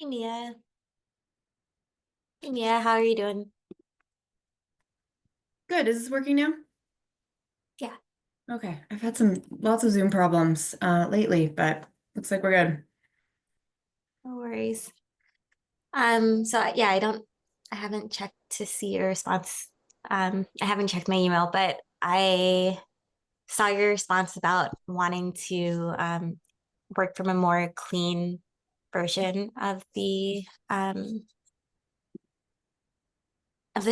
Hey Mia. Hey Mia, how are you doing? Good. Is this working now? Yeah, Okay. I've had some lots of Zoom problems lately, but looks like we're good. no worries. I haven't checked to see your response. I haven't checked my email, but I saw your response about wanting to work from a more clean version of the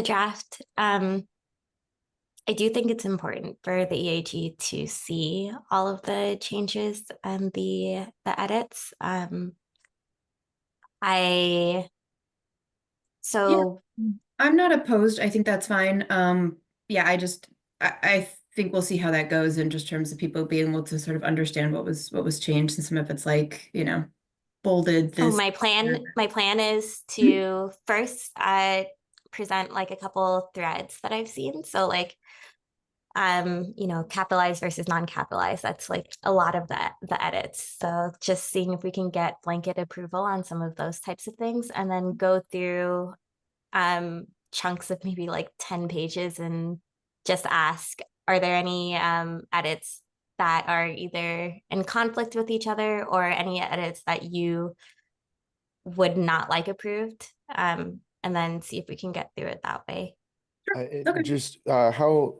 draft. I do think it's important for the EAG to see all of the changes and the edits. I Yeah. so I'm not opposed. I think that's fine. Yeah, I think we'll see how that goes in just terms of people being able to sort of understand what was changed and some of it's like, bolded Oh, this. my plan is Mhm. to first present like a couple threads that I've seen. So like capitalized versus non-capitalized. That's like a lot of the edits. So just seeing if we can get blanket approval on some of those types of things and then go through chunks of maybe like 10 pages and just ask, are there any edits that are either in conflict with each other or any edits that you would not like approved, and then see if we can get through it that way. Sure. Okay. Just how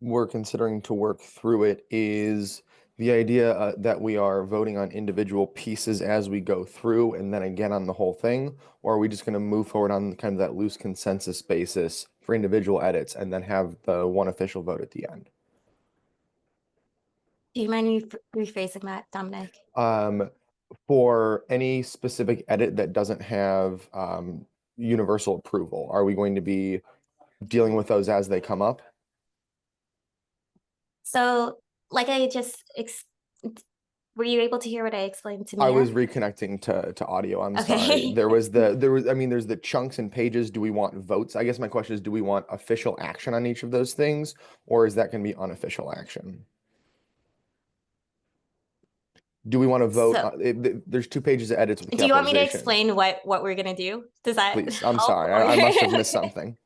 we're considering to work through it is the idea that we are voting on individual pieces as we go through and then again on the whole thing, or are we just going to move forward on kind of that loose consensus basis for individual edits and then have the one official vote at the end? Do you mind rephrasing that, Dominic? Um, for any specific edit that doesn't have universal approval, are we going to be dealing with those as they come up? So, like I just were you able to hear what I explained to I Mia? was reconnecting to audio. I'm sorry. Okay. There was I mean there's the chunks and pages. Do we want votes? I guess my question is, do we want official action on each of those things, or is that going to be unofficial action? Do we want to vote So, there's two pages of edits with do you want me to capitalization. explain what we're gonna do? Does that Please. I'm help sorry. or I must have missed something.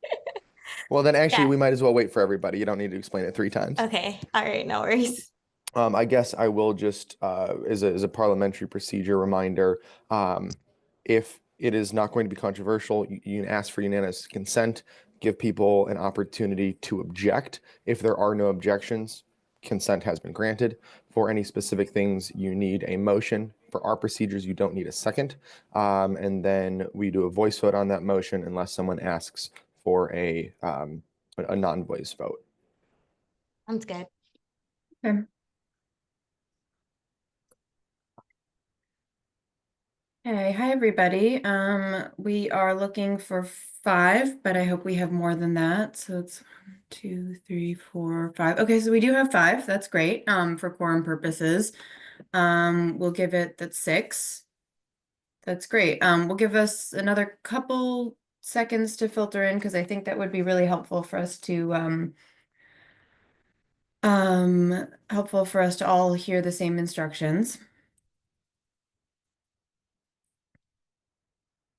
Well, then actually Yeah. we might as well wait for everybody. You don't need to explain it three times. Okay. All right, no worries. I guess I will just, as a parliamentary procedure reminder, if it is not going to be controversial, you can ask for unanimous consent, give people an opportunity to object. If there are no objections, consent has been granted. For any specific things, you need a motion. For our procedures, you don't need a second. And then we do a voice vote on that motion unless someone asks for a non-voice vote. Sounds good. Okay. Hey, hi everybody. We are looking for five, but I hope we have more than that. So it's 1, 2, 3, 4, 5. Okay, so we do have five. That's great. For quorum purposes. We'll give it that's six. That's great. We'll give us another couple seconds to filter in because I think that would be really helpful for us to all hear the same instructions.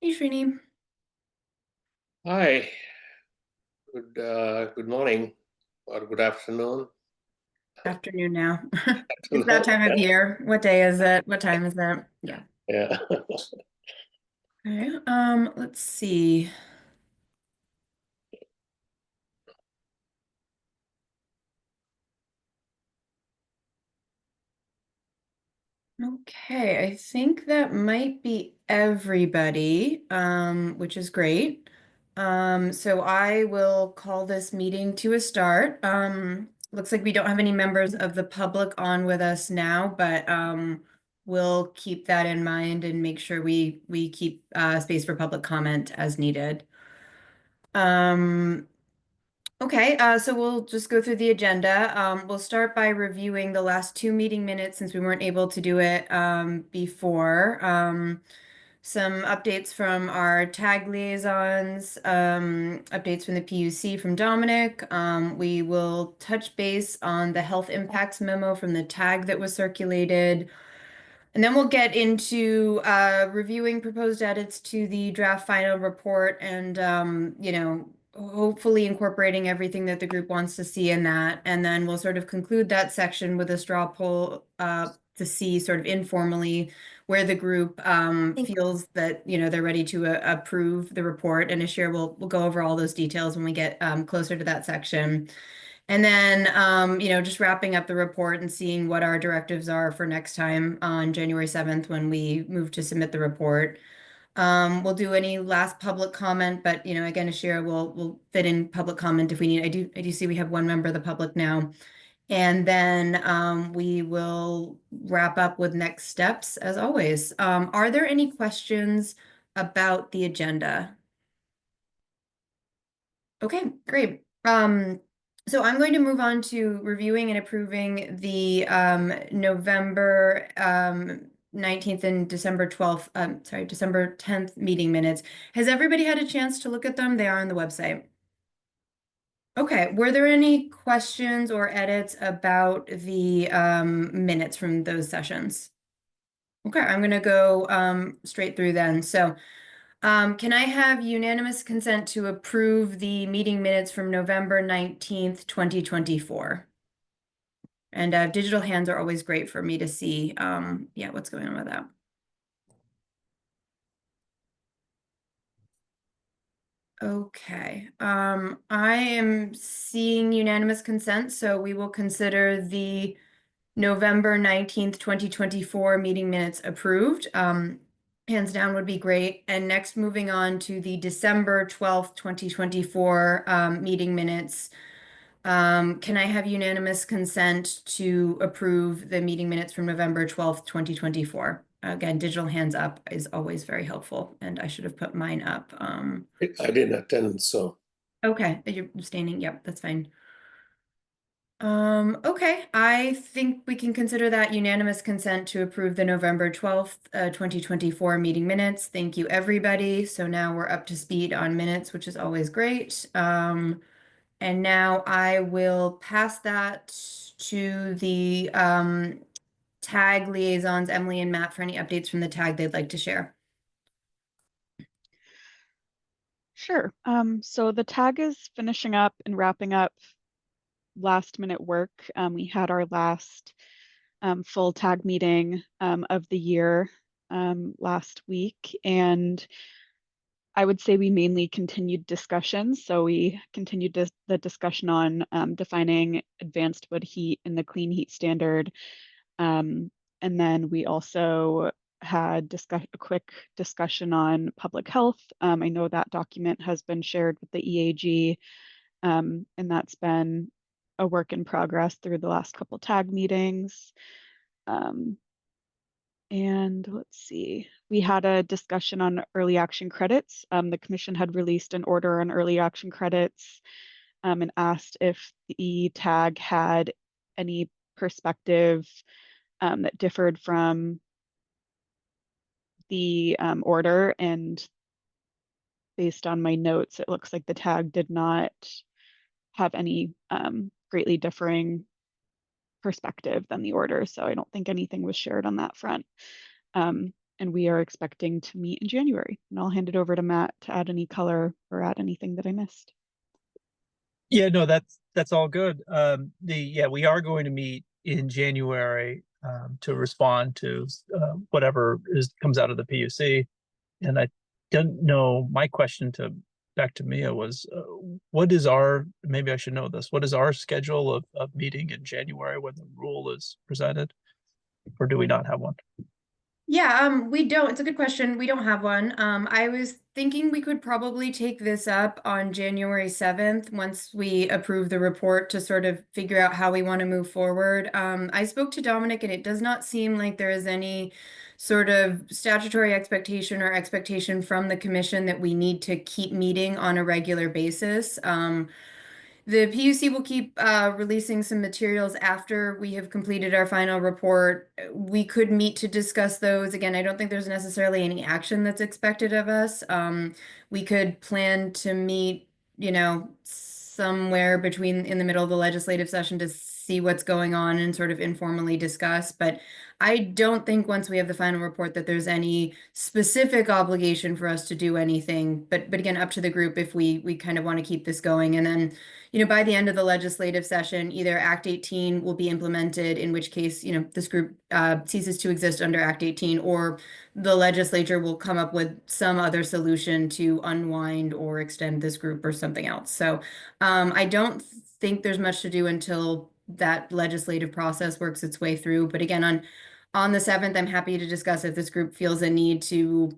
Hey, Srini. Hi, good morning or good afternoon. Afternoon now. It's that time of year. What day is it? What time is it? Yeah. Yeah. Okay. Let's see. Okay, I think that might be everybody, which is great. So I will call this meeting to a start. Looks like we don't have any members of the public on with us now, but we'll keep that in mind and make sure we keep space for public comment as needed. Um, Okay, so we'll just go through the agenda. We'll start by reviewing the last two meeting minutes since we weren't able to do it before. Some updates from our tag liaisons, updates from the PUC from Dominic. We will touch base on the health impacts memo from the tag that was circulated. And then we'll get into reviewing proposed edits to the draft final report and, you know, hopefully incorporating everything that the group wants to see in that. And then we'll sort of conclude that section with a straw poll to see sort of informally where the group feels that, you know, they're ready to approve the report. And Ashir will go over all those details when we get closer to that section. And then, you know, just wrapping up the report and seeing what our directives are for next time on January 7th when we move to submit the report. We'll do any last public comment, but, you know, again, Ashira will fit in public comment if we need. I do see we have one member of the public now. And then we will wrap up with next steps as always. Are there any questions about the agenda? Okay, great. So I'm going to move on to reviewing and approving the November 19th and December 12th, sorry, December 10th meeting minutes. Has everybody had a chance to look at them? They are on the website. Okay, were there any questions or edits about the minutes from those sessions? Okay, I'm going to go straight through then. So can I have unanimous consent to approve the meeting minutes from November 19th, 2024? And digital hands are always great for me to see, yeah, what's going on with that. Okay, I am seeing unanimous consent, so we will consider the November 19th, 2024 meeting minutes approved. Hands down would be great. And next, moving on to the December 12th, 2024 meeting minutes. Can I have unanimous consent to approve the meeting minutes from November 12th, 2024? Again, digital hands up is always very helpful, and I should have put mine up. I didn't attend, so Okay, you're abstaining. Yep, that's fine. Okay, I think we can consider that unanimous consent to approve the November 12th, 2024 meeting minutes. Thank you, everybody. So now we're up to speed on minutes, which is always great. And now I will pass that to the tag liaisons, Emily and Matt, for any updates from the tag they'd like to share. Sure. So the tag is finishing up and wrapping up last minute work. We had our last full tag meeting of the year last week, and I would say we mainly continued discussions. So we continued the discussion on defining advanced wood heat and the clean heat standard. And then we also had a quick discussion on public health. I know that document has been shared with the EAG, and that's been a work in progress through the last couple tag meetings. And let's see, we had a discussion on early action credits. The commission had released an order on early action credits and asked if the tag had any perspective that differed from the order. And based on my notes, it looks like the tag did not have any greatly differing perspective than the order. So I don't think anything was shared on that front. And we are expecting to meet in January. And I'll hand it over to Matt to add any color or add anything that I missed. Yeah, no, that's all good. We are going to meet in January to respond to whatever comes out of the PUC. And I don't know, my question back to Mia was, what is maybe I should know this, what is our schedule of meeting in January when the rule is presented? Or do we not have one? Yeah, we don't. It's a good question. We don't have one. I was thinking we could probably take this up on January 7th once we approve the report to sort of figure out how we want to move forward. I spoke to Dominic, and it does not seem like there is any sort of statutory expectation or expectation from the commission that we need to keep meeting on a regular basis. The PUC will keep releasing some materials after we have completed our final report. We could meet to discuss those. Again, I don't think there's necessarily any action that's expected of us. We could plan to meet, you know, somewhere in the middle of the legislative session to see see what's going on and sort of informally discuss. But I don't think once we have the final report that there's any specific obligation for us to do anything. But again, up to the group if we kind of want to keep this going. And then, by the end of the legislative session, either Act 18 will be implemented, in which case, this group ceases to exist under Act 18, or the legislature will come up with some other solution to unwind or extend this group or something else. So I don't think there's much to do until that legislative process works its way through. But again, on the 7th, I'm happy to discuss if this group feels a need to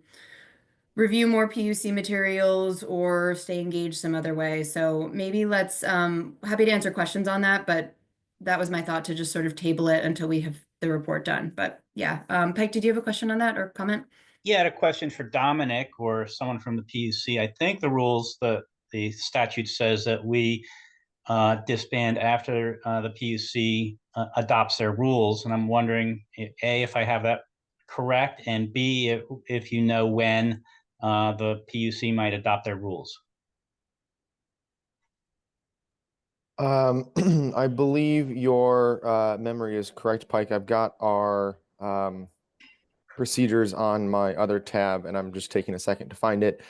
review more PUC materials or stay engaged some other way. So maybe let's, happy to answer questions on that, but that was my thought, to just sort of table it until we have the report done. But yeah, Pike, did you have a question on that or comment? Yeah, I had a question for Dominic or someone from the PUC. I think the rules, the statute says that we disband after the PUC adopts their rules. And I'm wondering, A, if I have that correct, and B, if you know when the PUC might adopt their rules. I believe your memory is correct, Pike. I've got our procedures on my other tab, and I'm just taking a second to find it.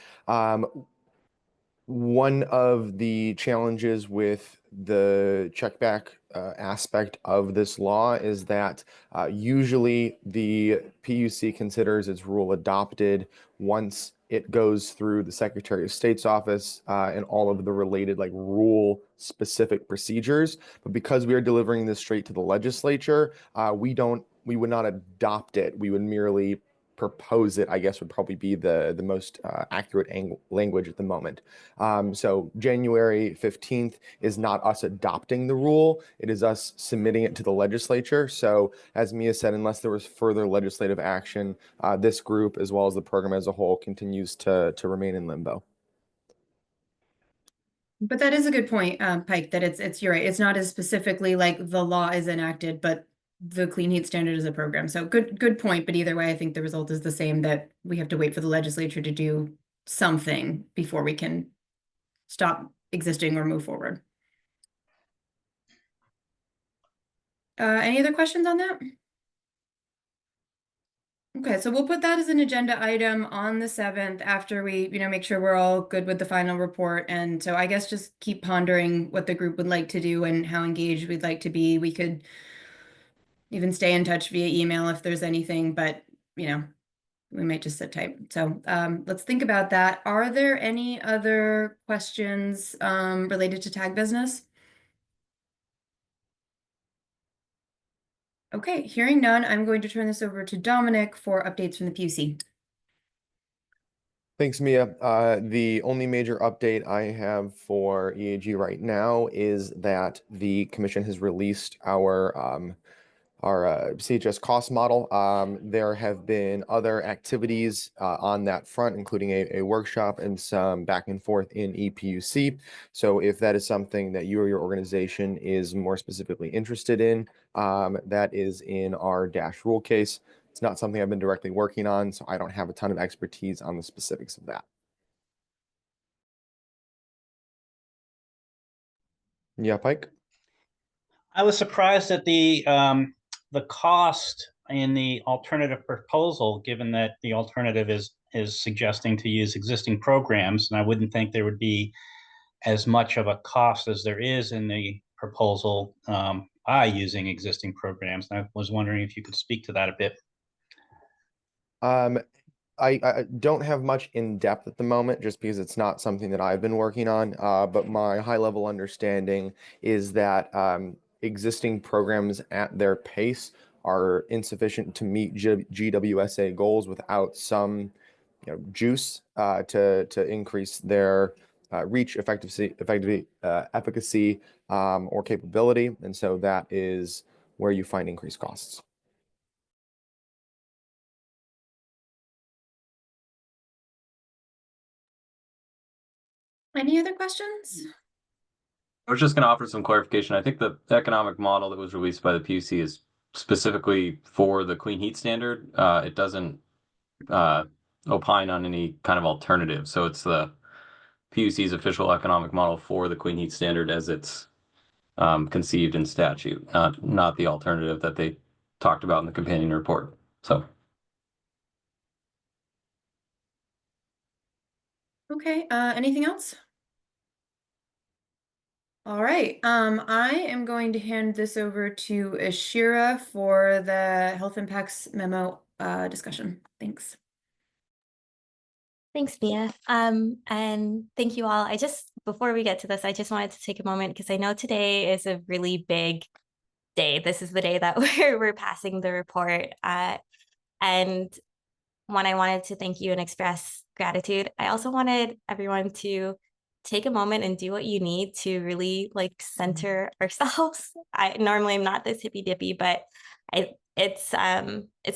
One of the challenges with the checkback aspect of this law is that usually the PUC considers its rule adopted once it goes through the Secretary of State's office and all of the related rule specific procedures. But because we are delivering this straight to the legislature, we would not adopt it. We would merely propose it, I guess, would probably be the most accurate language at the moment. So January 15th is not us adopting the rule. It is us submitting it to the legislature. So as Mia said, unless there was further legislative action, this group, as well as the program as a whole, continues to remain in limbo. But that is a good point, Pike, that you're right. It's not as specifically like the law is enacted, but the Clean Heat Standard is a program. So good point. But either way, I think the result is the same, that we have to wait for the legislature to do something before we can stop existing or move forward. Any other questions on that? Okay, so we'll put that as an agenda item on the 7th after we, make sure we're all good with the final report. And so I guess just keep pondering what the group would like to do and how engaged we'd like to be. We could even stay in touch via email if there's anything, but we might just sit tight. So let's think about that. Are there any other questions related to tag business? Okay, hearing none, I'm going to turn this over to Dominic for updates from the PUC. Thanks, Mia. The only major update I have for EAG right now is that the commission has released our CHS cost model. There have been other activities on that front, including a workshop and some back and forth in EPUC. So if that is something that you or your organization is more specifically interested in, that is in our DASH rule case. It's not something I've been directly working on, so I don't have a ton of expertise on the specifics of that. Yeah, Pike? I was surprised at the cost in the alternative proposal, given that the alternative is suggesting to use existing programs, and I wouldn't think there would be as much of a cost as there is in the proposal by using existing programs. And I was wondering if you could speak to that a bit. I don't have much in depth at the moment, just because it's not something that I've been working on. But my high level understanding is that existing programs at their pace are insufficient to meet GWSA goals without some juice to increase their reach, efficacy, or capability. And so that is where you find increased costs. Any other questions? I was just going to offer some clarification. I think the economic model that was released by the PUC is specifically for the Clean Heat Standard. It doesn't opine on any kind of alternative. So it's the PUC's official economic model for the Clean Heat Standard as it's conceived in statute, not the alternative that they talked about in the companion report. So. Okay, anything else? All right, I am going to hand this over to Ashira for the health impacts memo discussion. Thanks. Thanks, Mia. And thank you all. Before we get to this, I just wanted to take a moment because I know today is a really big day. This is the day that we're passing the report. And when I wanted to thank you and express gratitude, I also wanted everyone to take a moment and do what you need to really like center ourselves. I normally am not this hippy dippy, but it's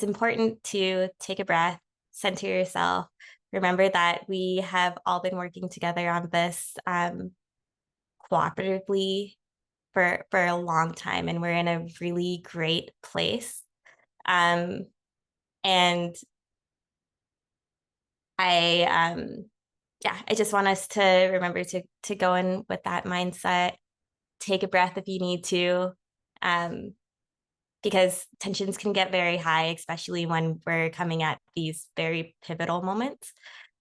important to take a breath, center yourself. Remember that we have all been working together on this cooperatively for a long time, and we're in a really great place. And I just want us to remember to go in with that mindset, take a breath if you need to, because tensions can get very high, especially when we're coming at these very pivotal moments.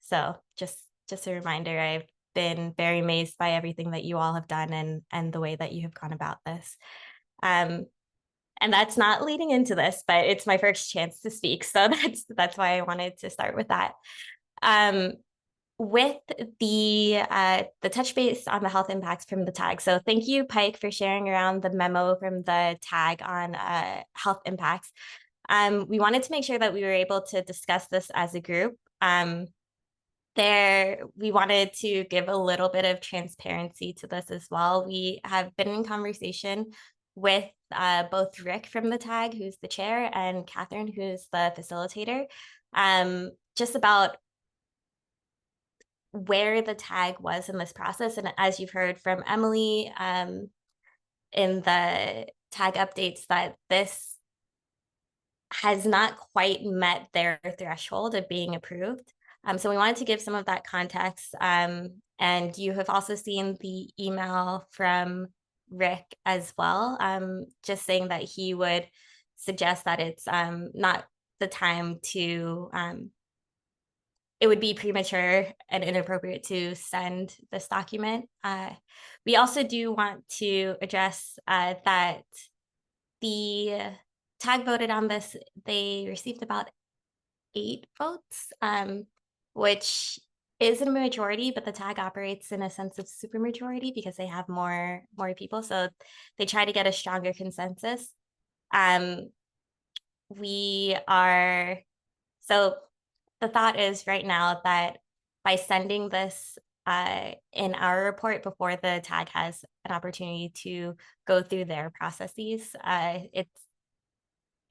So just a reminder, I've been very amazed by everything that you all have done and the way that you have gone about this. And that's not leading into this, but it's my first chance to speak. So that's why I wanted to start with that. With the touch base on the health impacts from the tag. So thank you, Pike, for sharing around the memo from the tag on health impacts. We wanted to make sure that we were able to discuss this as a group. We wanted to give a little bit of transparency to this as well. We have been in conversation with both Rick from the tag, who's the chair, and Catherine, who's the facilitator, just about where the tag was in this process. And as you've heard from Emily in the tag updates, that this has not quite met their threshold of being approved. So we wanted to give some of that context. And you have also seen the email from Rick as well, just saying that he would suggest that it's not the time to it would be premature and inappropriate to send this document. We also do want to address that the tag voted on this. They received about 8 votes, which is a majority, but the tag operates in a sense of supermajority because they have more people. So they try to get a stronger consensus. The thought is right now that by sending this in our report before the tag has an opportunity to go through their processes,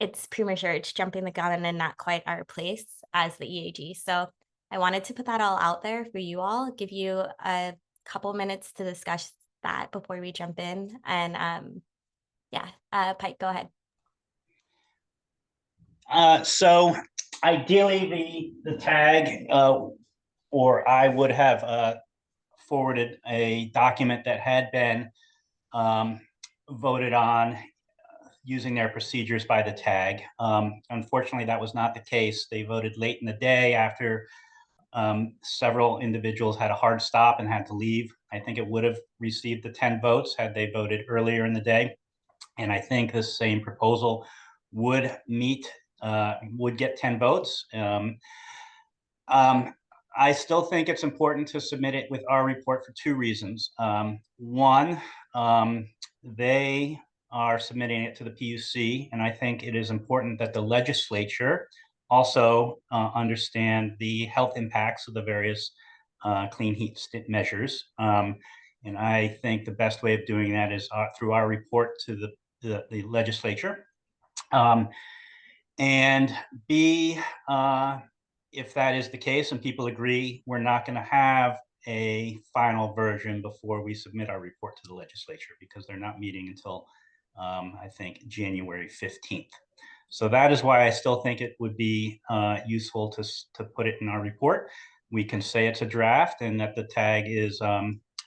it's premature. It's jumping the gun and not quite our place as the EAG. So I wanted to put that all out there for you all, give you a couple minutes to discuss that before we jump in. And Pike, go ahead. So ideally, the tag, or I would have forwarded a document that had been voted on using their procedures by the tag. Unfortunately, that was not the case. They voted late in the day after several individuals had a hard stop and had to leave. I think it would have received the 10 votes had they voted earlier in the day. And I think the same proposal would get 10 votes. I still think it's important to submit it with our report for 2 reasons. One, they are submitting it to the PUC, and I think it is important that the legislature also understand the health impacts of the various clean heat measures. And I think the best way of doing that is through our report to the legislature. And B, if that is the case and people agree, we're not going to have a final version before we submit our report to the legislature because they're not meeting until I think January 15th. So that is why I still think it would be useful to put it in our report. We can say it's a draft and that the tag is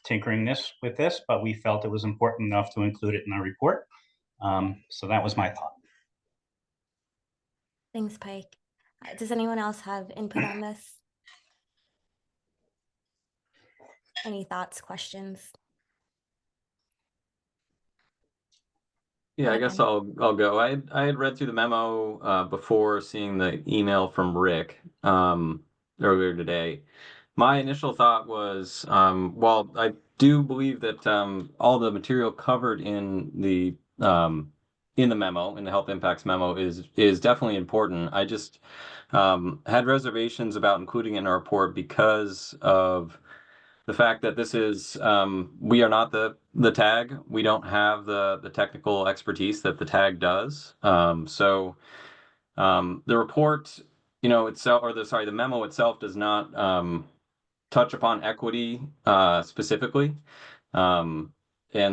tinkering with this, but we felt it was important enough to include it in our report. So that was my thought. Thanks, Pike. Does anyone else have input on this? Any thoughts, questions? Yeah, I guess Megan? I'll go. I had read through the memo before seeing the email from Rick earlier today. My initial thought was, well, I do believe that all the material covered in the memo, in the health impacts memo, is definitely important. I just had reservations about including it in our report because of the fact that this is we are not the tag. We don't have the technical expertise that the tag does. So the report, itself, or the memo itself does not touch upon equity specifically. And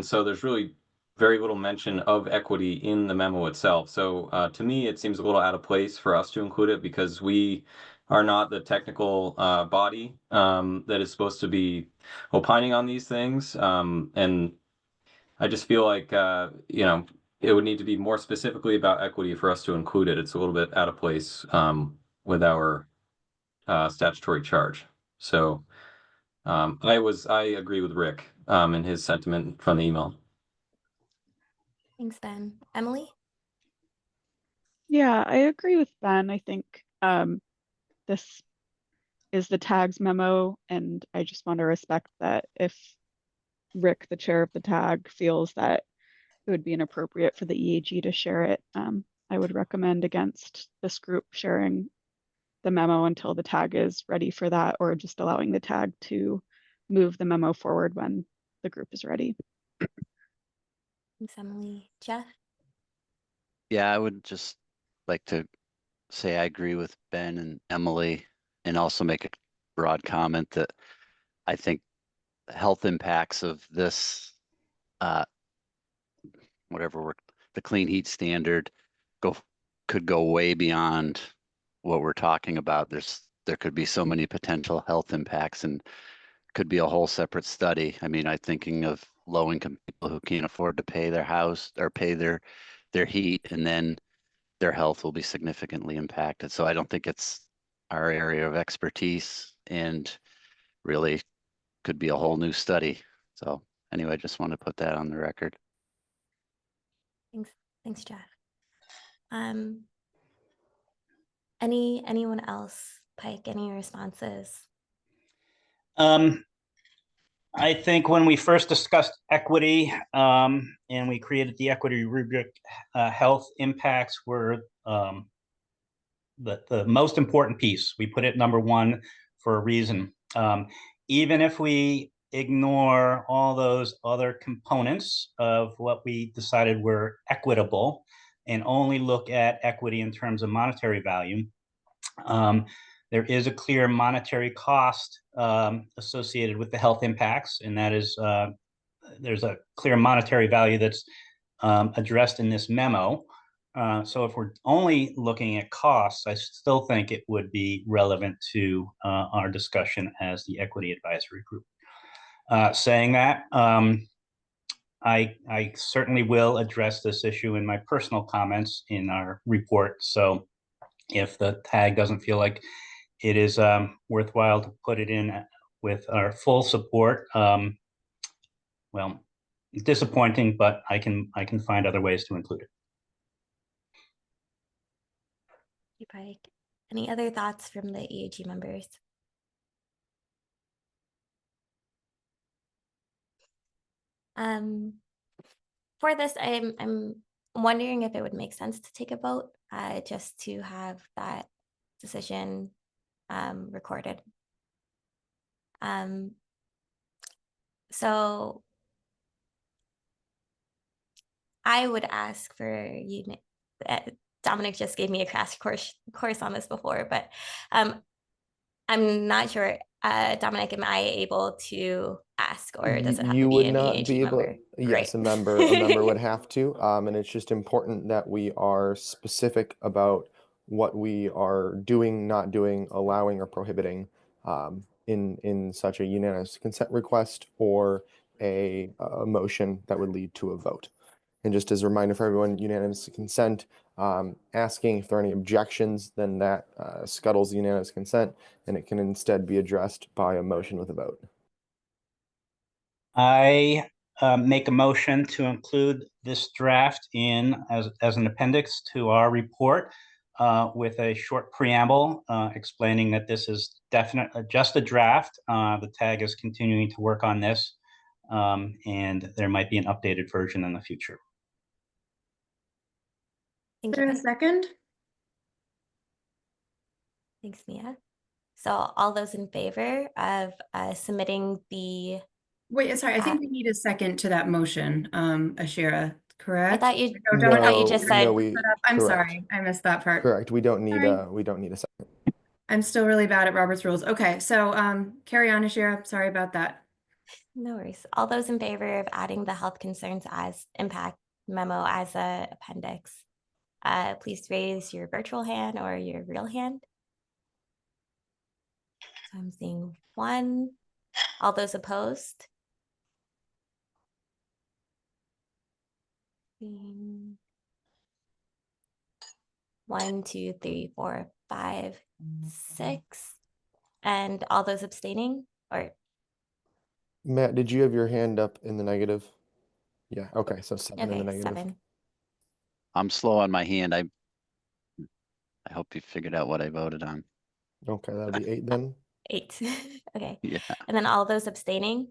so there's really very little mention of equity in the memo itself. So to me, it seems a little out of place for us to include it because we are not the technical body that is supposed to be opining on these things. And I just feel like, it would need to be more specifically about equity for us to include it. It's a little bit out of place with our statutory charge. So I agree with Rick in his sentiment from the email. Thanks, Ben. Emily? Yeah, I agree with Ben. I think this is the tags memo, and I just want to respect that if Rick, the chair of the tag, feels that it would be inappropriate for the EAG to share it, I would recommend against this group sharing the memo until the tag is ready for that, or just allowing the tag to move the memo forward when the group is ready. Thanks, Emily. Jeff? Yeah, I would just like to say I agree with Ben and Emily, and also make a broad comment that I think the health impacts of this, the clean heat standard could go way beyond what we're talking about. There could be so many potential health impacts, and could be a whole separate study. I mean, I'm thinking of low-income people who can't afford to pay their house or pay their heat, and then their health will be significantly impacted. So I don't think it's our area of expertise, and really could be a whole new study. So anyway, I just want to put that on the record. Thanks, Jeff. Anyone else? Pike, any responses? I think when we first discussed equity and we created the equity rubric, health impacts were the most important piece. We put it number one for a reason. Even if we ignore all those other components of what we decided were equitable and only look at equity in terms of monetary value, there is a clear monetary cost associated with the health impacts, and that is there's a clear monetary value that's addressed in this memo. So if we're only looking at costs, I still think it would be relevant to our discussion as the Equity Advisory Group. Saying that, I certainly will address this issue in my personal comments in our report. So if the tag doesn't feel like it is worthwhile to put it in with our full support, well, disappointing, but I can find other ways to include it. Pike. Any other thoughts from the EAG members? For this, I'm wondering if it would make sense to take a vote, just to have that decision recorded. So I would ask for you. Dominic just gave me a crash course on this before, but I'm not sure. Dominic, am I able to ask, or does it have to be an EAG member? Yes, Great. a member would have to. And it's just important that we are specific about what we are doing, not doing, allowing, or prohibiting. in such a unanimous consent request or a motion that would lead to a vote. And just as a reminder for everyone, unanimous consent, asking if there are any objections, then that scuttles unanimous consent, and it can instead be addressed by a motion with a vote. I make a motion to include this draft in as an appendix to our report with a short preamble explaining that this is definitely just a draft. The TAG is continuing to work on this, and there might be an updated version in the future. Is there a second? Thanks, Mia. So all those in favor of submitting the, Wait, sorry, I think we need a second to that motion, Ashira, correct? I thought you, Oh, don't- I thought you just said, I'm correct. sorry, I missed that part. Correct. We don't need Sorry. we don't need a second. I'm still really bad at Robert's rules. Okay, so carry on, Ashira. Sorry about that. no worries. All those in favor of adding the health concerns as impact memo as a appendix, please raise your virtual hand or your real hand. So I'm seeing 1. All those opposed? Seeing 1, 2, 3, 4, 5, 6. And all those abstaining? Or Matt, did you have your hand up in the negative? Yeah. Okay. So 7 in the okay, negative. 7. I'm slow on my hand. I hope you figured out what I voted on. Okay, that'll be 8 then. 8. Okay. Yeah. And then all those abstaining?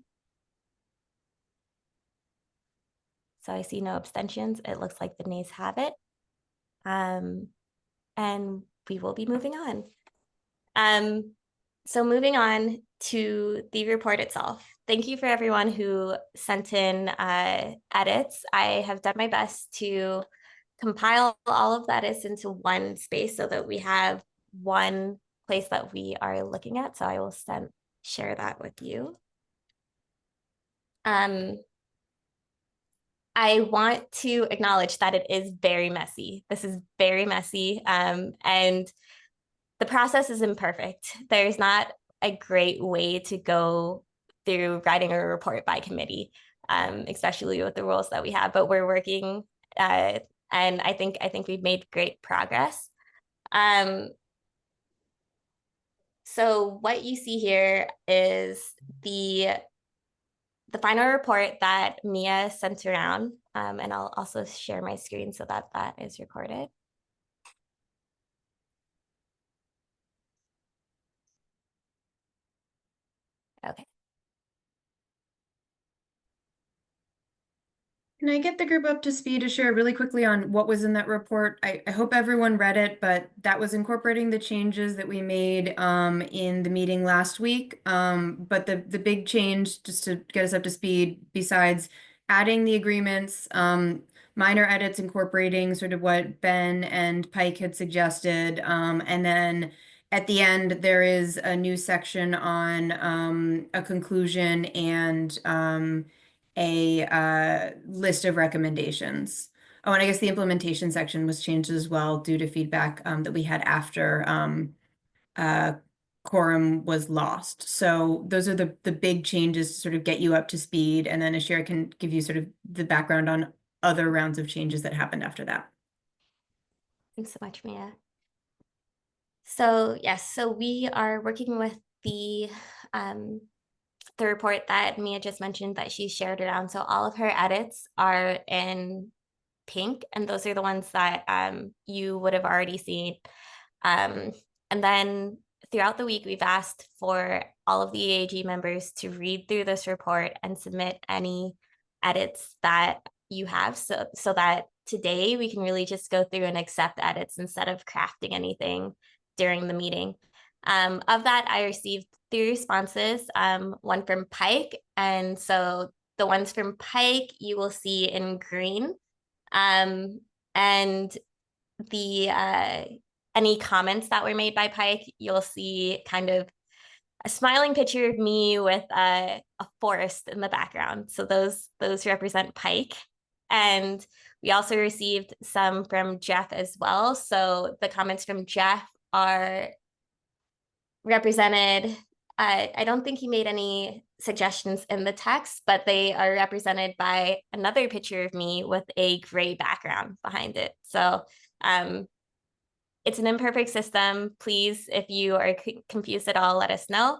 So I see no abstentions. It looks like the nays have it. And we will be moving on. So moving on to the report itself. Thank you for everyone who sent in edits. I have done my best to compile all of that is into one space so that we have one place that we are looking at. So I will share that with you. I want to acknowledge that it is very messy. This is very messy, and the process is imperfect. There's not a great way to go through writing a report by committee, especially with the rules that we have, but we're working, and I think we've made great progress. So what you see here is the final report that Mia sent around, and I'll also share my screen so that that is recorded. Okay. Can I get the group up to speed to share really quickly on what was in that report? I hope everyone read it, but that was incorporating the changes that we made in the meeting last week. But the big change, just to get us up to speed, besides adding the agreements, minor edits incorporating sort of what Ben and Pike had suggested, and then at the end, there is a new section on a conclusion and a list of recommendations. Oh, and I guess the implementation section was changed as well due to feedback that we had after quorum was lost. So those are the big changes to sort of get you up to speed. And then Ashira can give you sort of the background on other rounds of changes that happened after that. Thanks so much, Mia. So yes, so we are working with the report that Mia just mentioned that she shared around. So all of her edits are in pink, and those are the ones that you would have already seen. And then throughout the week, we've asked for all of the EAG members to read through this report and submit any edits that you have, so that today we can really just go through and accept edits instead of crafting anything during the meeting. Of that, I received 3 responses, one from Pike. And so the ones from Pike you will see in green. And the any comments that were made by Pike, you'll see kind of a smiling picture of me with a forest in the background. So those represent Pike. And we also received some from Jeff as well. So the comments from Jeff are represented I don't think he made any suggestions in the text, but they are represented by another picture of me with a gray background behind it. So it's an imperfect system. Please, if you are confused at all, let us know.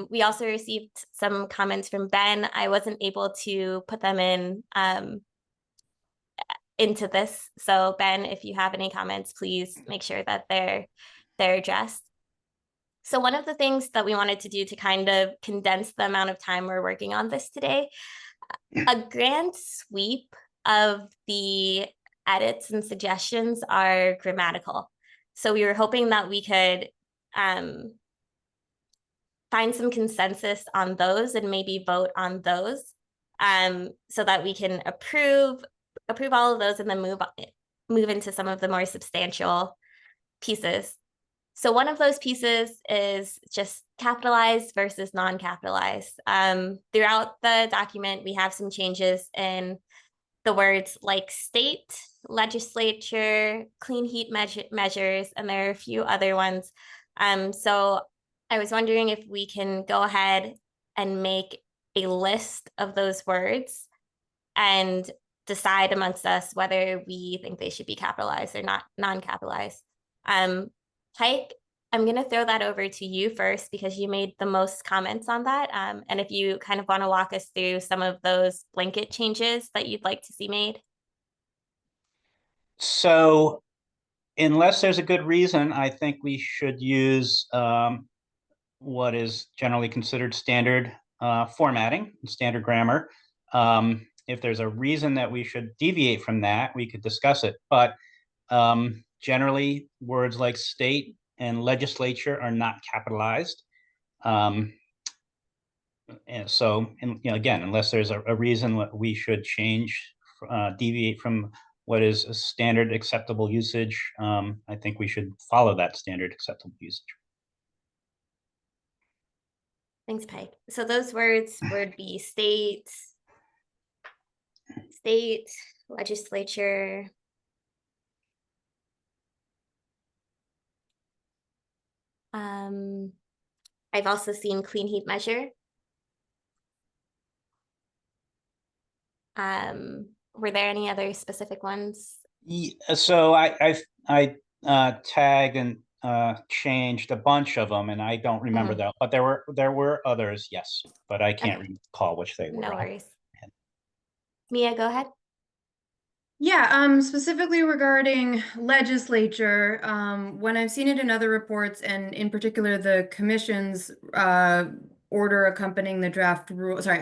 We also received some comments from Ben. I wasn't able to put them in into this. So Ben, if you have any comments, please make sure that they're addressed. So one of the things that we wanted to do to kind of condense the amount of time we're working on this today, a grand sweep of the edits and suggestions are grammatical. So we were hoping that we could find some consensus on those and maybe vote on those so that we can approve all of those and then move into some of the more substantial pieces. So one of those pieces is just capitalized versus non-capitalized. Throughout the document, we have some changes in the words like state, legislature, clean heat measures, and there are a few other ones. So I was wondering if we can go ahead and make a list of those words and decide amongst us whether we think they should be capitalized or not non-capitalized. Pike, I'm going to throw that over to you first because you made the most comments on that. And if you kind of want to walk us through some of those blanket changes that you'd like to see made. So unless there's a good reason, I think we should use what is generally considered standard formatting, standard grammar. If there's a reason that we should deviate from that, we could discuss it. But generally, words like state and legislature are not capitalized. And so, again, unless there's a reason we should change, deviate from what is a standard acceptable usage, I think we should follow that standard acceptable usage. Thanks, Pike. So those words would be state, legislature, I've also seen clean heat measure. Were there any other specific ones? So I tagged and changed a bunch of them, and I don't remember that, but there were others, yes, but I can't recall which they were. No worries. Mia, go ahead. Yeah, specifically regarding legislature, when I've seen it in other reports, and in particular the commission's order accompanying the draft rule, sorry,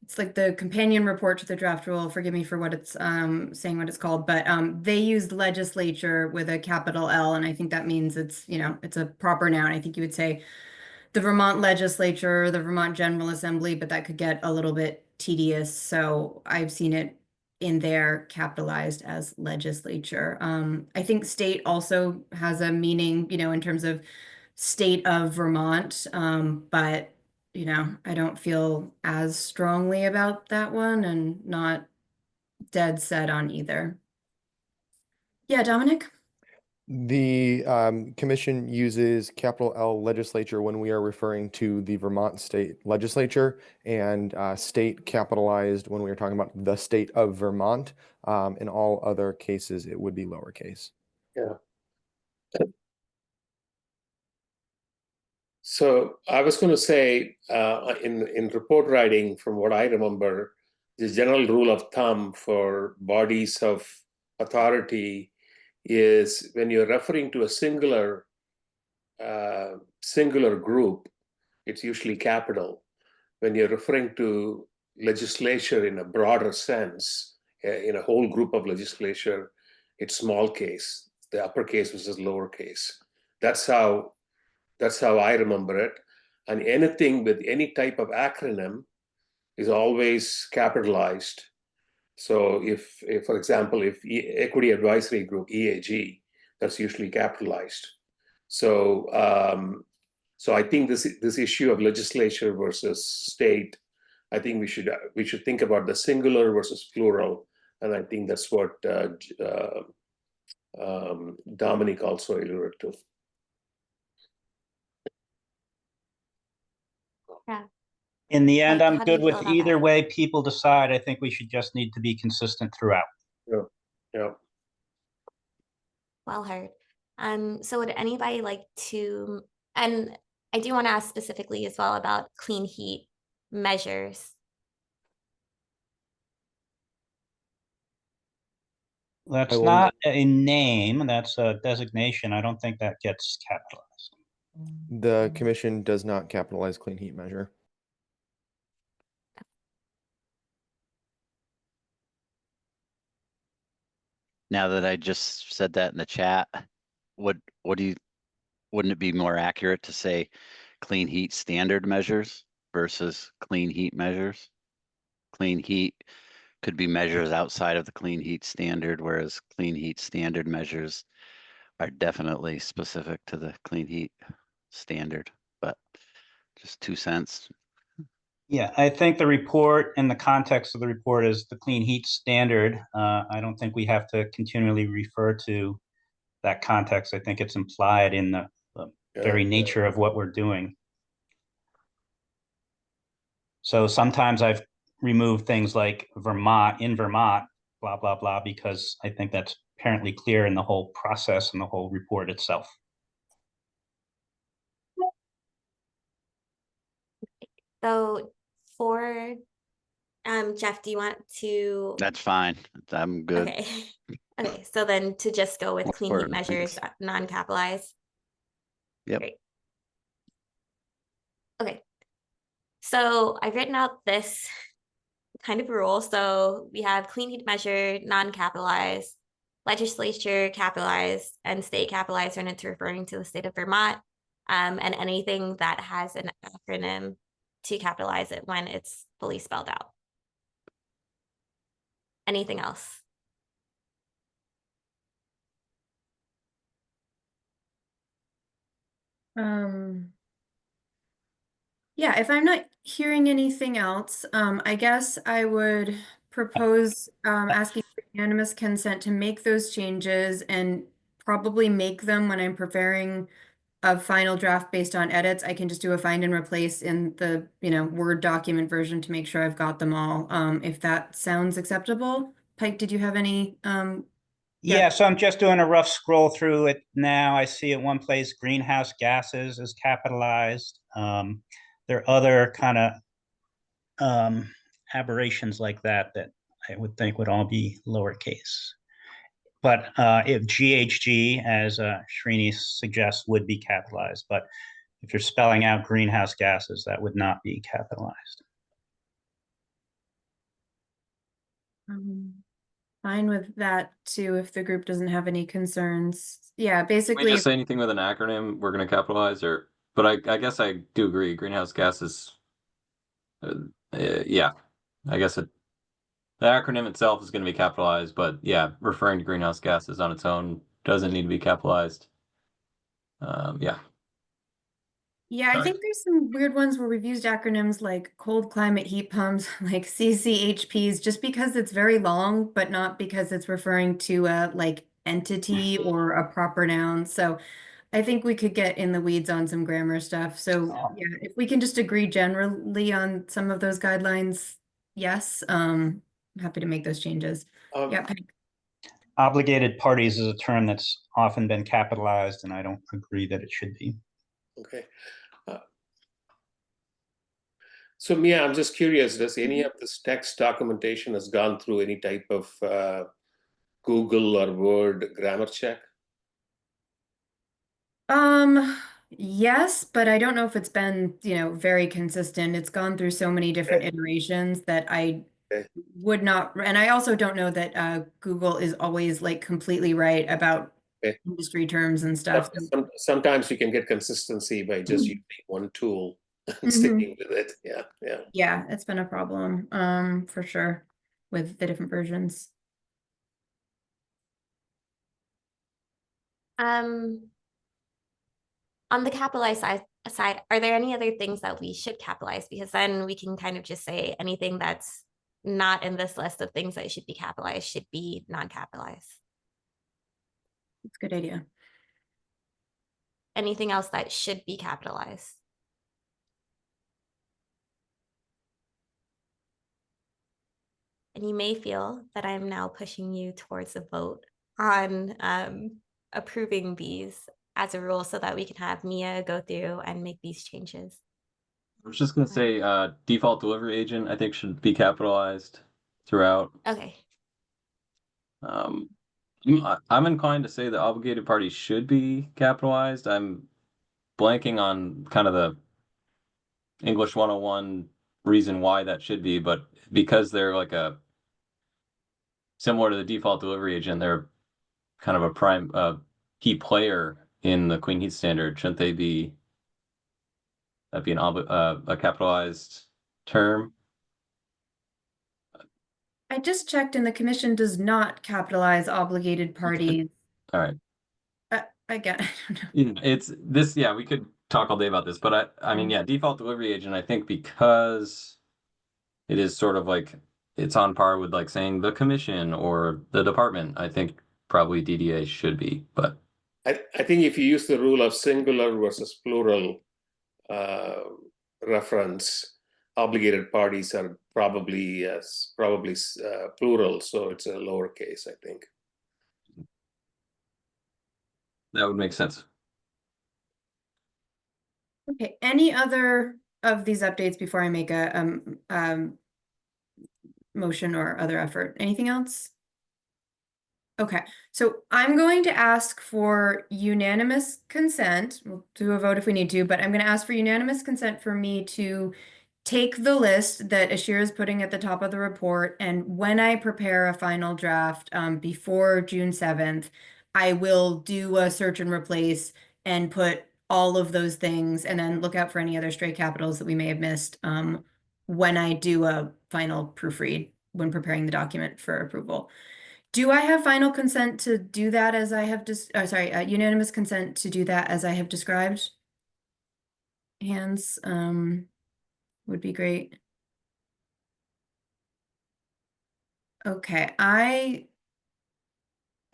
it's like the companion report to the draft rule, forgive me for what it's saying what it's called, but they used legislature with a capital L, and I think that means it's, it's a proper noun. I think you would say the Vermont legislature, the Vermont General Assembly, but that could get a little bit tedious. So I've seen it in there capitalized as legislature. I think state also has a meaning, in terms of state of Vermont, but I don't feel as strongly about that one and not dead set on either. Yeah, Dominic? The commission uses capital L legislature when we are referring to the Vermont state legislature, and state capitalized when we are talking about the state of Vermont. In all other cases, it would be lowercase. Yeah. So I was going to say, in report writing, from what I remember, the general rule of thumb for bodies of authority is when you're referring to a singular group, it's usually capital. When you're referring to legislature in a broader sense, in a whole group of legislature, it's small case, the uppercase versus lowercase. That's how I remember it. And anything with any type of acronym is always capitalized. So if for example, if Equity Advisory Group, EAG, that's usually capitalized. So so I think this issue of legislature versus state, I think we should think about the singular versus plural, and I think that's what Dominic also alluded to. Yeah. In the end, Mike, I'm how do you good feel with about either that? way people decide. I think we should just need to be consistent throughout. Yeah. Well heard. So would anybody like to, and I do want to ask specifically as well about clean heat measures. That's will not a name, that's a designation. I don't think that gets capitalized. The commission does not capitalize clean heat measure. Now that I just said that in the chat, what do you, wouldn't it be more accurate to say clean heat standard measures versus clean heat measures? Clean heat could be measures outside of the clean heat standard, whereas clean heat standard measures are definitely specific to the clean heat standard, but just 2 cents. Yeah, I think the report and the context of the report is the clean heat standard. I don't think we have to continually refer to that context. I think it's implied in the very nature of what we're doing. So sometimes I've removed things like Vermont, in Vermont, blah, blah, blah, because I think that's apparently clear in the whole process and the whole report itself. So for, Jeff, do you want to? That's fine. I'm good. Okay. Okay, so then to just go with clean heat Or- measures, non-capitalized. Yep. Great. Okay. So I've written out this kind of rule. So we have clean heat measure, non-capitalized, legislature capitalized, and state capitalized when it's referring to the state of Vermont, and anything that has an acronym to capitalize it when it's fully spelled out. Anything else? Yeah, if I'm not hearing anything else, I guess I would propose asking for unanimous consent to make those changes and probably make them when I'm preparing a final draft based on edits. I can just do a find and replace in the, Word document version to make sure I've got them all. If that sounds acceptable. Pike, did you have any Yeah, so I'm just doing a rough scroll through it now. I see at one place greenhouse gases is capitalized. There are other kind of aberrations like that that I would think would all be lowercase. But if GHG, as Srini suggests, would be capitalized. But if you're spelling out greenhouse gases, that would not be capitalized. Fine with that too, if the group doesn't have any concerns. Yeah, Can we basically, just say anything with an acronym we're going to capitalize, or? But I guess I do agree. Greenhouse gases. Yeah, I guess the acronym itself is going to be capitalized, but yeah, referring to greenhouse gases on its own doesn't need to be capitalized. Yeah. yeah, I Sorry. think there's some weird ones where we've used acronyms like cold climate heat pumps, like CCHPs, just because it's very long, but not because it's referring to a like entity or a proper noun. So I think we could get in the weeds on some grammar stuff. So yeah, if we can just agree generally on some of those guidelines, yes, I'm happy to make those changes. Yeah, Pike. Obligated parties is a term that's often been capitalized, and I don't agree that it should be. Okay. So Mia, I'm just curious, does any of this text documentation has gone through any type of Google or Word grammar check? Yes, but I don't know if it's been, very consistent. It's gone through so many different iterations that I Okay. would not, and I also don't know that Google is always like completely right about Okay. industry terms and stuff. Sometimes you can get consistency by just using one tool and sticking with it. Yeah. Yeah, it's been a problem, for sure, with the different versions. On the capitalized side, are there any other things that we should capitalize? Because then we can kind of just say anything that's not in this list of things that should be capitalized should be non-capitalized. It's a good idea. Anything else that should be capitalized? and you may feel that I'm now pushing you towards a vote on approving these as a rule so that we can have Mia go through and make these changes. I was just gonna say, default delivery agent, I think should be capitalized throughout. Okay. I'm inclined to say the obligated party should be capitalized. I'm blanking on kind of the English 101 reason why that should be, but because they're like a similar to the default delivery agent, they're kind of a prime key player in the Clean Heat Standard. Shouldn't they be that'd be a capitalized term? I just checked and the commission does not capitalize obligated parties. All right. Again, I don't know. Yeah, it's this, yeah, we could talk all day about this, but I mean, yeah, default delivery agent, I think because it is sort of like it's on par with like saying the commission or the department, I think probably DDA should be, but I think if you use the rule of singular versus plural reference, obligated parties are probably plural, so it's a lowercase, I think. that would make sense. Okay, any other of these updates before I make a motion or other effort? Anything else? Okay, so I'm going to ask for unanimous consent. We'll do a vote if we need to, but I'm going to ask for unanimous consent for me to take the list that Ashira is putting at the top of the report, and when I prepare a final draft before June 7th, I will do a search and replace and put all of those things, and then look out for any other stray capitals that we may have missed when I do a final proofread when preparing the document for approval. Do I have final consent to do that as I have just, unanimous consent to do that as I have described? Hands would be great. Okay, I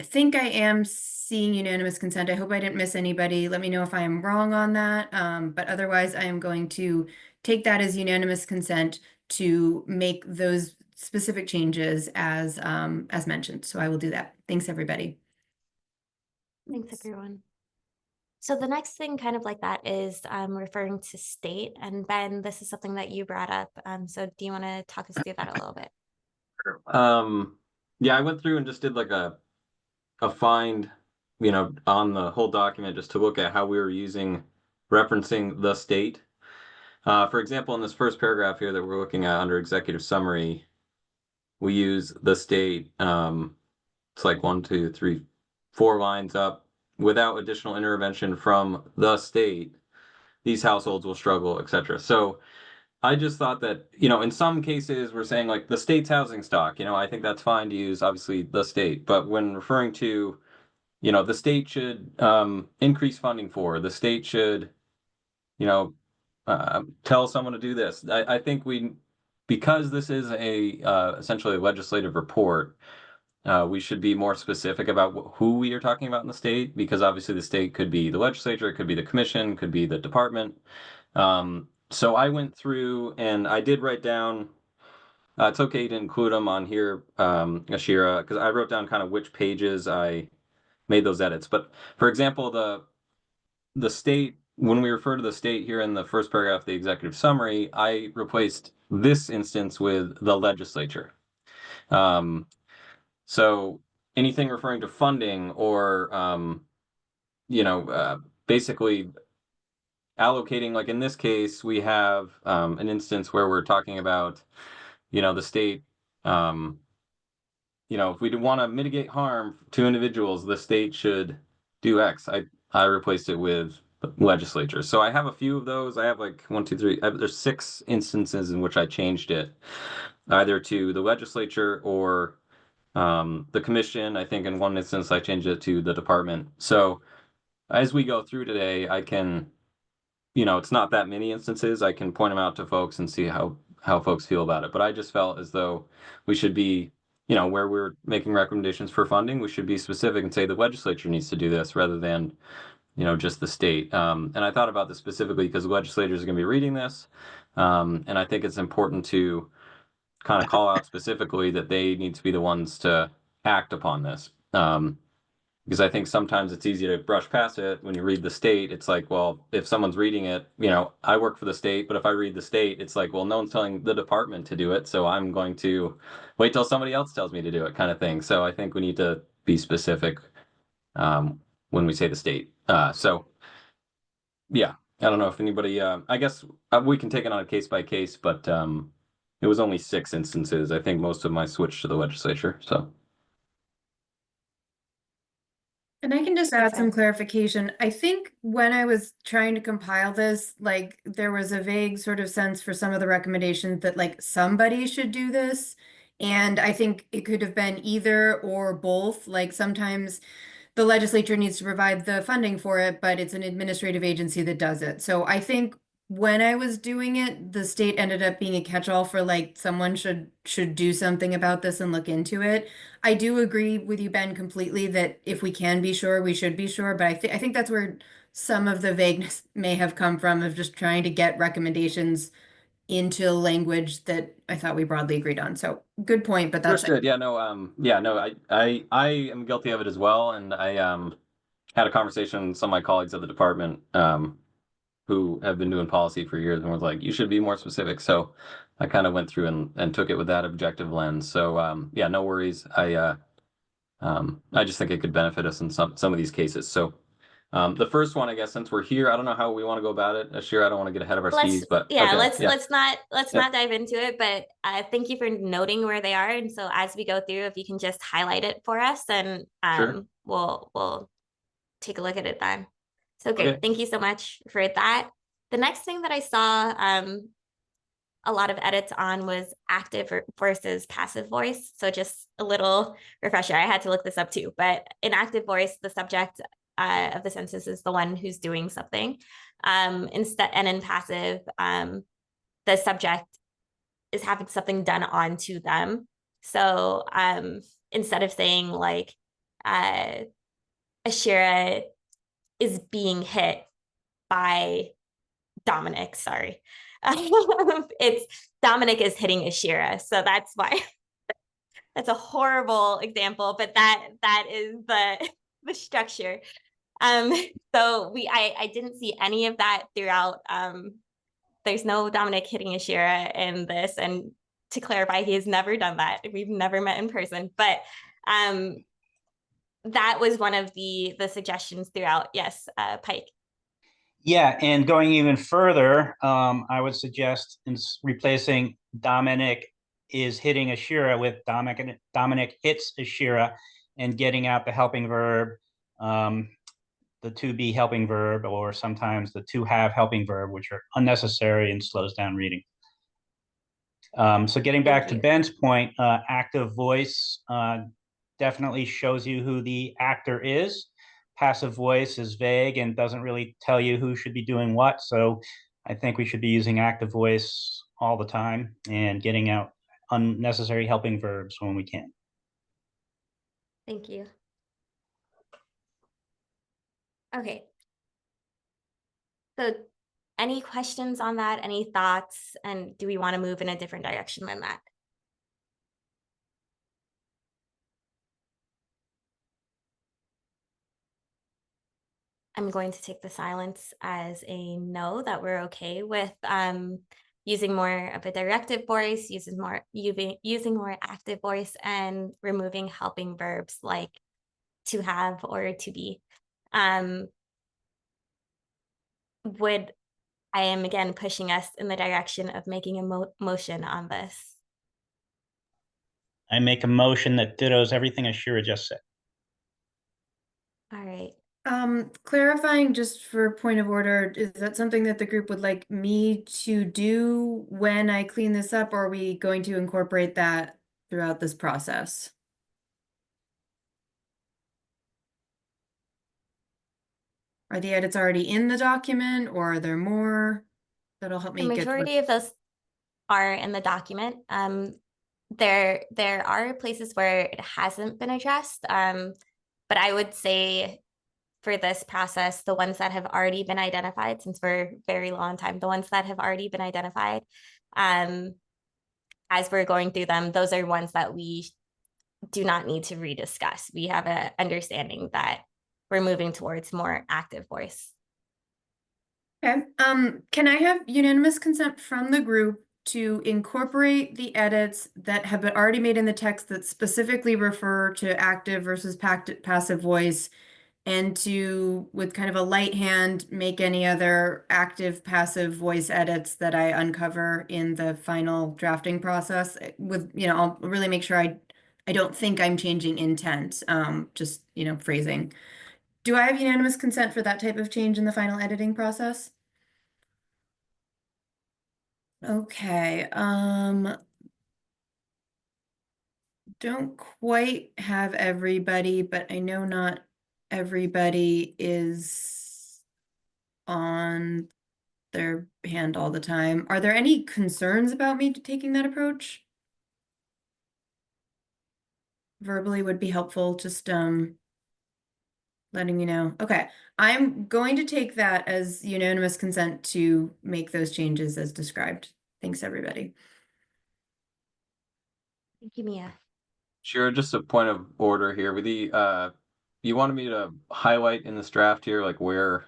think I am seeing unanimous consent. I hope I didn't miss anybody. Let me know if I am wrong on that. But otherwise, I am going to take that as unanimous consent to make those specific changes as mentioned. So I will do that. Thanks, everybody. Thanks, everyone. So the next thing kind of like that is referring to state. And Ben, this is something that you brought up. So do you want to talk us through that a little bit? Yeah, I went through and just did like a find, on the whole document just to look at how we were referencing the state. For example, in this first paragraph here that we're looking at under executive summary, we use the state. It's like 1, 2, 3, 4 lines up. Without additional intervention from the state, these households will struggle, etc. So I just thought that, in some cases we're saying like the state's housing stock, I think that's fine to use, obviously, the state. But when referring to, the state should increase funding for, the state should, tell someone to do this. I think because this is essentially a legislative report, we should be more specific about who we are talking about in the state, because obviously the state could be the legislature, it could be the commission, could be the department. So I went through and I did write down, it's okay to include them on here, Ashira, because I wrote down kind of which pages I made those edits. But for example, the state, when we refer to the state here in the first paragraph of the executive summary, I replaced this instance with the legislature. So anything referring to funding or, basically allocating, like in this case, we have an instance where we're talking about, the state, if we want to mitigate harm to individuals, the state should do X. I replaced it with legislature. So I have a few of those. I have like 1, 2, 3. There's 6 instances in which I changed it, either to the legislature or the commission. I think in one instance I changed it to the department. So as we go through today, I can, it's not that many instances. I can point them out to folks and see how folks feel about it. But I just felt as though we should be, where we're making recommendations for funding, we should be specific and say the legislature needs to do this rather than, just the state. And I thought about this specifically because the legislators are going to be reading this. And I think it's important to, kind of call out specifically that they need to be the ones to act upon this. Because I think sometimes it's easy to brush past it when you read the state. It's like, well, if someone's reading it, I work for the state, but if I read the state, it's like, well, no one's telling the department to do it, so I'm going to wait till somebody else tells me to do it, kind of thing. So I think we need to be specific when we say the state. So yeah, I don't know if anybody. I guess we can take it on a case by case, but it was only 6 instances. I think most of them I switched to the legislature. So. And I can just add some Okay. clarification. I think when I was trying to compile this, like there was a vague sort of sense for some of the recommendations that like somebody should do this. And I think it could have been either or both. Like sometimes the legislature needs to provide the funding for it, but it's an administrative agency that does it. So I think when I was doing it, the state ended up being a catch-all for like someone should do something about this and look into it. I do agree with you, Ben, completely that if we can be sure, we should be sure. But I think that's where some of the vagueness may have come from, of just trying to get recommendations into language that I thought we broadly agreed on. So good point, but that's Understood. Yeah, no, I am guilty of it as well. And I had a conversation with some of my colleagues at the department who have been doing policy for years and was like, you should be more specific. So I kind of went through and took it with that objective lens. So yeah, no worries. I just think it could benefit us in some of these cases. So the first one, I guess, since we're here, I don't know how we want to go about it. Ashir, I don't want to get ahead of our skis, but yeah, okay, let's not Yeah. dive into it, but thank you for noting where they are. And so as we go through, if you can just highlight it for us, then Sure. we'll take a look at it then. So great. Okay. Thank you so much for that. The next thing that I saw a lot of edits on was active versus passive voice. So just a little refresher. I had to look this up too, but in active voice, the subject of the census is the one who's doing something. Instead, and in passive, the subject is having something done onto them. So instead of saying like Ashira is being hit by Dominic, sorry. It's Dominic is hitting Ashira. So that's why that's a horrible example, but that is the structure. So I didn't see any of that throughout. There's no Dominic hitting Ashira in this, and to clarify, he has never done that. We've never met in person, but that was one of the suggestions throughout. Yes, Pike. Yeah, and going even further, I would suggest replacing Dominic is hitting Ashira with Dominic hits Ashira, and getting out the helping verb, the to be helping verb, or sometimes the to have helping verb, which are unnecessary and slows down reading. So getting back to Ben's point, active voice definitely shows you who the actor is. Passive voice is vague and doesn't really tell you who should be doing what. So I think we should be using active voice all the time and getting out unnecessary helping verbs when we can. Thank you. Okay. So any questions on that? Any thoughts? And do we want to move in a different direction than that? I'm going to take the silence as a no, that we're okay with using more of a directive voice, using more active voice, and removing helping verbs like to have or to be. I am again pushing us in the direction of making a motion on this. I make a motion that dittos everything Ashira just said. All right. Clarifying just for point of order, is that something that the group would like me to do when I clean this up, or are we going to incorporate that throughout this process? Are the edits already in the document, or are there more that'll help me The get? majority of those are in the document. There are places where it hasn't been addressed, but I would say for this process, the ones that have already been identified, since we're very long time, the ones that have already been identified, as we're going through them, those are ones that we do not need to rediscuss. We have an understanding that we're moving towards more active voice. Okay, can I have unanimous consent from the group to incorporate the edits that have been already made in the text that specifically refer to active versus passive voice, and to, with kind of a light hand, make any other active, passive voice edits that I uncover in the final drafting process with, you know, I'll really make sure I don't think I'm changing intent, just, you know, phrasing. Do I have unanimous consent for that type of change in the final editing process? Okay, don't quite have everybody, but I know not everybody is on their hand all the time. Are there any concerns about me taking that approach? Verbally would be helpful, just letting me know. Okay, I'm going to take that as unanimous consent to make those changes as described. Thanks, everybody. Thank you, Mia. Sure, just a point of order here. With the you wanted me to highlight in this draft here, like where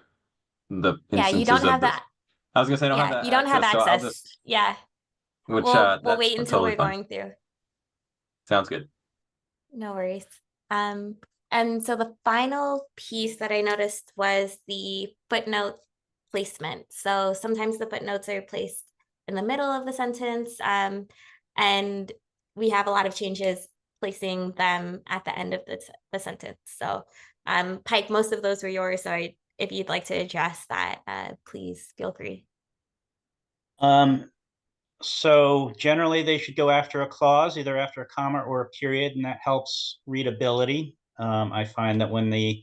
the Yeah, you instances don't of have this. that. I was gonna say I don't have Yeah, that you don't have access, so I'll access. just Yeah, which we'll that's wait until totally we're fine. going through. Sounds good. No worries. And so the final piece that I noticed was the footnote placement. So sometimes the footnotes are placed in the middle of the sentence, and we have a lot of changes placing them at the end of the sentence. So Pike, most of those were yours. So if you'd like to address that, please feel free. So generally they should go after a clause, either after a comma or a period, and that helps readability. I find that when the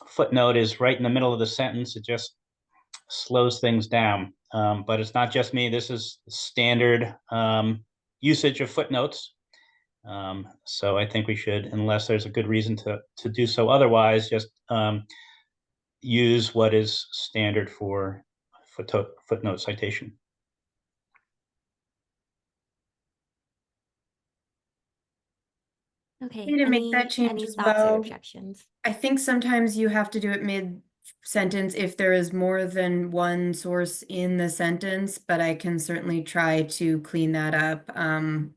footnote is right in the middle of the sentence, it just slows things down. But it's not just me. This is standard usage of footnotes. So I think we should, unless there's a good reason to do so otherwise, just use what is standard for footnote citation. Okay. To make that change any as thoughts or well. objections? I think sometimes you have to do it mid-sentence if there is more than one source in the sentence, but I can certainly try to clean that up. I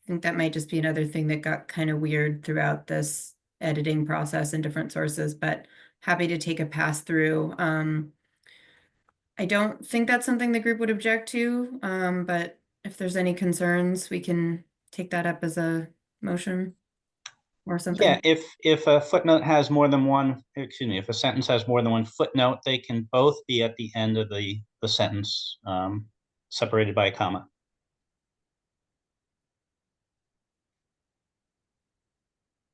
think that might just be another thing that got kind of weird throughout this editing process in different sources, but happy to take a pass through. I don't think that's something the group would object to, but if there's any concerns, we can take that up as a motion or something. Yeah, if a footnote has more than one, excuse me, if a sentence has more than one footnote, they can both be at the end of the sentence, separated by a comma.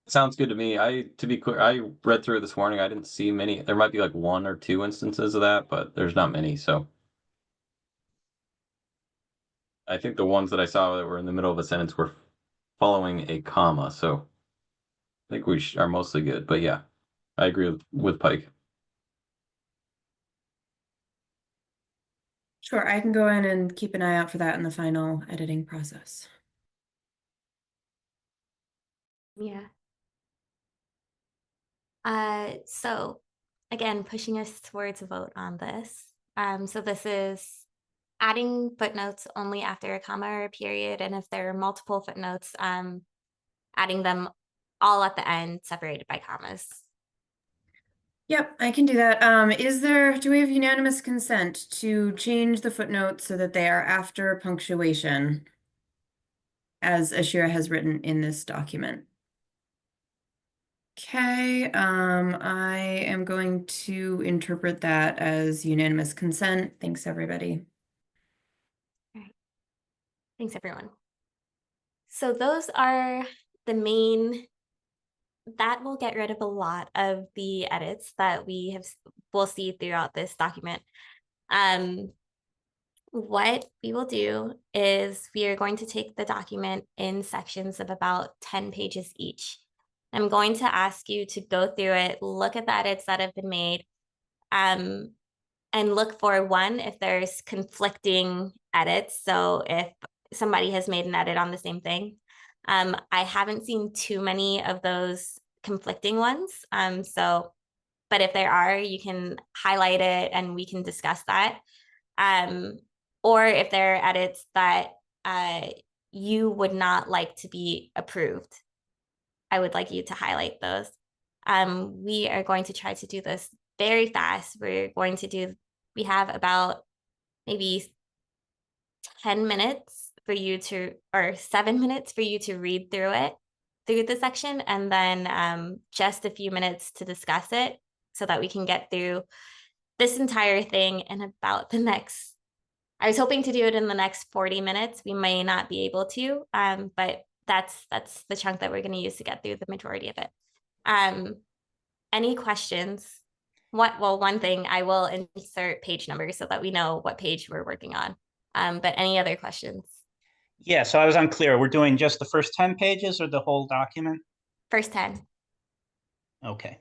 Sounds good to me. To be clear, I read through it this morning. I didn't see many. There might be like 1 or 2 instances of that, but there's not many. So I think the ones that I saw that were in the middle of a sentence were following a comma. So I think we are mostly good. But yeah, I agree with Pike. Sure, I can go in and keep an eye out for that in the final editing process. Yeah. So again, pushing us towards a vote on this. So this is adding footnotes only after a comma or a period, and if there are multiple footnotes, adding them all at the end, separated by commas. Yep, I can do that. Do we have unanimous consent to change the footnotes so that they are after punctuation, as Ashira has written in this document? Okay, I am going to interpret that as unanimous consent. Thanks, everybody. All right. Thanks, everyone. So those are the main, that will get rid of a lot of the edits that we'll see throughout this document. What we will do is we are going to take the document in sections of about 10 pages each. I'm going to ask you to go through it, look at the edits that have been made, and look for one, if there's conflicting edits. So if somebody has made an edit on the same thing. I haven't seen too many of those conflicting ones. But if there are, you can highlight it and we can discuss that. Or if there are edits that you would not like to be approved, I would like you to highlight those. We are going to try to do this very fast. We have about maybe 10 minutes for you to, or 7 minutes for you to read through the section, and then just a few minutes to discuss it so that we can get through this entire thing in about the next, I was hoping to do it in the next 40 minutes. We may not be able to, but that's the chunk that we're going to use to get through the majority of it. Any questions? One thing, I will insert page numbers so that we know what page we're working on. But any other questions? Yeah, so I was unclear. We're doing just the first 10 pages or the whole document? First 10. Okay.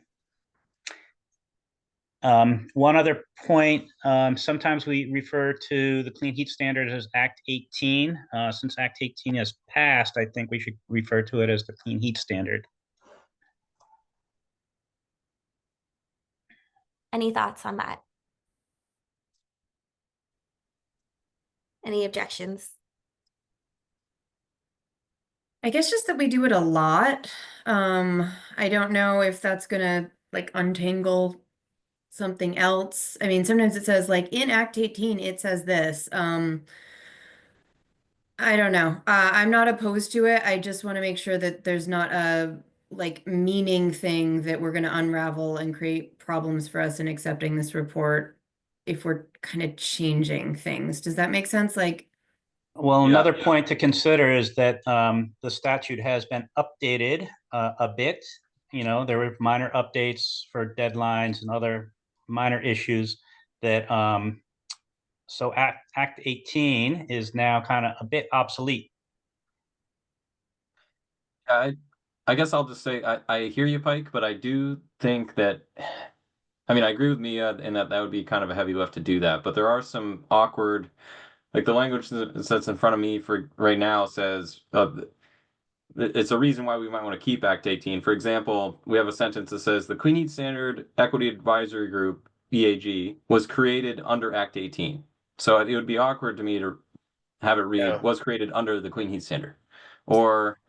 One other point, sometimes we refer to the Clean Heat Standard as Act 18. Since Act 18 has passed, I think we should refer to it as the Clean Heat Standard. Any thoughts on that? Any objections? I guess just that we do it a lot. I don't know if that's gonna like untangle something else. I mean, sometimes it says like in Act 18, it says this. I don't know. I'm not opposed to it. I just want to make sure that there's not a like meaning thing that we're gonna unravel and create problems for us in accepting this report if we're kind of changing things. Does that make sense? Like, Well, another point to consider is that the statute has been updated a bit. You know, there were minor updates for deadlines and other minor issues that, so Act 18 is now kind of a bit obsolete. I guess I'll just say I hear you, Pike, but I do think that, I mean, I agree with Mia in that would be kind of a heavy lift to do that, but there are some awkward, like the language that's in front of me for right now says it's a reason why we might want to keep Act 18. For example, we have a sentence that says the Clean Heat Standard Equity Advisory Group, EAG, was created under Act 18. So it would be awkward to me to have it read was created under the Clean Heat Standard. Or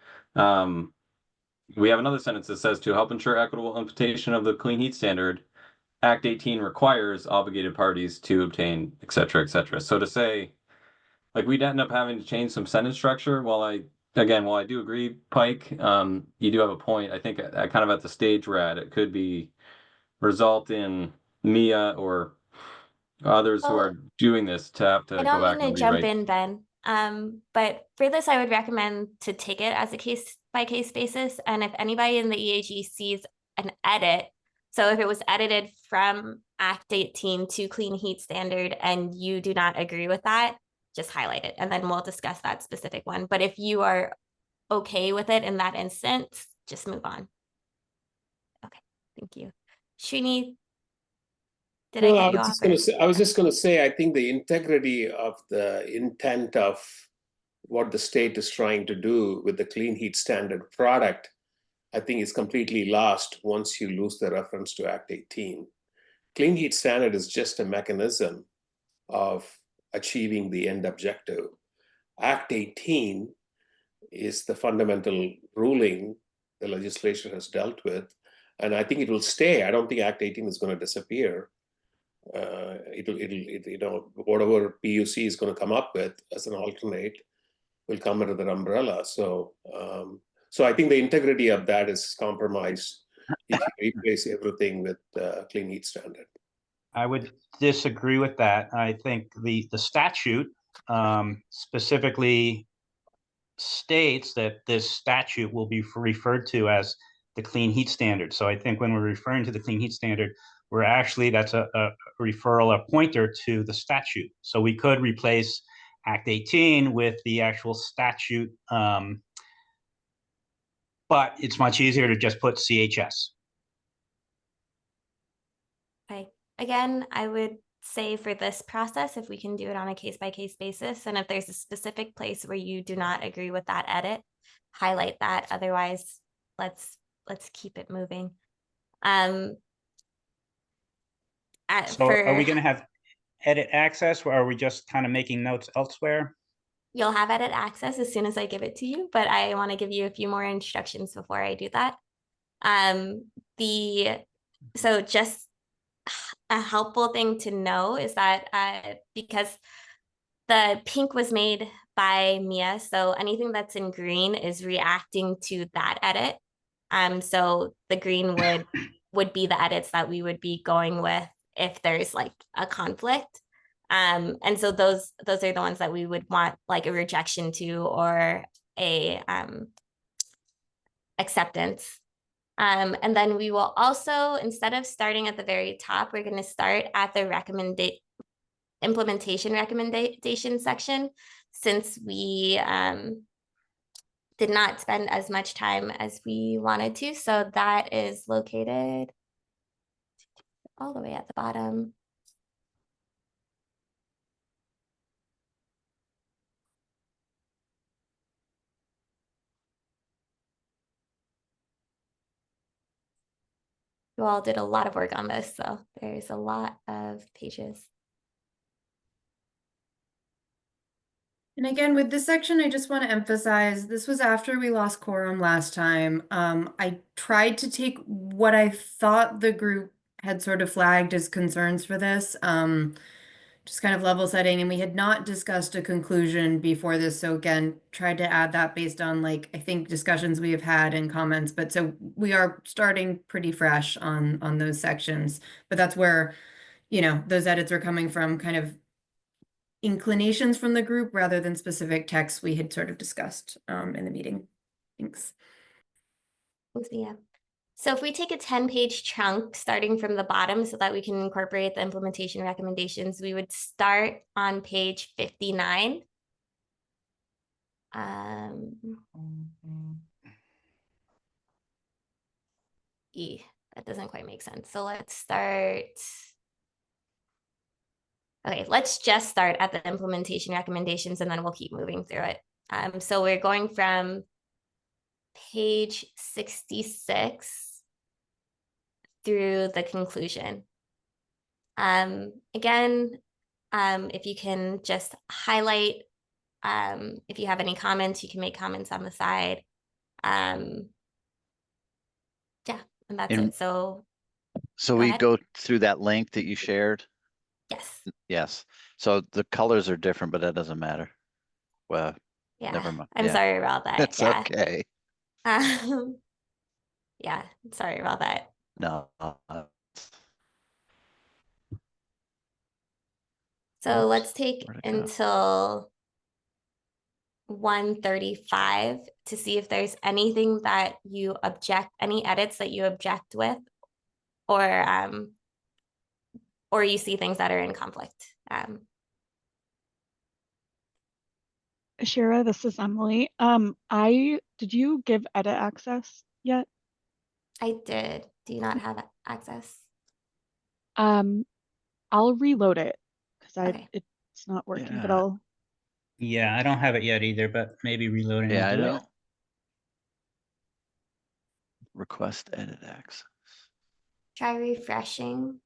we have another sentence that says to help ensure equitable implementation of the Clean Heat Standard, Act 18 requires obligated parties to obtain, et cetera, et cetera. So to say, like, we'd end up having to change some sentence structure. While I do agree, Pike, you do have a point. I think kind of at the stage we're at, it could be result in Mia or others who are doing this to have to I go don't back mean and to jump rewrite. in, Ben. But for this, I would recommend to take it as a case by case basis. And if anybody in the EAG sees an edit, so if it was edited from Act 18 to Clean Heat Standard and you do not agree with that, just highlight it and then we'll discuss that specific one. But if you are okay with it in that instance, just move on. Okay, thank you. Srini, did I cut you off? I was just going to say, I think the integrity of the intent of what the state is trying to do with the Clean Heat Standard product, I think is completely lost once you lose the reference to Act 18. Clean Heat Standard is just a mechanism of achieving the end objective. Act 18 is the fundamental ruling the legislature has dealt with, and I think it will stay. I don't think Act 18 is going to disappear. It'll whatever PUC is going to come up with as an alternate will come under that umbrella. So I think the integrity of that is compromised if you replace everything with Clean Heat Standard. I would disagree with that. I think the statute specifically states that this statute will be referred to as the Clean Heat Standard. So I think when we're referring to the Clean Heat Standard, we're actually, that's a referral, a pointer to the statute. So we could replace Act 18 with the actual statute, but it's much easier to just put CHS. Okay. Again, I would say for this process, if we can do it on a case-by-case basis, and if there's a specific place where you do not agree with that edit, highlight that. Otherwise, let's keep it moving. So are we For going to have edit access, or are we just kind of making notes elsewhere? you'll have edit access as soon as I give it to you, but I want to give you a few more instructions before I do that. So just a helpful thing to know is that because the pink was made by Mia, so anything that's in green is reacting to that edit. So the green would be the edits that we would be going with if there's like a conflict. And so those are the ones that we would want like a rejection to or a acceptance. And then we will also, instead of starting at the very top, we're going to start at the implementation recommendation section, since we did not spend as much time as we wanted to. So that is located all the way at the bottom. You all did a lot of work on this, so there's a lot of pages. And again, with this section, I just want to emphasize, this was after we lost quorum last time. I tried to take what I thought the group had sort of flagged as concerns for this, just kind of level setting, and we had not discussed a conclusion before this. So again, tried to add that based on like, I think discussions we have had and comments, but so we are starting pretty fresh on those sections, but that's where, you know, those edits are coming from, kind of inclinations from the group rather than specific texts we had sort of discussed in the meeting. Thanks. Yeah. So if we take a 10-page chunk starting from the bottom so that we can incorporate the implementation recommendations, we would start on page 59. That doesn't quite make sense. So let's start. Okay, let's just start at the implementation recommendations and then we'll keep moving through it. So we're going from page 66 through the conclusion. Again, if you can just highlight, if you have any comments, you can make comments on the side. Yeah, and that's it. So So go we ahead. go through that link that you shared? Yes. Yes. So the colors are different, but that doesn't matter. Well, Yeah. never mind. I'm Yeah. sorry about that. It's Yeah. okay. Yeah, sorry about that. No. So Oops, let's take where'd it go? until 135 to see if there's anything that you object, any edits that you object with, or you see things that are in conflict. Shira, this is Emily. Did you give edit access yet? I did. Do you not have access? I'll reload it because Okay. it's not working, but Yeah. I'll. Yeah, I don't have it yet either, but maybe reloading Yeah, I will do it. don't. Request edit access. Try refreshing.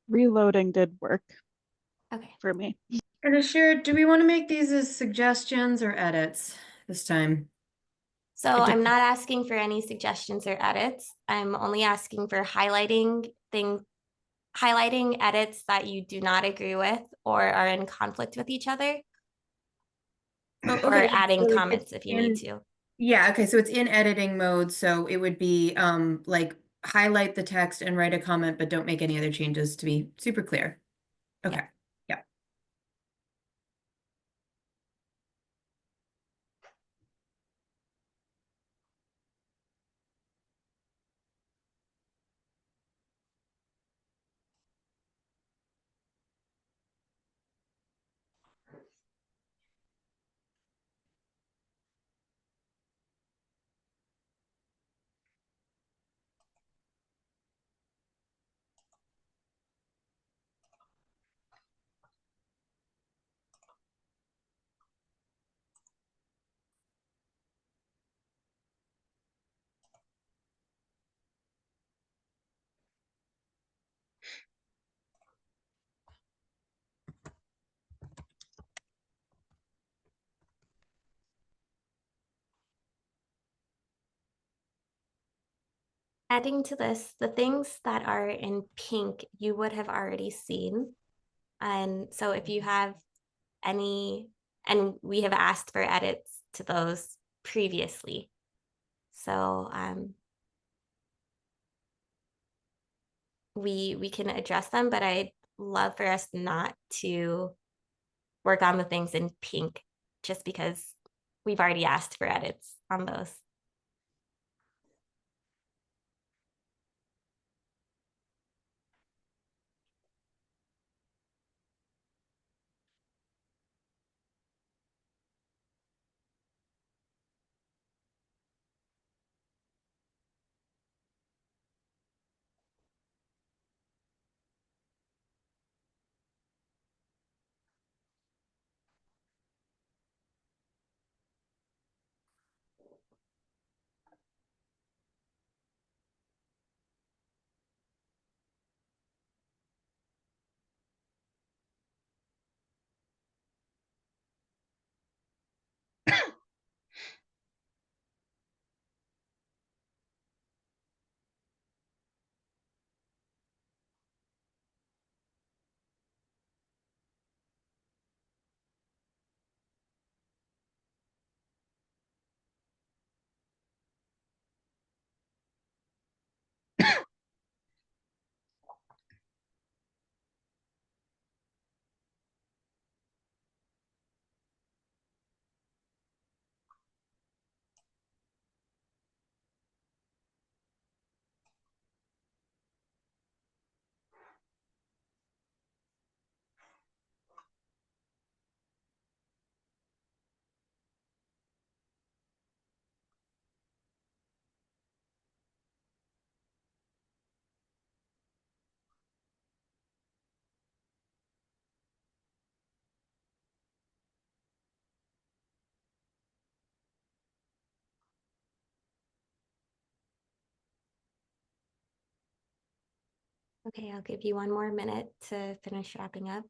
Reloading did work Okay. for me. And Ashira, do we want to make these as suggestions or edits this time? So I'm not asking for any suggestions or edits. I'm only asking for highlighting edits that you do not agree with or are in conflict with each other, Oh, or okay. adding So comments it's if you need to. Yeah, okay, so it's in editing mode, so it would be like highlight the text and write a comment, but don't make any other changes, to be super clear. Okay. Yeah. Adding to this, the things that are in pink, you would have already seen. And so if you have any, and we have asked for edits to those previously. So we can address them, but I'd love for us not to work on the things in pink just because we've already asked for edits on those. Okay, I'll give you one more minute to finish wrapping up.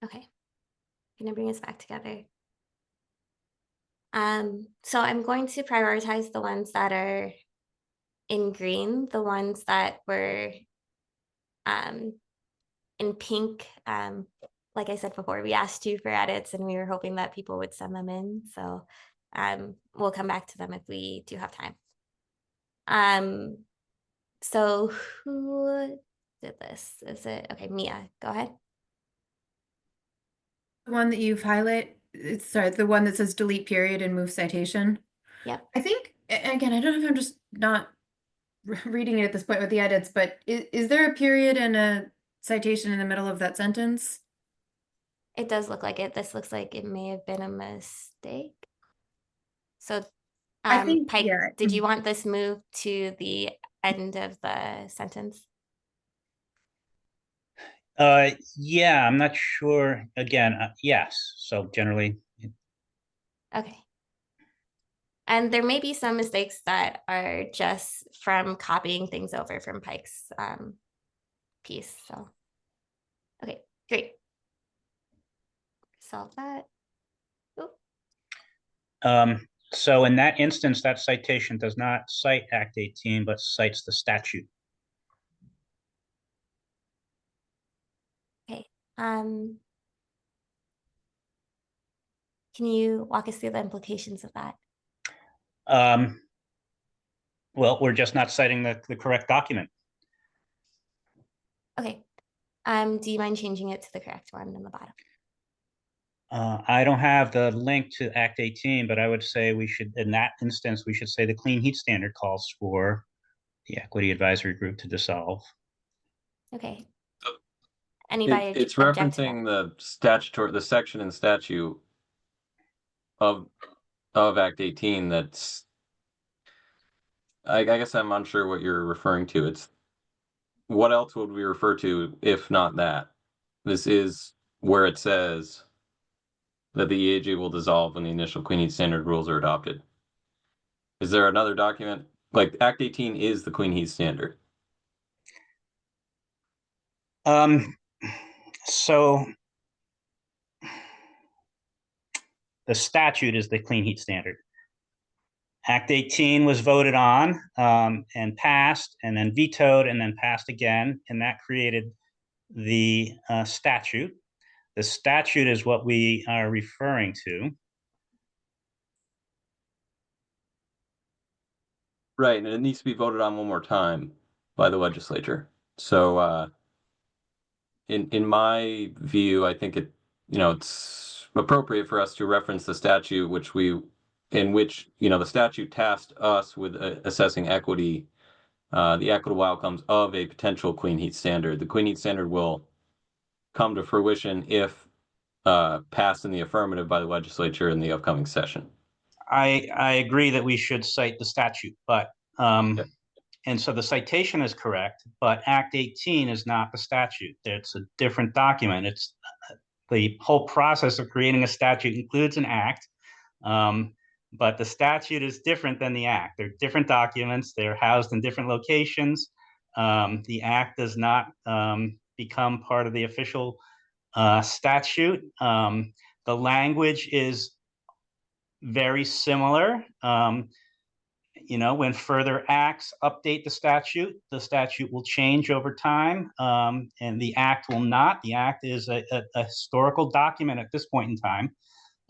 Okay, gonna bring us back together. So I'm going to prioritize the ones that are in green, the ones that were in pink. Like I said before, we asked you for edits and we were hoping that people would send them in. So we'll come back to them if we do have time. So who did this? Is it okay, Mia, go ahead. The one that you've highlighted, it's sorry, the one that says delete period and move citation. Yep. I think, again, I don't know if I'm just not reading it at this point with the edits, but is there a period and a citation in the middle of that sentence? It does look like it. This looks like it may have been a mistake. So I think, Pike, yeah. did you want this moved to the end of the sentence? Yeah, I'm not sure. Again, yes. So generally, Okay. And there may be some mistakes that are just from copying things over from Pike's piece. So, okay, great. Solve that. Oop. So in that instance, that citation does not cite Act 18, but cites the statute. Okay. Can you walk us through the implications of that? Well, we're just not citing the correct document. Okay. Do you mind changing it to the correct one in the bottom? I don't have the link to Act 18, but I would say we should, in that instance, we should say the Clean Heat Standard calls for the Equity Advisory Group to dissolve. Okay. So Anybody It's object to that? referencing the section in statute of Act 18 that's, I guess I'm unsure what you're referring to. It's, what else would we refer to if not that? This is where it says that the EAG will dissolve when the initial Clean Heat Standard rules are adopted. Is there another document? Like Act 18 is the Clean Heat Standard. So the statute is the Clean Heat Standard. Act 18 was voted on and passed, and then vetoed, and then passed again, and that created the statute. The statute is what we are referring to. Right, and it needs to be voted on one more time by the legislature. So in my view, I think it's appropriate for us to reference the statute in which the statute tasked us with assessing equity, the equitable outcomes of a potential Clean Heat Standard. The Clean Heat Standard will come to fruition if passed in the affirmative by the legislature in the upcoming session. I agree that we should cite the statute, but and so the citation is correct, but Act 18 is not the statute. It's a different document. It's the whole process of creating a statute includes an act, but the statute is different than the act. They're different documents. They're housed in different locations. The act does not become part of the official statute. The language is very similar. When further acts update the statute will change over time, and the act will not. The act is a historical document at this point in time.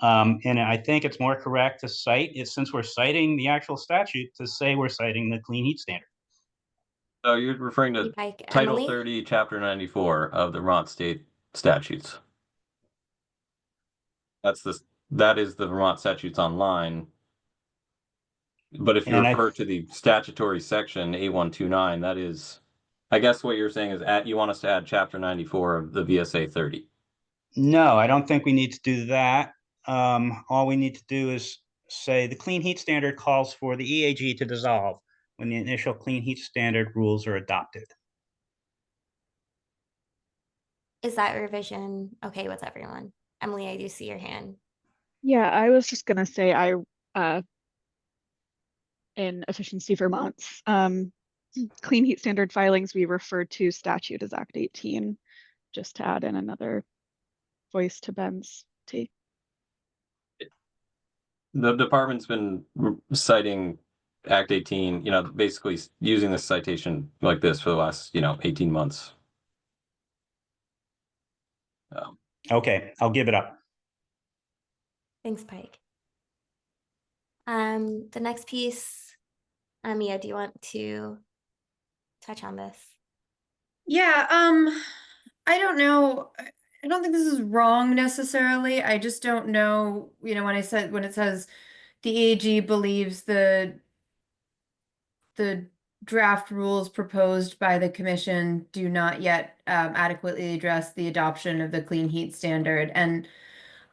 And I think it's more correct to cite it, since we're citing the actual statute, to say we're citing the Clean Heat Standard. So you're referring to Title Emily? 30, Chapter 94 of the Vermont State Statutes. That is the Vermont Statutes Online. But if you refer to the statutory section 8129, that is, I guess what you're saying is you want us to add Chapter 94 of the VSA 30. No, I don't think we need to do that. All we need to do is say the Clean Heat Standard calls for the EAG to dissolve when the initial Clean Heat Standard rules are adopted. Is that revision okay with everyone? Emily, I do see your hand. Yeah, I was just gonna say in Efficiency Vermont's Clean Heat Standard filings, we refer to statute as Act 18, just to add in another voice to Ben's take. The department's been citing Act 18, basically using this citation like this for the last, 18 months. Okay, I'll give it up. Thanks, Pike. The next piece, Mia, do you want to touch on this? Yeah, I don't know. I don't think this is wrong necessarily. I just don't know, when it says the EAG believes the draft rules proposed by the commission do not yet adequately address the adoption of the Clean Heat Standard and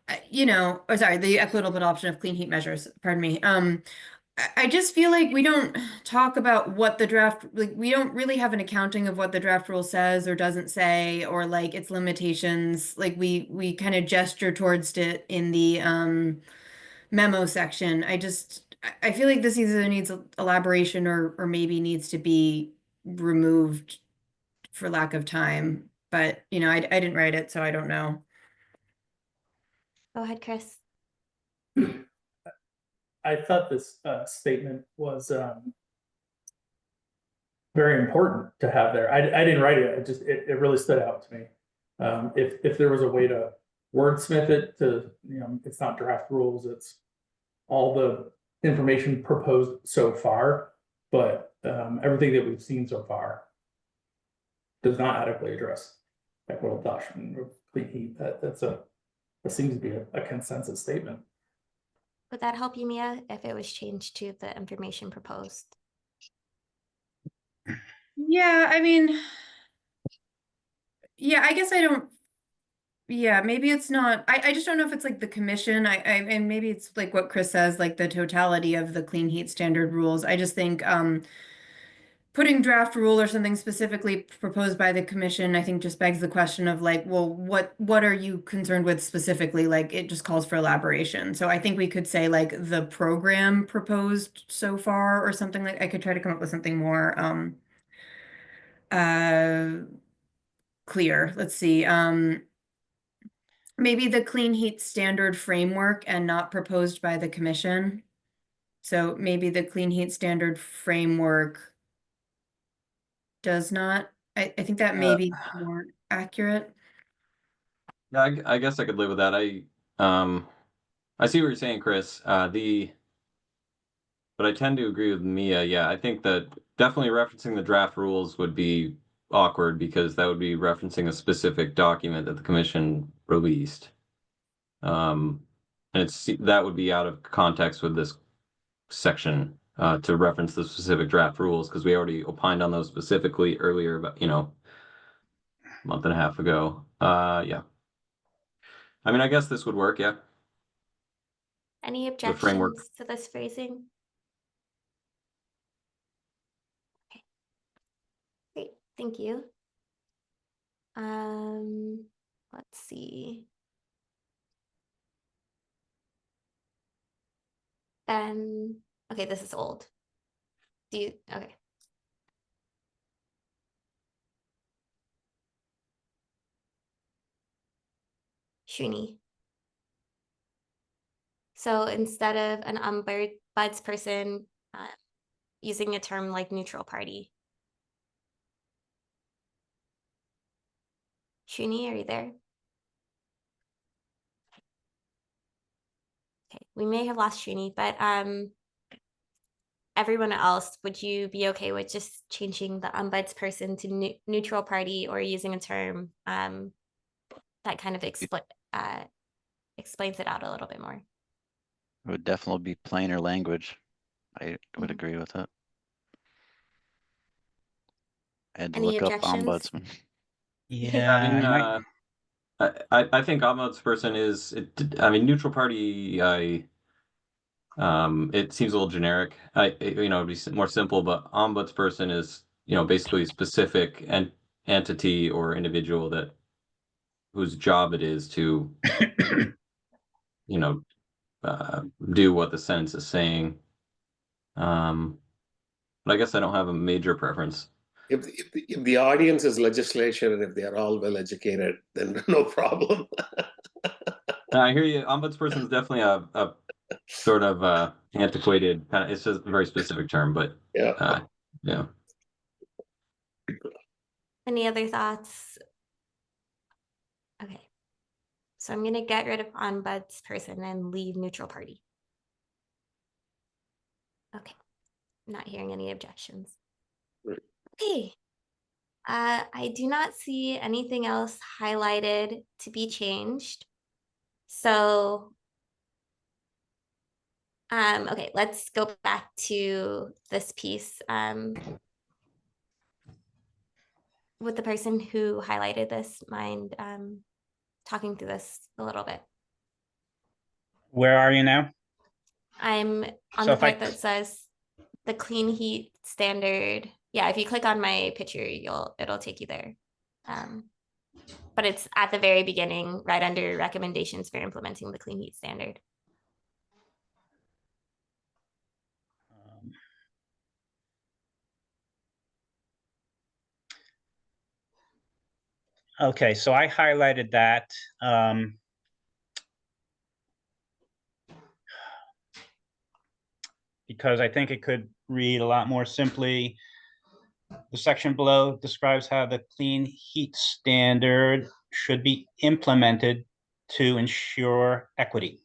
the equitable adoption of clean heat measures, pardon me. I just feel like we don't talk about what the draft, we don't really have an accounting of what the draft rule says or doesn't say, or its limitations. We kind of gesture towards it in the memo section. I feel like this either needs elaboration or maybe needs to be removed for lack of time. But, I didn't write it, so I don't know. Go ahead, Chris. I thought this statement was very important to have there. I didn't write it. It really stood out to me. If there was a way to wordsmith it to, it's not draft rules, it's all the information proposed so far, but everything that we've seen so far does not adequately address equitable adoption of clean heat. It seems to be a consensus statement. Would that help you, Mia, if it was changed to the information proposed? Yeah, I mean, yeah, I guess I don't, yeah, maybe it's not, I just don't know if it's like the commission, and maybe it's like what Chris says, like the totality of the clean heat standard rules. I just think, putting draft rule or something specifically proposed by the commission, I think just begs the question of like, well, what are you concerned with specifically? Like, it just calls for elaboration. So I think we could say like the program proposed so far or something. Like, I could try to come up with something more clear. Let's see. Maybe the clean heat standard framework and not proposed by the commission. So maybe the clean heat standard framework does not, I think that may be more accurate. Yeah, I guess I could live with that. I see what you're saying, Chris. But I tend to agree with Mia. Yeah, I think that definitely referencing the draft rules would be awkward because that would be referencing a specific document that the commission released. And that would be out of context with this section to reference the specific draft rules because we already opined on those specifically earlier, but a month and a half ago. Yeah. I mean, I guess this would work, yeah. Any framework. objections to this phrasing? Okay. Great, thank you. Let's see. Then, okay, this is old. Okay. Shuni. So instead of an ombudsperson using a term like neutral party. Shuni, are you there? Okay, we may have lost Shuni, but everyone else, would you be okay with just changing the ombudsperson to neutral party or using a term that kind of explains it out a little bit more? It would definitely be plainer language. I would agree with it. And Any look up objections? ombudsman. Yeah, I think ombudsperson is. I mean, neutral party. It seems a little generic. It'd be more simple, but ombudsperson is basically a specific entity or individual whose job it is to do what the sentence is saying. But I guess I don't have a major preference. If the audience is legislature and if they are all well educated, then no problem. I hear you. Ombudsperson is definitely a sort of antiquated kind of. It's just a very specific term, but yeah. Yeah. Any other thoughts? Okay. So I'm gonna get rid of ombudsperson and leave neutral party. Okay. Not hearing any objections. Right. Okay. I do not see anything else highlighted to be changed. So, okay, let's go back to this piece. Would the person who highlighted this mind talking through this a little bit? where are you now? I'm on So the if I part that says the clean heat standard. Yeah, if you click on my picture, it'll take you there. But it's at the very beginning, right under recommendations for implementing the clean heat standard. Okay, so I highlighted that. Because I think it could read a lot more simply. The section below describes how the clean heat standard should be implemented to ensure equity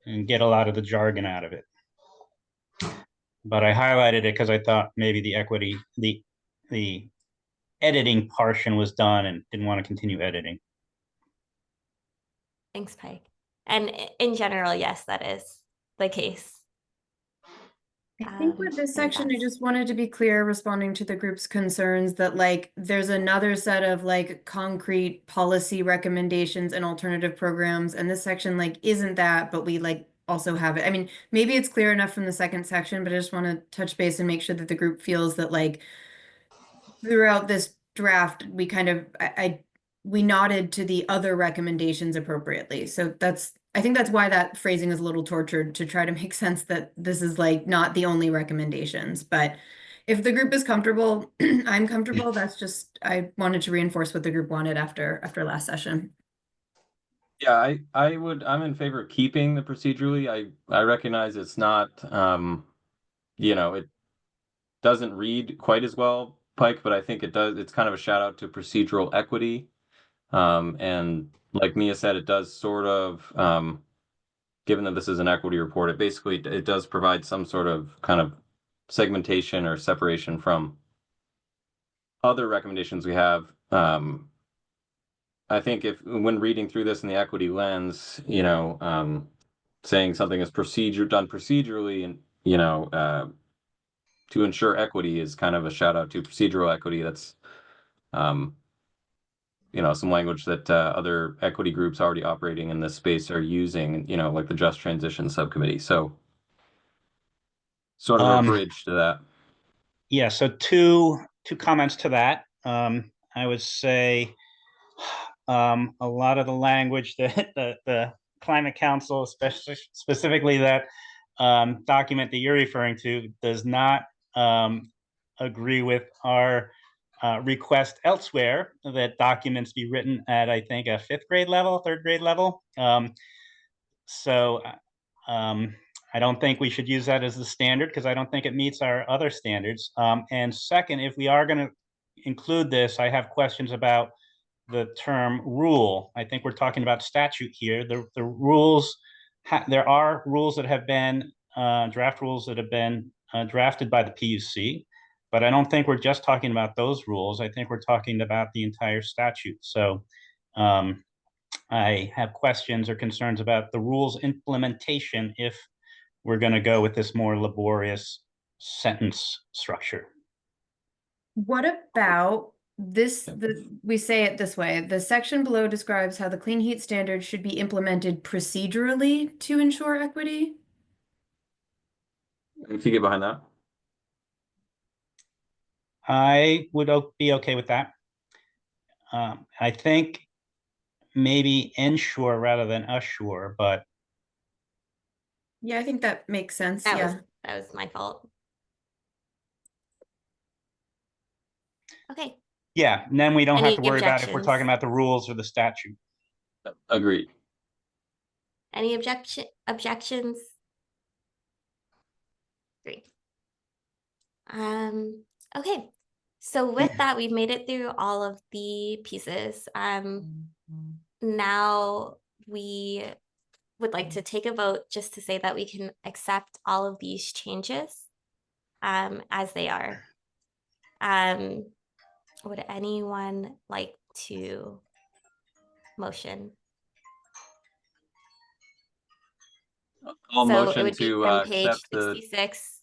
and get a lot of the jargon out of it. But I highlighted it because I thought maybe the equity, the editing portion was done and didn't want to continue editing. Thanks, Pike. And in general, yes, that is the case. I think with this and section, I that's- just wanted to be clear, responding to the group's concerns that like there's another set of like concrete policy recommendations and alternative programs, and this section like isn't that, but we like also have it. I mean, maybe it's clear enough from the second section, but I just want to touch base and make sure that the group feels that like throughout this draft, we kind of we nodded to the other recommendations appropriately. So I think that's why that phrasing is a little tortured, to try to make sense that this is like not the only recommendations. But if the group is comfortable, I'm comfortable. That's just, I wanted to reinforce what the group wanted after last session. Yeah, I'm in favor of keeping the procedurally. I recognize it's not, it doesn't read quite as well, Pike, but I think it's kind of a shout out to procedural equity. And like Mia said, it does sort of, given that this is an equity report, it does provide some sort of kind of segmentation or separation from other recommendations we have. I think when reading through this in the equity lens, saying something is done procedurally and, to ensure equity is kind of a shout out to procedural equity. That's, some language that other equity groups already operating in this space are using, like the Just Transition Subcommittee. So sort of a bridge to that. Yeah, so two comments to that. I would say a lot of the language that the Climate Council, especially specifically that document that you're referring to, does not agree with our request elsewhere that documents be written at, I think, a 5th grade level, 3rd grade level. So I don't think we should use that as the standard, because I don't think it meets our other standards. And second, if we are going to include this, I have questions about the term rule. I think we're talking about statute here. The rules, there are rules that have been, draft rules that have been drafted by the PUC, but I don't think we're just talking about those rules. I think we're talking about the entire statute. So I have questions or concerns about the rules implementation if we're going to go with this more laborious sentence structure. What about this? We say it this way: the section below describes how the clean heat standard should be implemented procedurally to ensure equity. If you get behind that, I would be okay with that. I think maybe ensure rather than assure, but yeah, I think that makes sense. That was my fault. Okay. Yeah, and then we don't have to Any worry about if we're talking objections? about the rules or the statute. agreed. Any objections? Great. Okay. So with that, we've made it through all of the pieces. Now we would like to take a vote just to say that we can accept all of these changes as they are. Would anyone like to motion? I'll So it motion would be to from page accept the 66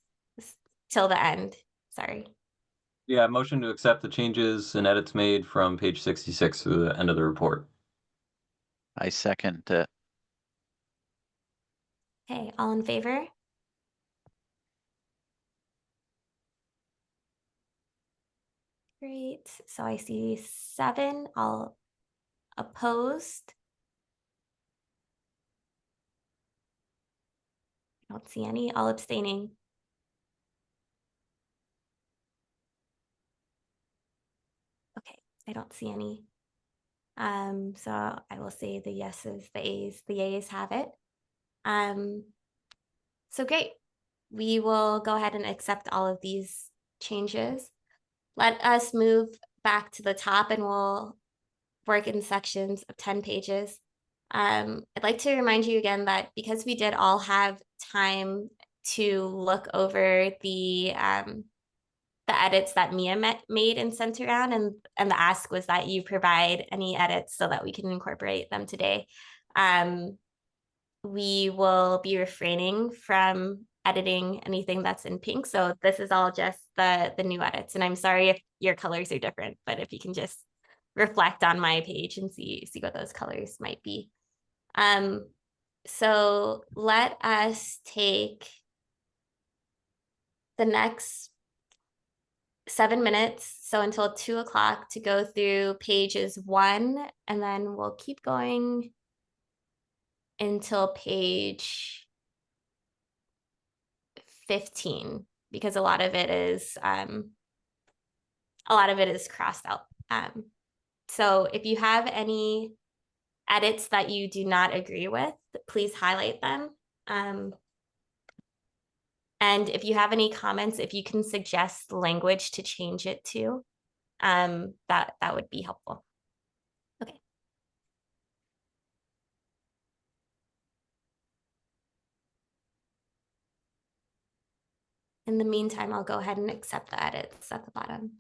till the end. Sorry. motion to accept the changes and edits made from page 66 to the end of the report. I second it. Okay, all in favor? Great. So I see 7, all opposed. I don't see any, all abstaining. Okay, I don't see any. So I will say the yeses, the yeas have it. So great. We will go ahead and accept all of these changes. Let us move back to the top and we'll work in sections of 10 pages. I'd like to remind you again that because we did all have time to look over the edits that Mia made and sent around, and the ask was that you provide any edits so that we can incorporate them today. We will be refraining from editing anything that's in pink. So this is all just the new edits. And I'm sorry if your colors are different, but if you can just reflect on my page and see what those colors might be. So let us take the next 7 minutes, so until 2 o'clock, to go through pages 1, and then we'll keep going until page 15, because a lot of it is crossed out. So if you have any edits that you do not agree with, please highlight them. And if you have any comments, if you can suggest language to change it to, that would be helpful. Okay. In the meantime, I'll go ahead and accept the edits at the bottom.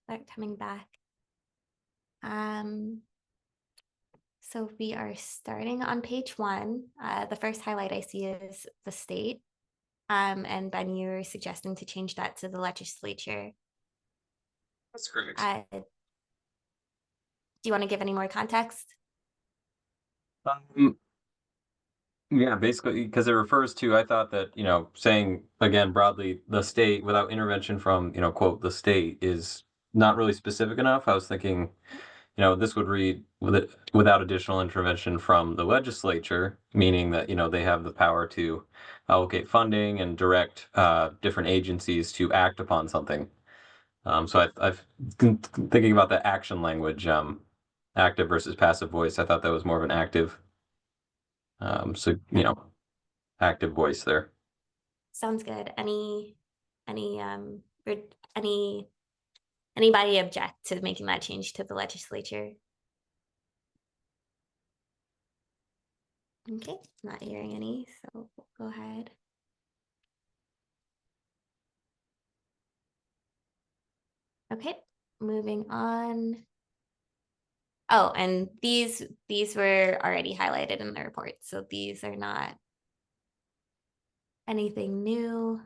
start coming back. So we are starting on page 1. The first highlight I see is the state. And Ben, you're suggesting to change that to the legislature. That's correct. Do you want to give any more context? Yeah, basically, because it refers to, I thought that, saying again broadly, the state without intervention from, quote, the state is not really specific enough. I was thinking, this would read without additional intervention from the legislature, meaning that, they have the power to allocate funding and direct different agencies to act upon something. So I've been thinking about the action language, active versus passive voice. I thought that was more of an active. So, active voice there. Sounds good. Anybody object to making that change to the legislature? Okay, not hearing any, so we'll go ahead. Okay, moving on. Oh, and these were already highlighted in the report, so these are not anything new.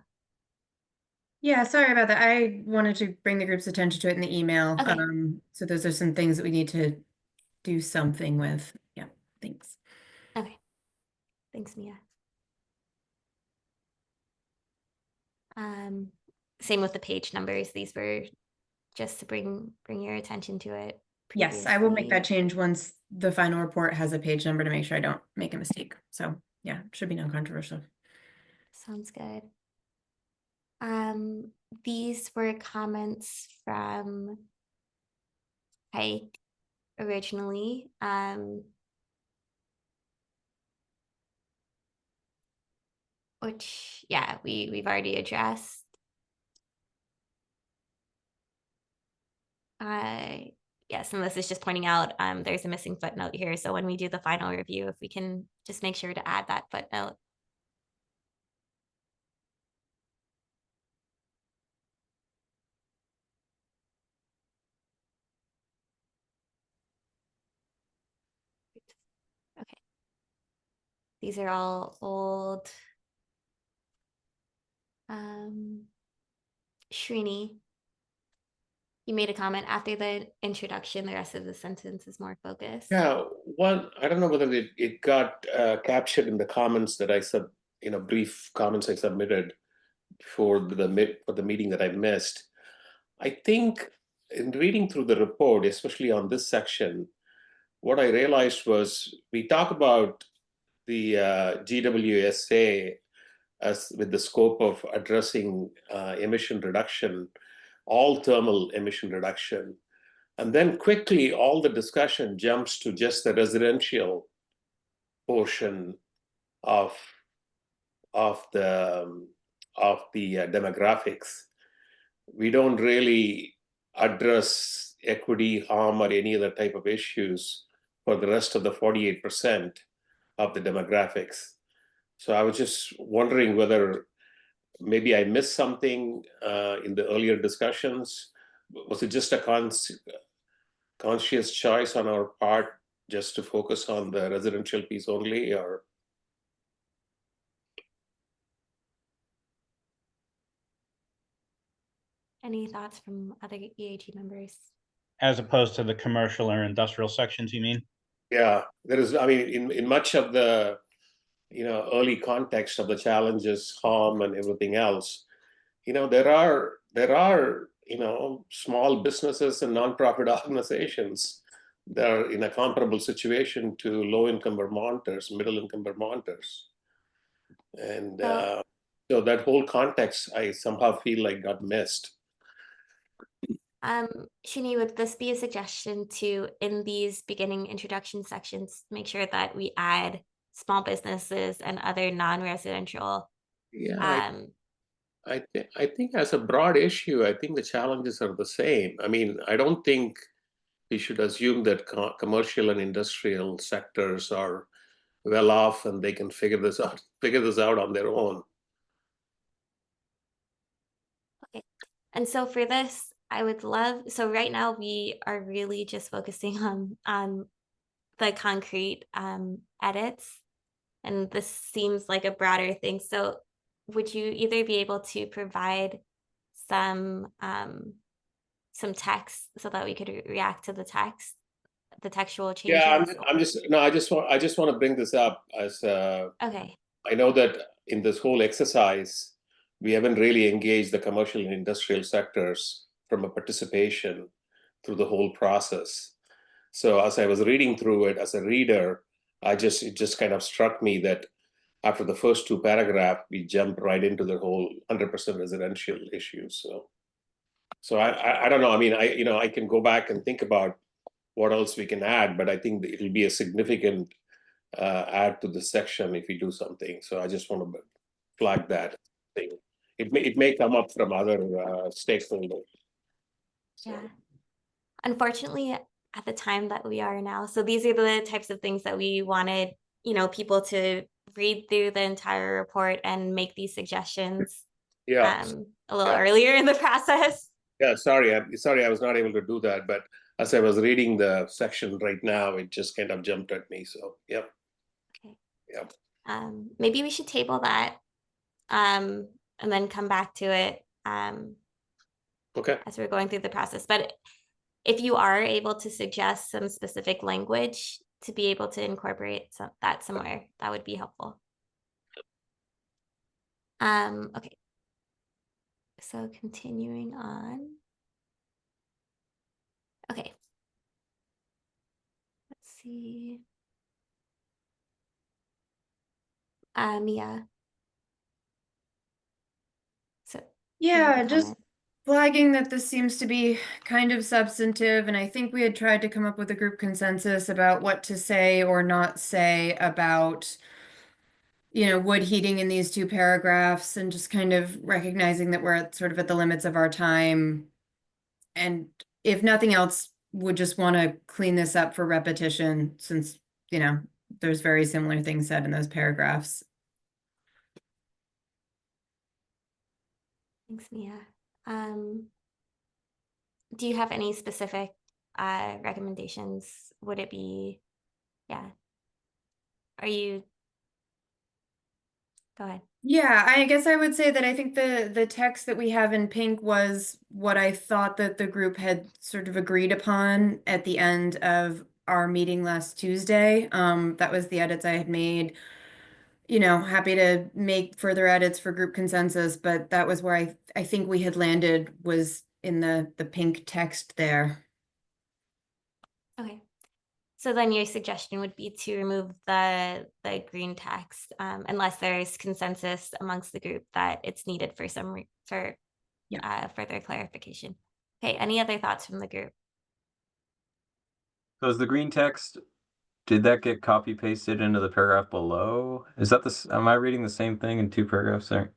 Yeah, sorry about that. I wanted to bring the group's attention to it in the email. Okay. So those are some things that we need to do something with. Yeah, thanks. Okay, thanks, Mia. Same with the page numbers. These were just to bring your attention to it. Yes, I will make that previously. change once the final report has a page number to make sure I don't make a mistake. So yeah, should be non-controversial. Sounds good. These were comments from Pike originally. Which, yeah, we've already addressed. Yes, and this is just pointing out there's a missing footnote here. So when we do the final review, if we can just make sure to add that footnote. Okay. These are all old. Srini, you made a comment after the introduction, the rest of the sentence is more focused. Yeah, I don't know whether it got captured in the comments that I brief comments I submitted for the meeting that I missed. I think in reading through the report, especially on this section, what I realized was we talk about the GWSA as with the scope of addressing emission reduction, all thermal emission reduction. And then quickly, all the discussion jumps to just the residential portion of the demographics. We don't really address equity, harm, or any other type of issues for the rest of the 48% of the demographics. So I was just wondering whether maybe I missed something in the earlier discussions. Was it just a conscious choice on our part just to focus on the residential piece only, or? Any thoughts from other EAG members? As opposed to the commercial or industrial sections, you mean? Yeah, there is, I mean, in much of the, early context of the challenges, harm, and everything else, there are, small businesses and nonprofit organizations that are in a comparable situation to low-income Vermonters, middle-income Vermonters. And so that whole context, I somehow feel like got missed. Shini, would this be a suggestion to, in these beginning introduction sections, make sure that we add small businesses and other non-residential? Yeah, I think as a broad issue, I think the challenges are the same. I mean, I don't think we should assume that commercial and industrial sectors are well off and they can figure this out on their own. Okay, and so for this, I would love, so right now we are really just focusing on the concrete edits. And this seems like a broader thing. So would you either be able to provide some text so that we could react to the text, the textual changes? Yeah, I just want to bring this up as Okay. I know that in this whole exercise, we haven't really engaged the commercial and industrial sectors from a participation through the whole process. So as I was reading through it as a reader, it just kind of struck me that after the first two paragraphs, we jumped right into the whole 100% residential issue. So I don't know. I mean, I can go back and think about what else we can add, but I think it'll be a significant add to the section if we do something. So I just want to flag that thing. It may come up from other stakeholders. So. Yeah. Unfortunately, at the time that we are now, so these are the types of things that we wanted, people to read through the entire report and make these suggestions. Yeah. A little earlier in the process. Yeah, sorry, I was not able to do that, but as I was reading the section right now, it just kind of jumped at me. So, yep. Okay. Yep. Maybe we should table that, and then come back to it. Okay. As we're going through the process. But if you are able to suggest some specific language to be able to incorporate that somewhere, that would be helpful. Okay. So continuing on. Okay. Let's see. Mia. So Yeah, just flagging that this seems to be kind of substantive, and I think we had tried to come up with a group consensus about what to say or not say about, wood heating in these two paragraphs, and just kind of recognizing that we're sort of at the limits of our time. And if nothing else, would just want to clean this up for repetition since, there's very similar things said in those paragraphs. Thanks, Mia. Do you have any specific recommendations? Would it be, yeah. Are you, go ahead. Yeah, I guess I would say that I think the text that we have in pink was what I thought that the group had sort of agreed upon at the end of our meeting last Tuesday. That was the edits I had made. Happy to make further edits for group consensus, but that was where I think we had landed, was in the pink text there. Okay. So then your suggestion would be to remove the green text, unless there's consensus amongst the group that it's needed for further clarification. Okay, any other thoughts from the group? So is the green text, did that get copy pasted into the paragraph below? Is that am I reading the same thing in two paragraphs there?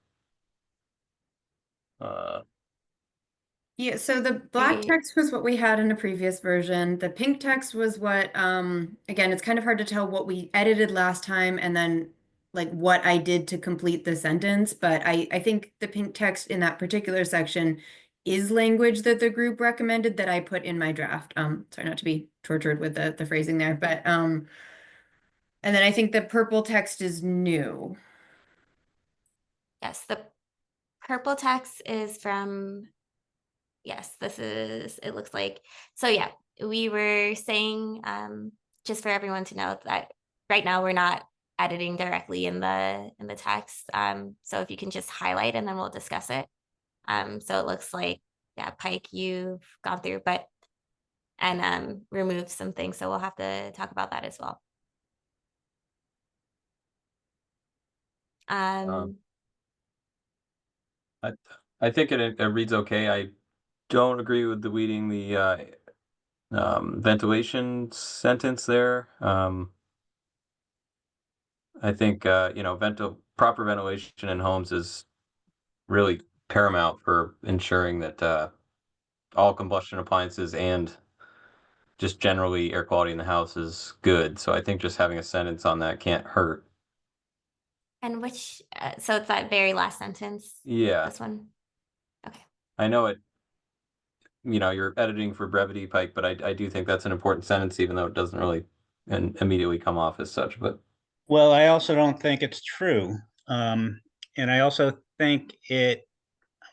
Yeah, so the black text was what we had in a previous version. The pink text was what, again, it's kind of hard to tell what we edited last time and then like what I did to complete the sentence. But I think the pink text in that particular section is language that the group recommended that I put in my draft. Sorry not to be tortured with the phrasing there, but and then I think the purple text is new. Yes, the purple text is from, yes, it looks like, so yeah, we were saying, just for everyone to know that right now we're not editing directly in the text. So if you can just highlight and then we'll discuss it. So it looks like, yeah, Pike, you've gone through, and removed some things. So we'll have to talk about that as well. I think it reads okay. I don't agree with the weeding the ventilation sentence there. I think proper ventilation in homes is really paramount for ensuring that all combustion appliances and just generally air quality in the house is good. So I think just having a sentence on that can't hurt. And which, so it's that very last sentence? Yeah. This one? Okay. I know it you're editing for brevity, Pike, but I do think that's an important sentence, even though it doesn't really immediately come off as such. But Well, I also don't think it's true. And I also think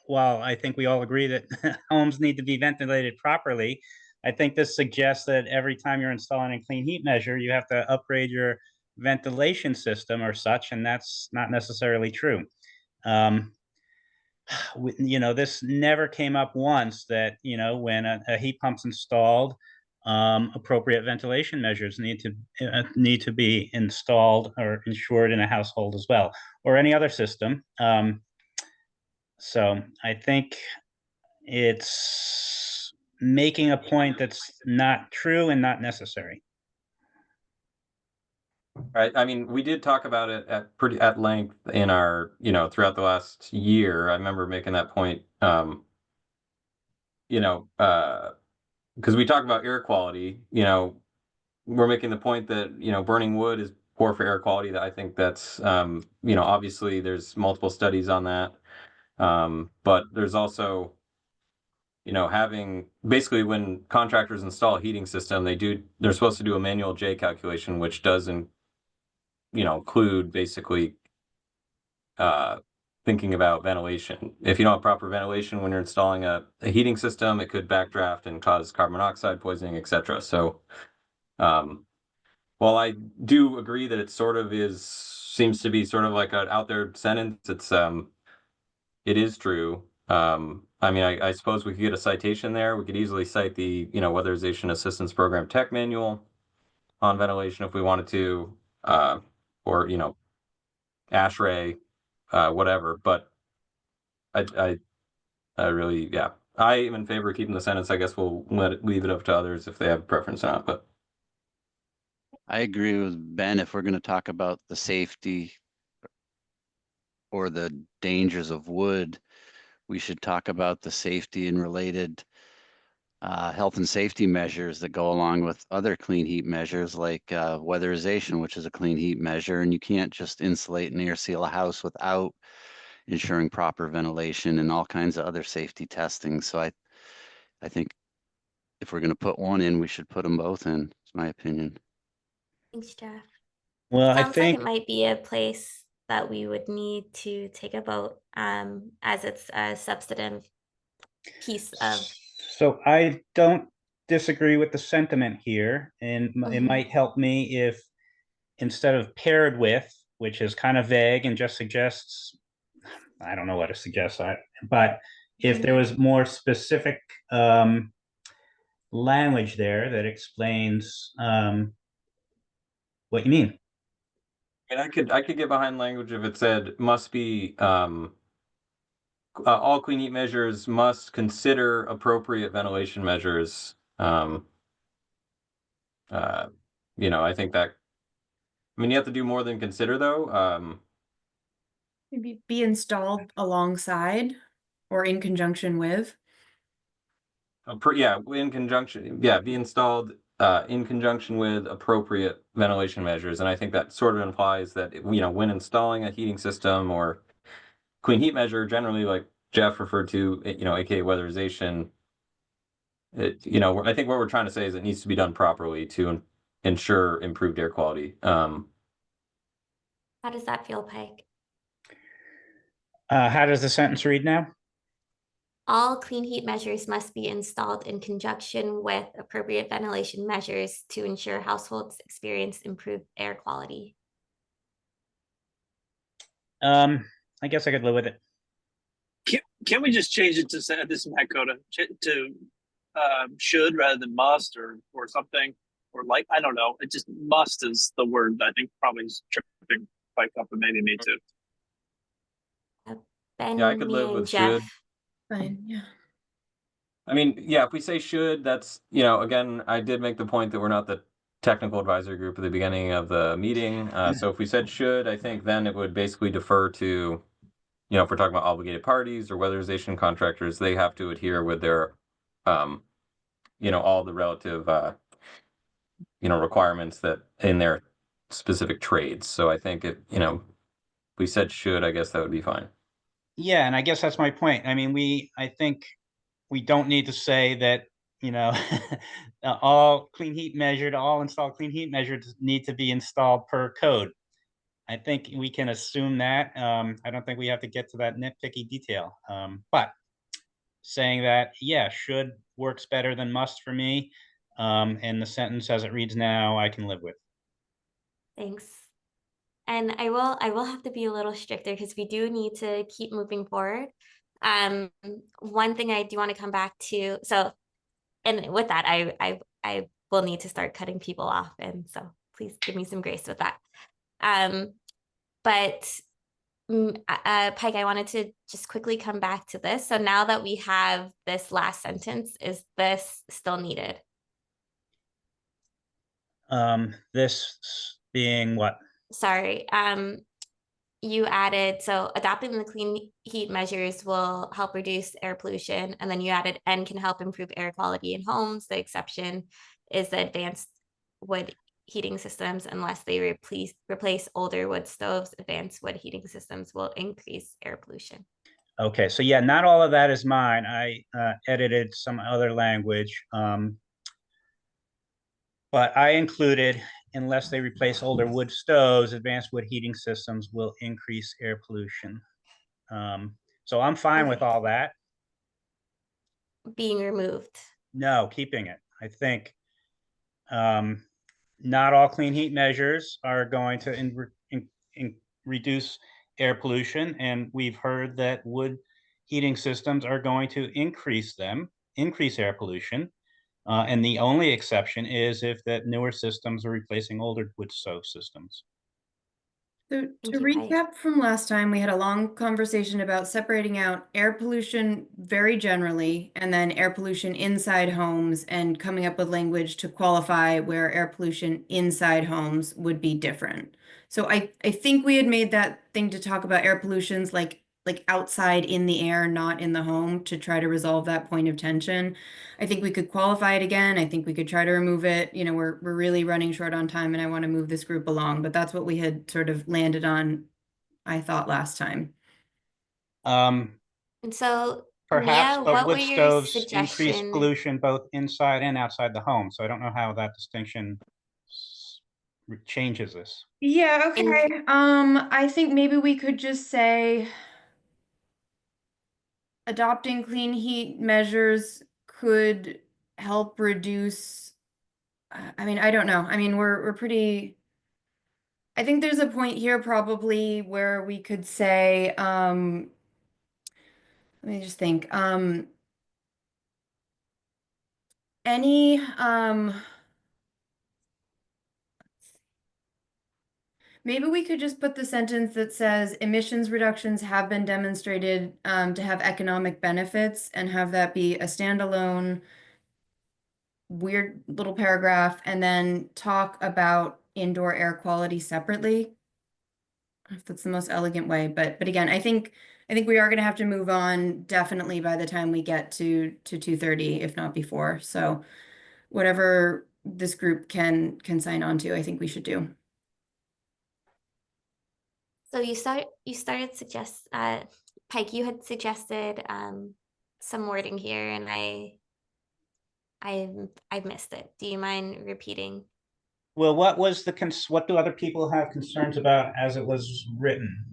while I think we all agree that homes need to be ventilated properly, I think this suggests that every time you're installing a clean heat measure, you have to upgrade your ventilation system or such, and that's not necessarily true. This never came up once that, when a heat pump's installed, appropriate ventilation measures need to be installed or ensured in a household as well, or any other system. So I think it's making a point that's not true and not necessary. right, I mean, we did talk about it at length in our, throughout the last year. I remember making that point. Because we talk about air quality, we're making the point that, burning wood is poor for air quality. That I think that's, obviously there's multiple studies on that. But there's also, having basically when contractors install a heating system, they're supposed to do a manual J calculation, which doesn't, include basically thinking about ventilation. If you don't have proper ventilation when you're installing a heating system, it could backdraft and cause carbon monoxide poisoning, etc. So while I do agree that it seems to be sort of like an out there sentence, it is true. I mean, I suppose we could get a citation there. We could easily cite the, Weatherization Assistance Program Tech Manual on ventilation if we wanted to, or, ASHRAE, whatever. But I really, yeah, I am in favor of keeping the sentence. I guess we'll leave it up to others if they have a preference or not. But I agree with Ben. If we're going to talk about the safety or the dangers of wood, we should talk about the safety and related health and safety measures that go along with other clean heat measures like weatherization, which is a clean heat measure. And you can't just insulate and air seal a house without ensuring proper ventilation and all kinds of other safety testing. So I think if we're going to put one in, we should put them both in. It's my opinion. Thanks, Jeff. Well, I Sounds think like it might be a place that we would need to take a vote, as it's a substantive piece of. so. I don't disagree with the sentiment here, and it Mhm. might help me if instead of paired with, which is kind of vague and just suggests, I don't know what it suggests, but if there was more specific language there that explains what you mean. and I could get behind language if it said must be all clean heat measures must consider appropriate ventilation measures. I think that. I mean, you have to do more than consider, though. Maybe be installed alongside or in conjunction with. In conjunction. Yeah, be installed in conjunction with appropriate ventilation measures, and I think that sort of implies that when installing a heating system or clean heat measure, generally, like Jeff referred to, aka weatherization. I think what we're trying to say is it needs to be done properly to ensure improved air quality. How does that feel, Pike? How does the sentence read now? All clean heat measures must be installed in conjunction with appropriate ventilation measures to ensure households experience improved air quality. I guess I could live with it. Can we just change it to say this is Matt Coda to should rather than must or something, or like, I don't know. It just must is the word that I think probably is tripping Pike up and maybe me too. Ben, Yeah, I could me, live and with Jeff. should. Fine, yeah. I mean, yeah, if we say should, that's, again, I did make the point that we're not the technical advisory group at the beginning of the meeting. So if we said should, I think then it would basically defer to, if we're talking about obligated parties or weatherization contractors, they have to adhere with their, all the relative, requirements that in their specific trades. So I think if we said should, I guess that would be fine. Yeah, and I guess that's my point. I mean, I think we don't need to say that, you know, all installed clean heat measures need to be installed per code. I think we can assume that. I don't think we have to get to that nitpicky detail. But saying that, yeah, should works better than must for me. And the sentence as it reads now, I can live with. Thanks. And I will have to be a little stricter because we do need to keep moving forward. One thing I do want to come back to, so, and with that, I will need to start cutting people off, and so please give me some grace with that. But Pike, I wanted to just quickly come back to this. So now that we have this last sentence, is this still needed? This being what? Sorry, you added, so adopting the clean heat measures will help reduce air pollution, and then you added and can help improve air quality in homes. The exception is the advanced wood heating systems unless they replace older wood stoves. Advanced wood heating systems will increase air pollution. Okay, so yeah, not all of that is mine. I edited some other language. But I included, unless they replace older wood stoves, advanced wood heating systems will increase air pollution. So I'm fine with all that. Being removed. No, keeping it. I think not all clean heat measures are going to reduce air pollution, and we've heard that wood heating systems are going to increase air pollution. And the only exception is if that newer systems are replacing older wood stove systems. So to recap from last time, we had a long conversation about separating out air pollution very generally, and then air pollution inside homes, and coming up with language to qualify where air pollution inside homes would be different. So I think we had made that thing to talk about air pollutions like outside in the air, not in the home, to try to resolve that point of tension. I think we could qualify it again. I think we could try to remove it. You know, we're really running short on time, and I want to move this group along, but that's what we had sort of landed on, I thought, last time. And so Perhaps, Mia, but what were wood your stoves increase suggestions? pollution both inside and outside the home. So I don't know how that distinction changes this. Yeah, okay. I think maybe we could just say adopting clean heat measures could help reduce, I mean, I don't know. I mean, we're pretty, I think there's a point here probably where we could say, let me just think, any, maybe we could just put the sentence that says emissions reductions have been demonstrated to have economic benefits, and have that be a standalone weird little paragraph, and then talk about indoor air quality separately. I don't know if that's the most elegant way, but again, I think we are going to have to move on definitely by the time we get to 2:30, if not before. So whatever this group can sign on to, I think we should do. So you started Pike, you had suggested some wording here, and I missed it. Do you mind repeating? Well, what was what do other people have concerns about as it was written?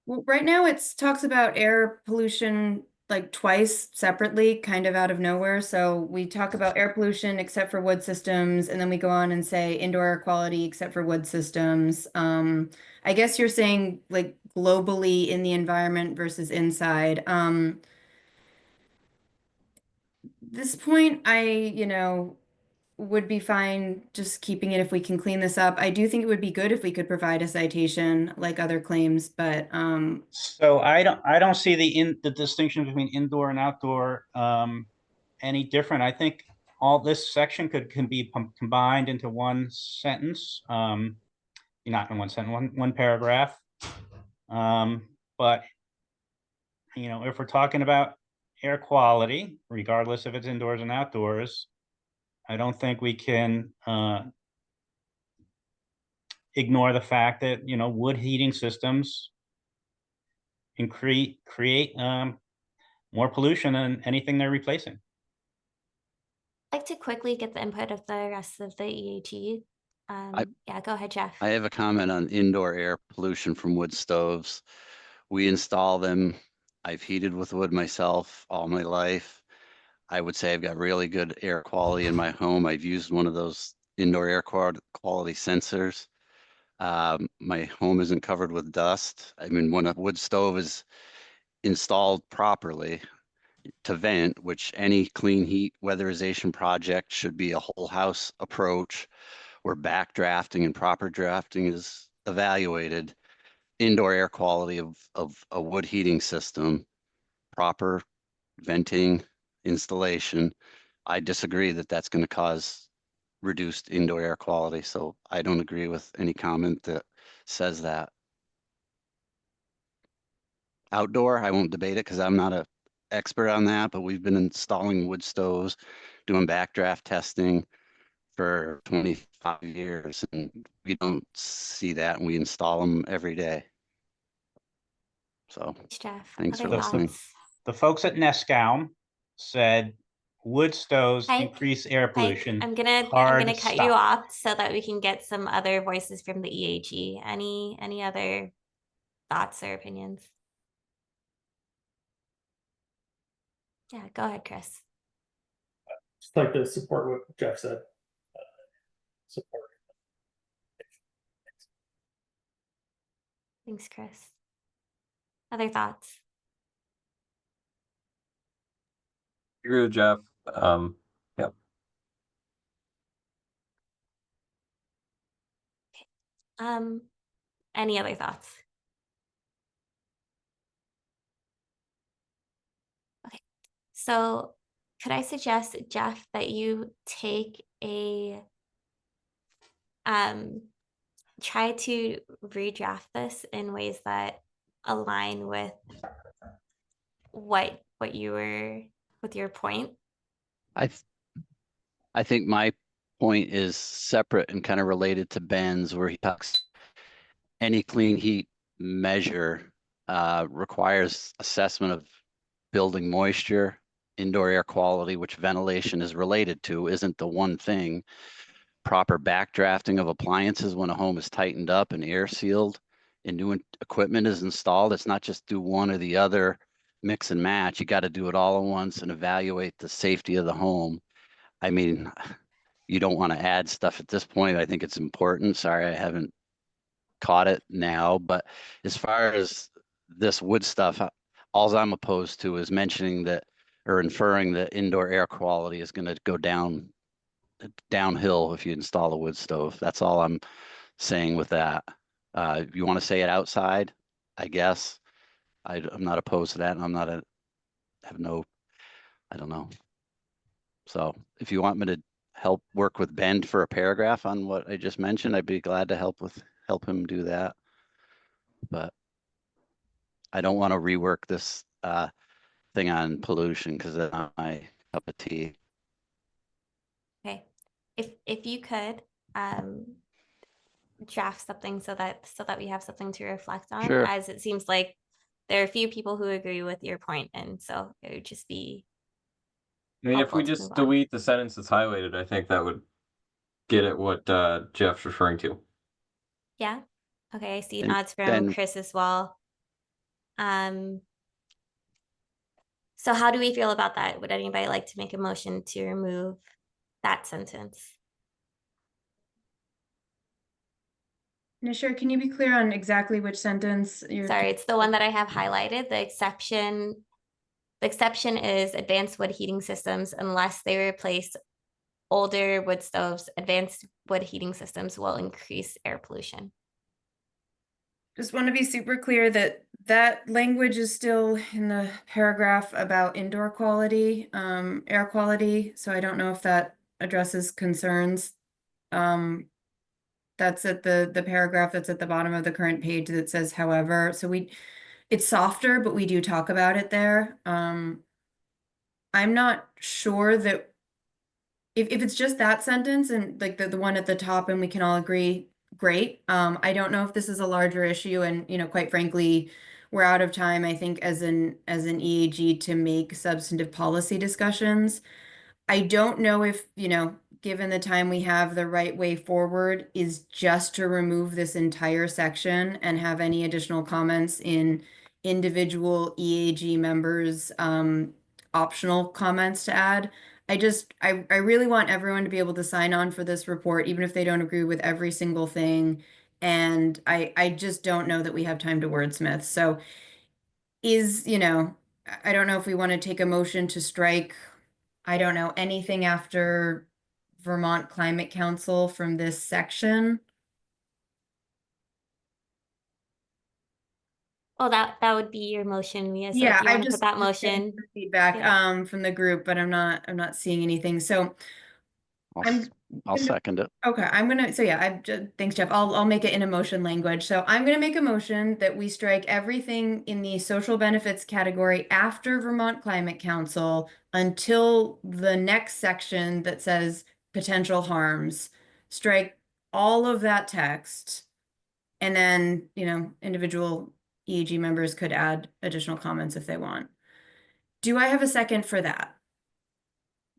Well, right now it talks about air pollution like twice separately, kind of out of nowhere. So we talk about air pollution except for wood systems, and then we go on and say indoor air quality except for wood systems. I guess you're saying like globally in the environment versus inside. This point, would be fine just keeping it if we can clean this up. I do think it would be good if we could provide a citation like other claims, but so I don't see the distinction between indoor and outdoor any different. I think all this section can be combined into one sentence. Not in one sentence, one paragraph. But you know, if we're talking about air quality, regardless if it's indoors and outdoors, I don't think we can ignore the fact that, you know, wood heating systems create more pollution than anything they're replacing. I'd like to quickly get the input of the rest of the EAG. Yeah, go ahead, Jeff. I have a comment on indoor air pollution from wood stoves. We install them. I've heated with wood myself all my life. I would say I've got really good air quality in my home. I've used one of those indoor air quality sensors. My home isn't covered with dust. I mean, when a wood stove is installed properly to vent, which any clean heat weatherization project should be a whole house approach where backdrafting and proper drafting is evaluated, indoor air quality of a wood heating system, proper venting, installation. I disagree that that's going to cause reduced indoor air quality. So I don't agree with any comment that says that. Outdoor, I won't debate it because I'm not an expert on that, but we've been installing wood stoves, doing backdraft testing for 25 years, and we don't see that, and we install them every day. So Jeff, thanks for other listening. thoughts? The folks at Nescau said wood stoves Hi. increase air pollution. I'm gonna Hard cut you stop. off so that we can get some other voices from the EAG. Any other thoughts or opinions? Yeah, go ahead, Chris. Just like to support what Jeff said. Support. Thanks, Chris. Other thoughts? Agree with Jeff. Yep. Any other thoughts? Okay, so could I suggest, Jeff, that you take a try to redraft this in ways that align with what you were with your point? I think my point is separate and kind of related to Ben's, where he talks any clean heat measure requires assessment of building moisture, indoor air quality, which ventilation is related to, isn't the one thing. Proper backdrafting of appliances when a home is tightened up and air sealed and new equipment is installed. It's not just do one or the other, mix and match. You got to do it all at once and evaluate the safety of the home. I mean, you don't want to add stuff at this point. I think it's important. Sorry, I haven't caught it now, but as far as this wood stuff, all I'm opposed to is mentioning that or inferring that indoor air quality is going to go downhill if you install a wood stove. That's all I'm saying with that. If you want to say it outside, I guess I'm not opposed to that, and I don't know. So if you want me to help work with Ben for a paragraph on what I just mentioned, I'd be glad to help him do that. But I don't want to rework this thing on pollution because that's not my cup of tea. Okay, if you could draft something so that we have something to reflect on, Sure. as it seems like there are a few people who agree with your point, and so it would just be. I mean, if we helpful to just move on. delete the sentence that's highlighted, I think that would get at what Jeff's referring to. Yeah. Okay, I see And nods from then- Chris as well. So how do we feel about that? Would anybody like to make a motion to remove that sentence? Nishir, can you be clear on exactly which sentence you're? Sorry, it's the one that I have highlighted. The exception is advanced wood heating systems unless they replace older wood stoves. Advanced wood heating systems will increase air pollution. Just want to be super clear that that language is still in the paragraph about indoor quality, air quality. So I don't know if that addresses concerns. That's at the paragraph that's at the bottom of the current page that says, however, so it's softer, but we do talk about it there. I'm not sure that if it's just that sentence and like the one at the top and we can all agree, great. I don't know if this is a larger issue and, quite frankly, we're out of time, I think, as an EAG to make substantive policy discussions. I don't know if, given the time we have, the right way forward is just to remove this entire section and have any additional comments in individual EAG members' optional comments to add. I really want everyone to be able to sign on for this report, even if they don't agree with every single thing. And I just don't know that we have time to wordsmith. So I don't know if we want to take a motion to strike, I don't know, anything after Vermont Climate Council from this section. Well, that would be your motion, Mia. So Yeah, if you I want to just put that just getting motion, some feedback yeah. from the group, but I'm not seeing anything. So I'm I'll gonna- second it. Okay, thanks, Jeff. I'll make it in emotion language. So I'm gonna make a motion that we strike everything in the social benefits category after Vermont Climate Council until the next section that says potential harms. Strike all of that text. And then, individual EAG members could add additional comments if they want. Do I have a second for that?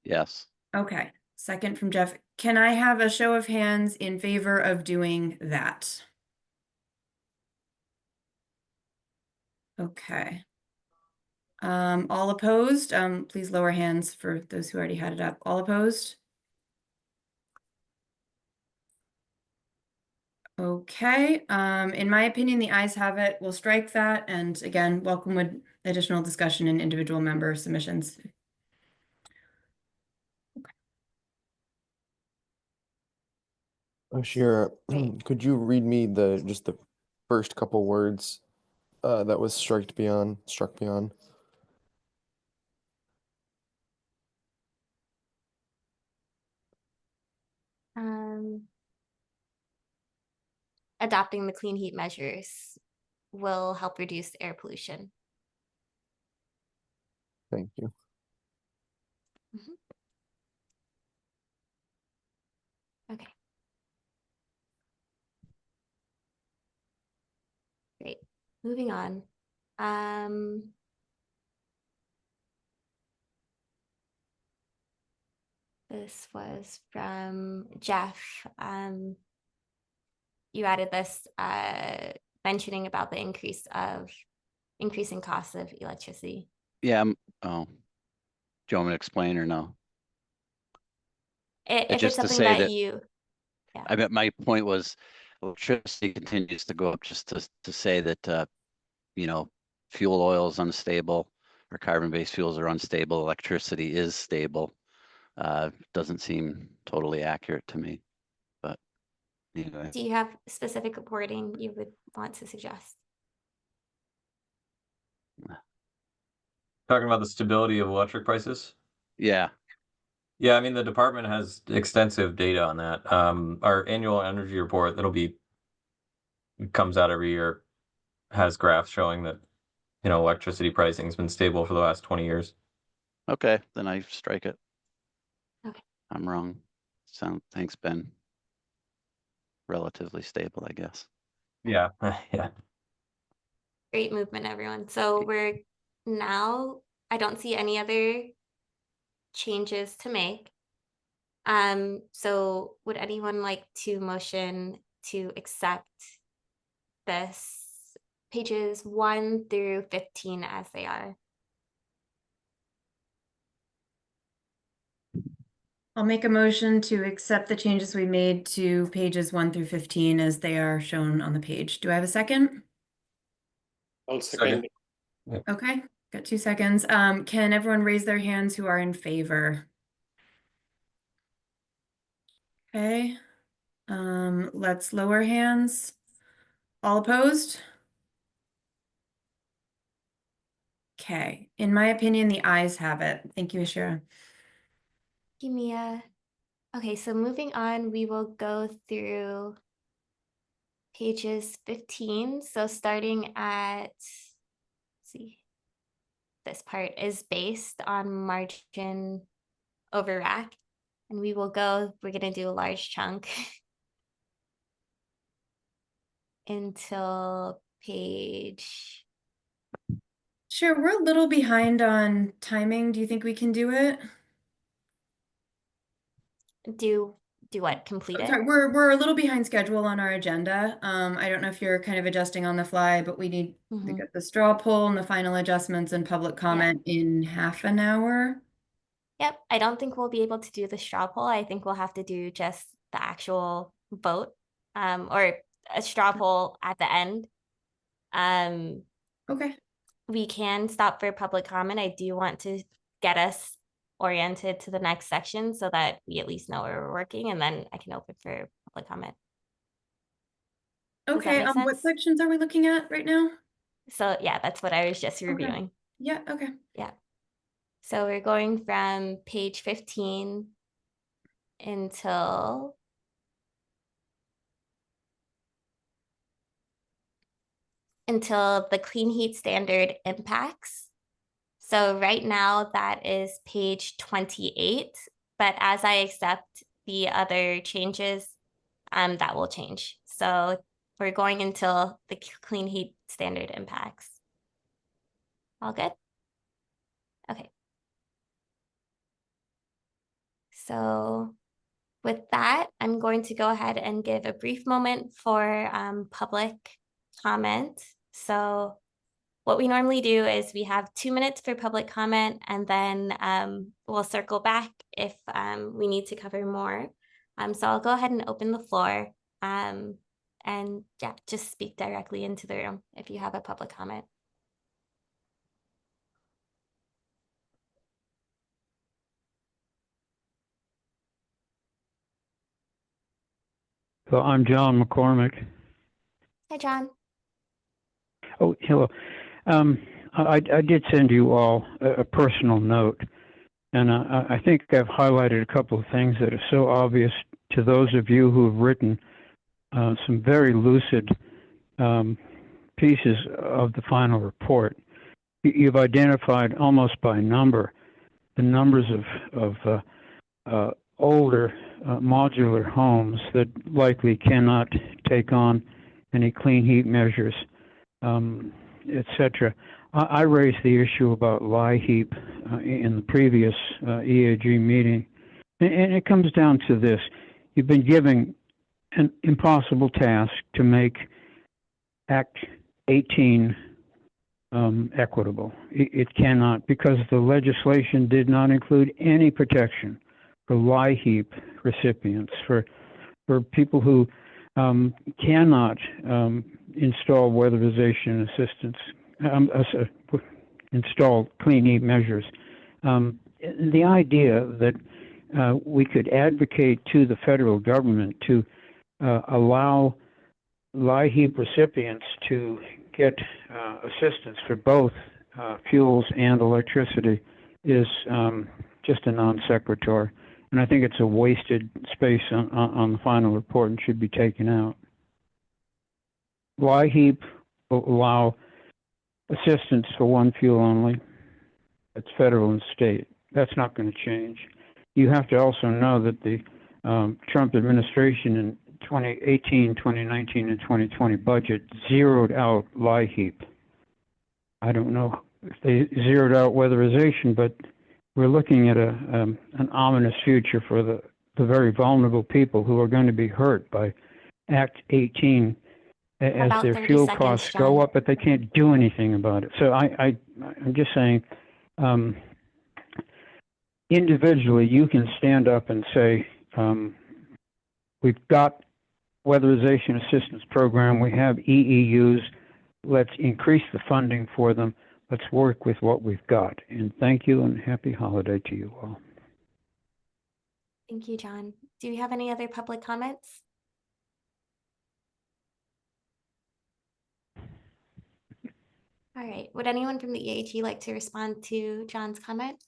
Yes. Okay, second from Jeff. Can I have a show of hands in favor of doing that? Okay. All opposed? Please lower hands for those who already had it up. All opposed? Okay, in my opinion, the ayes have it. We'll strike that. And again, welcome with additional discussion and individual member submissions. Shira, could you read me just the first couple words that was struck beyond? Adopting the clean heat measures will help reduce air pollution. Thank you. Okay. Great. Moving on. This was from Jeff. You added this mentioning about the increasing costs of electricity. Yeah. Oh, do you want me to explain or no? If it's Just to something say that that- you, I bet my point was electricity continues to go up, just to say that, fuel oil is unstable or carbon-based fuels are unstable. Electricity is stable. Doesn't seem totally accurate to me, but anyway. do you have specific reporting you would want to suggest? Talking about the stability of electric prices? Yeah. Yeah, I mean, the department has extensive data on that. Our annual energy report comes out every year, has graphs showing that, electricity pricing has been stable for the last 20 years. Okay, then I strike it. Okay. I'm wrong. Thanks, Ben. Relatively stable, I guess. Yeah, yeah. Great movement, everyone. So we're now, I don't see any other changes to make. So would anyone like to motion to accept this pages 1 through 15 as they are? I'll make a motion to accept the changes we made to pages 1 through 15 as they are shown on the page. Do I have a second? I'll second. Okay, got 2 seconds. Can everyone raise their hands who are in favor? Okay. Let's lower hands. All opposed? Okay, in my opinion, the ayes have it. Thank you, Ashira. Give me a, okay, so moving on, we will go through pages 15. So starting at, let's see, this part is based on margin over rack. And we're gonna do a large chunk until page Sure, we're a little behind on timing. Do you think we can do it? Do what? Complete it? Sorry, we're a little behind schedule on our agenda. I don't know if you're kind of adjusting on the fly, but we need to Mhm. get the straw poll and the final adjustments and public comment in half an hour. Yep, I don't think we'll be able to do the straw poll. I think we'll have to do just the actual vote, or a straw poll at the end. Okay. We can stop for public comment. I do want to get us oriented to the next section so that we at least know where we're working, and then I can open for public comment. Does that Okay, make what sense? sections are we looking at right now? So yeah, that's what I was just Okay. reviewing. Yeah, okay. Yeah. So we're going from page 15 until the clean heat standard impacts. So right now that is page 28, but as I accept the other changes, that will change. So we're going until the clean heat standard impacts. All good? Okay. So with that, I'm going to go ahead and give a brief moment for public comment. So what we normally do is we have 2 minutes for public comment, and then we'll circle back if we need to cover more. So I'll go ahead and open the floor, and yeah, just speak directly into the room if you have a public comment. So I'm John McCormick. Hi, John. Oh, hello. I did send you all a personal note, and I think I've highlighted a couple of things that are so obvious to those of you who have written some very lucid pieces of the final report. You've identified almost by number the numbers of older modular homes that likely cannot take on any clean heat measures, etc. I raised the issue about LIHEAP in the previous EAG meeting, and it comes down to this. You've been given an impossible task to make Act 18 equitable. It cannot, because the legislation did not include any protection for LIHEAP recipients, for people who cannot install weatherization assistance, install clean heat measures. The idea that we could advocate to the federal government to allow LIHEAP recipients to get assistance for both fuels and electricity is just a non sequitur. And I think it's a wasted space on the final report and should be taken out. LIHEAP will allow assistance for one fuel only. That's federal and state. That's not going to change. You have to also know that the Trump administration in 2018, 2019, and 2020 budget zeroed out LIHEAP. I don't know if they zeroed out weatherization, but we're looking at an ominous future for the very vulnerable people who are going to be hurt by Act 18 as About their 30 fuel seconds, costs John. go up, but they can't do anything about it. So I'm just saying, individually, you can stand up and say, we've got weatherization assistance program, we have EEUs, let's increase the funding for them. Let's work with what we've got. And thank you and happy holiday to you all. Thank you, John. Do you have any other public comments? All right. Would anyone from the EAG like to respond to John's comment?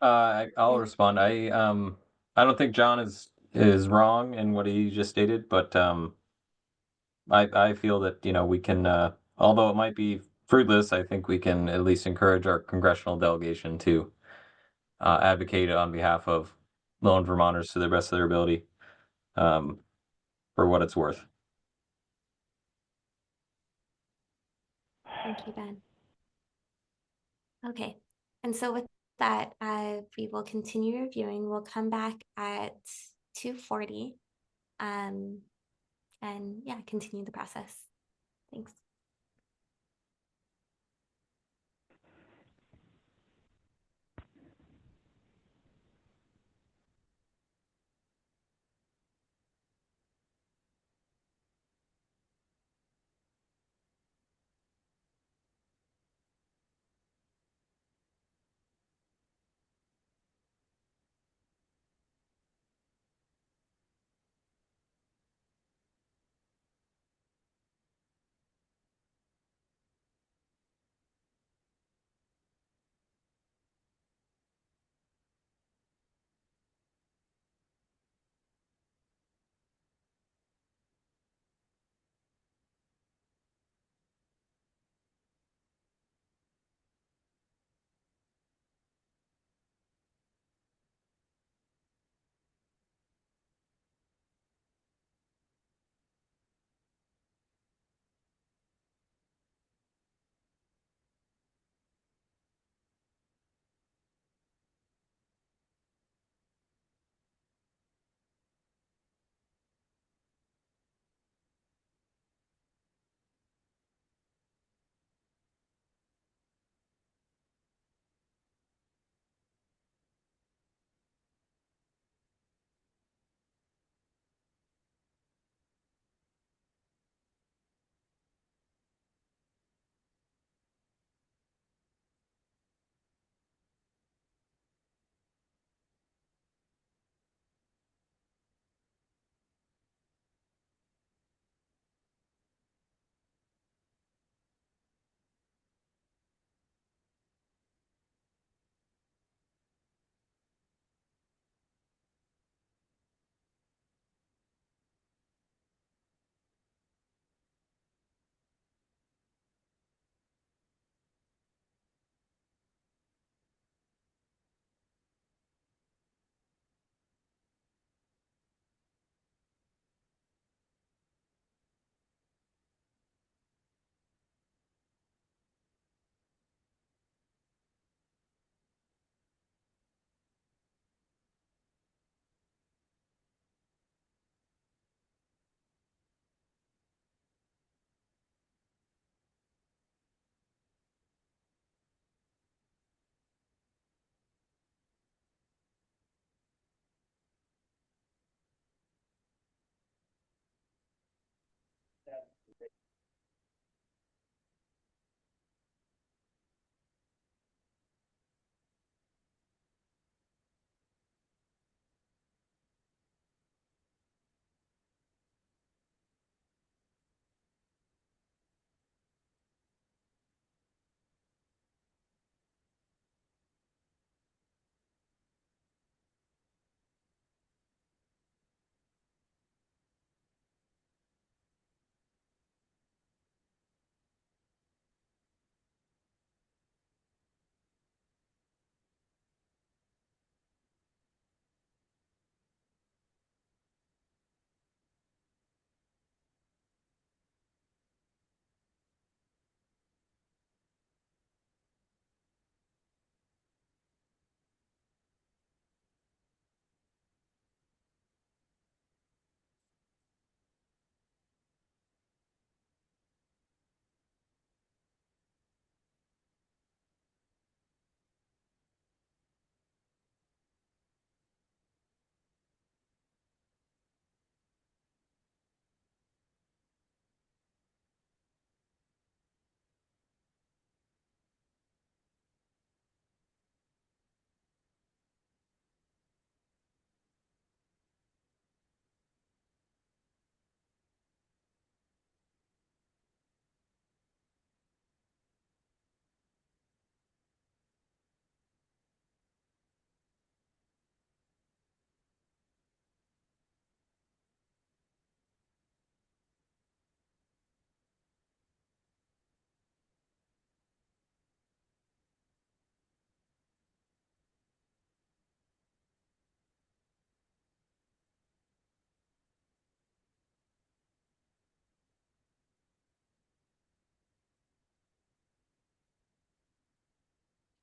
I'll respond. I don't think John is wrong in what he just stated, but I feel that, you know, we can, although it might be fruitless, I think we can at least encourage our congressional delegation to advocate on behalf of lone Vermonters to the best of their ability, for what it's worth. Thank you, Ben. Okay, and so with that, we will continue reviewing. We'll come back at 2:40, and yeah, continue the process. Thanks.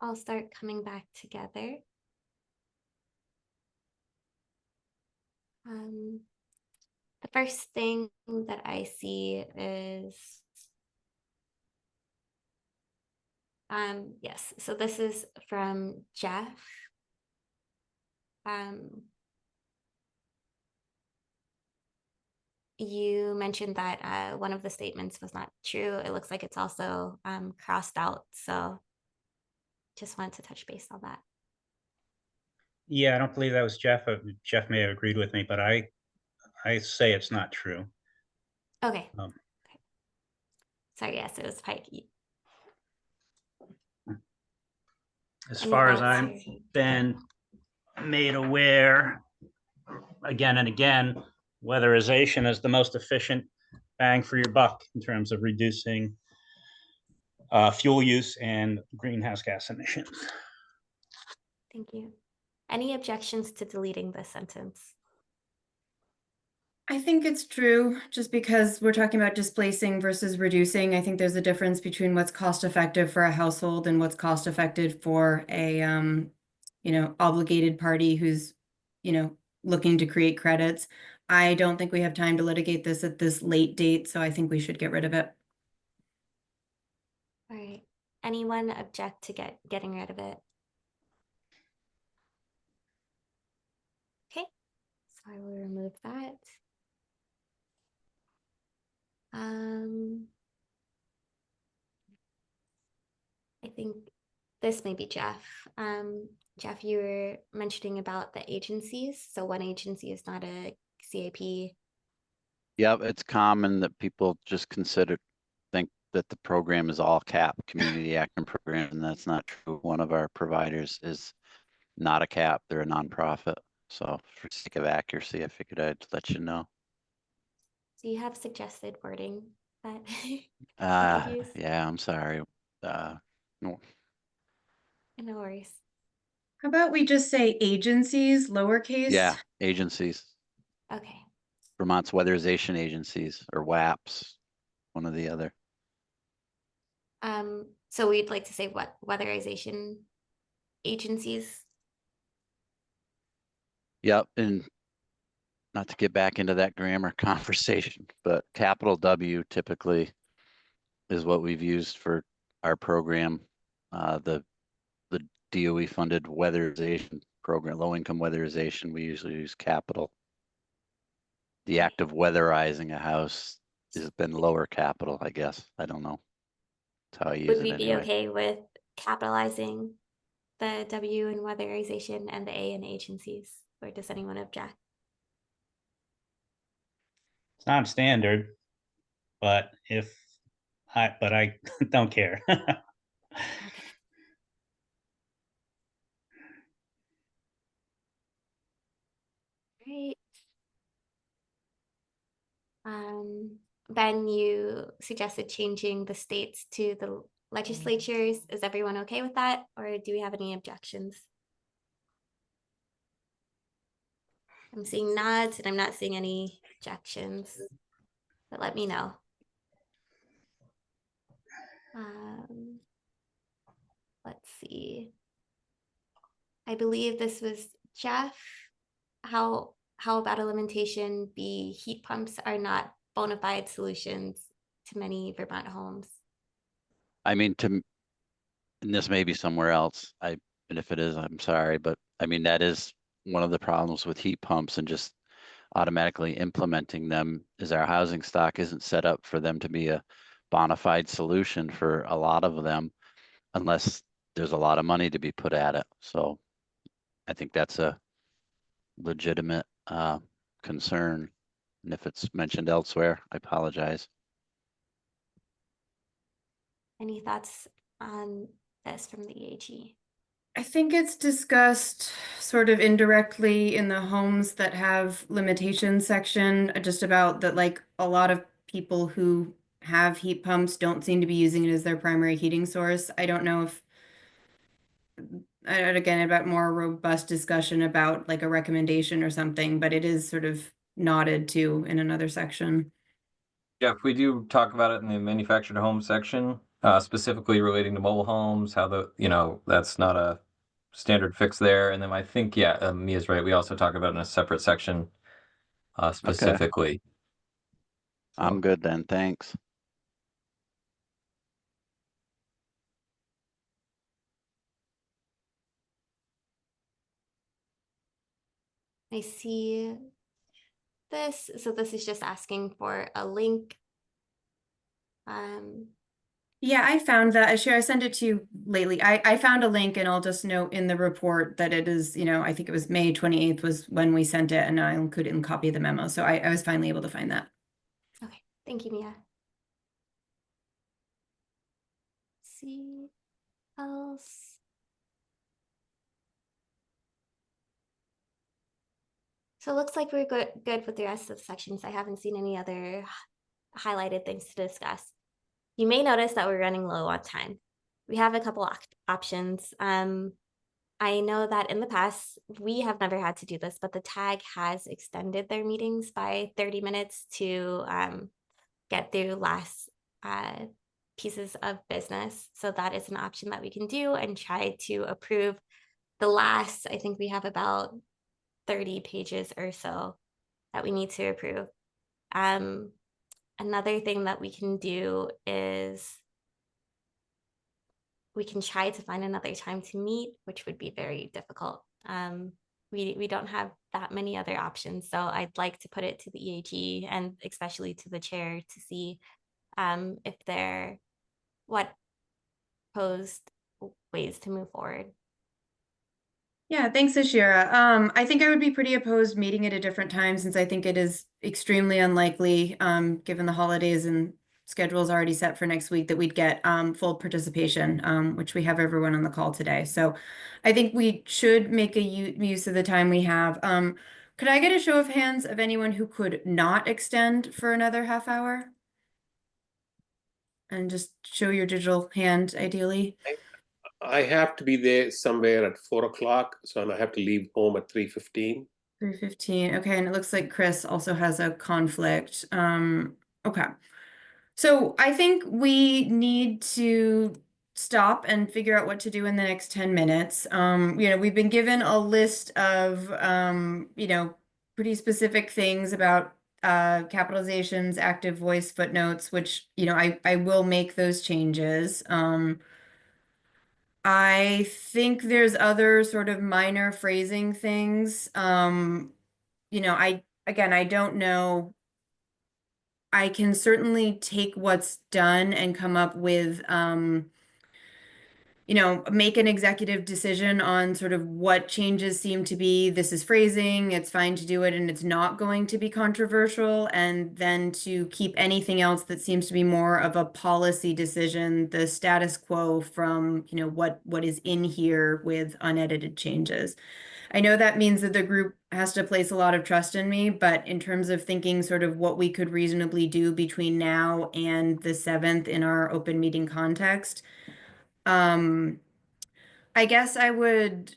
all start coming back together. The first thing that I see is, yes, so this is from Jeff. You mentioned that one of the statements was not true. It looks like it's also crossed out. So just wanted to touch base on that. Yeah, I don't believe that was Jeff. Jeff may have agreed with me, but I say it's not true. Okay. Um, Okay. Sorry, yes, it was Pike. As Any far as thoughts I've here? been made aware, again and again, weatherization is the most efficient bang for your buck in terms of reducing fuel use and greenhouse gas emissions. Thank you. Any objections to deleting this sentence? I think it's true, just because we're talking about displacing versus reducing. I think there's a difference between what's cost effective for a household and what's cost effective for a, obligated party who's, looking to create credits. I don't think we have time to litigate this at this late date, so I think we should get rid of it. All right. Anyone object to getting rid of it? Okay, so I will remove that. I think this may be Jeff. Jeff, you were mentioning about the agencies. So one agency is not a CAP. Yep, it's common that people just think that the program is all CAP, Community Action Program, and that's not true. One of our providers is not a CAP, they're a nonprofit. So for sake of accuracy, I figured I'd let you know. Do you have suggested wording that I could use? Yeah, I'm sorry. No. No worries. How about we just say agencies, lowercase? Yeah, agencies. Okay. Vermont's weatherization agencies, or WAPs, one or the other. So we'd like to say what weatherization agencies? Yep, and not to get back into that grammar conversation, but capital W typically is what we've used for our program. The DOE funded weatherization program, low income weatherization, we usually use capital. The act of weatherizing a house has been lower capital, I guess. I don't know. That's how I use Would it we be anyway. okay with capitalizing the W in weatherization and the A in agencies? Or does anyone object? It's not standard, but I don't care. Okay. Great. Ben, you suggested changing the states to the legislatures. Is everyone okay with that? Or do we have any objections? I'm seeing nods and I'm not seeing any objections, but let me know. Let's see. I believe this was Jeff. How about a limitation be heat pumps are not bona fide solutions to many Vermont homes? I mean, and this may be somewhere else. And if it is, I'm sorry, but I mean, that is one of the problems with heat pumps and just automatically implementing them is our housing stock isn't set up for them to be a bona fide solution for a lot of them unless there's a lot of money to be put at it. So I think that's a legitimate concern. And if it's mentioned elsewhere, I apologize. Any thoughts on this from the AG? I think it's discussed sort of indirectly in the homes that have limitations section, just about that, like a lot of people who have heat pumps don't seem to be using it as their primary heating source. I don't know if, again, about more robust discussion about like a recommendation or something, but it is sort of nodded to in another section. Yeah, if we do talk about it in the manufactured home section, specifically relating to mobile homes, how that's not a standard fix there. And then I think, yeah, Mia's right. We also talk about it in a separate section specifically. I'm good then, thanks. I see this. So this is just asking for a link. Yeah, I found that. I sent it to you lately. I found a link, and I'll just note in the report that it is, I think it was May 28th was when we sent it, and I'll include it in copy of the memo. So I was finally able to find that. Okay, thank you, Mia. See else. So it looks like we're good with the rest of the sections. I haven't seen any other highlighted things to discuss. You may notice that we're running low on time. We have a couple options. I know that in the past, we have never had to do this, but the TAG has extended their meetings by 30 minutes to get through last pieces of business. So that is an option that we can do and try to approve the last, I think we have about 30 pages or so that we need to approve. Another thing that we can do is we can try to find another time to meet, which would be very difficult. We don't have that many other options. So I'd like to put it to the EAG and especially to the chair to see if what proposed ways to move forward. Yeah, thanks, Ashira. I think I would be pretty opposed meeting at a different time since I think it is extremely unlikely, given the holidays and schedules already set for next week, that we'd get full participation, which we have everyone on the call today. So I think we should make a use of the time we have. Could I get a show of hands of anyone who could not extend for another half hour? And just show your digital hand, ideally. I have to be there somewhere at 4 o'clock, so I have to leave home at 3:15. 3:15. Okay, and it looks like Chris also has a conflict. Okay. So I think we need to stop and figure out what to do in the next 10 minutes. We've been given a list of pretty specific things about capitalizations, active voice footnotes, which, I will make those changes. I think there's other sort of minor phrasing things. I don't know. I can certainly take what's done and come up with, make an executive decision on sort of what changes seem to be, this is phrasing, it's fine to do it, and it's not going to be controversial, and then to keep anything else that seems to be more of a policy decision, the status quo from, what is in here with unedited changes. I know that means that the group has to place a lot of trust in me, but in terms of thinking sort of what we could reasonably do between now and the 7th in our open meeting context, I guess I would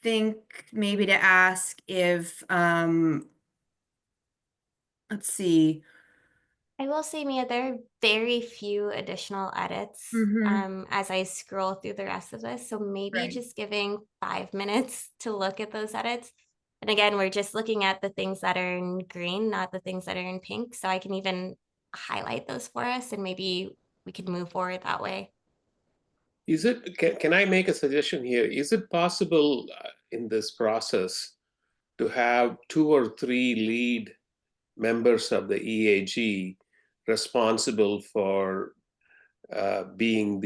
think maybe to ask if, let's see. I will say, Mia, there are very few additional edits as I scroll through the rest of this. So maybe Right. just giving 5 minutes to look at those edits. And again, we're just looking at the things that are in green, not the things that are in pink. So I can even highlight those for us and maybe we could move forward that way. Can I make a suggestion here? Is it possible in this process to have 2 or 3 lead members of the EAG responsible for being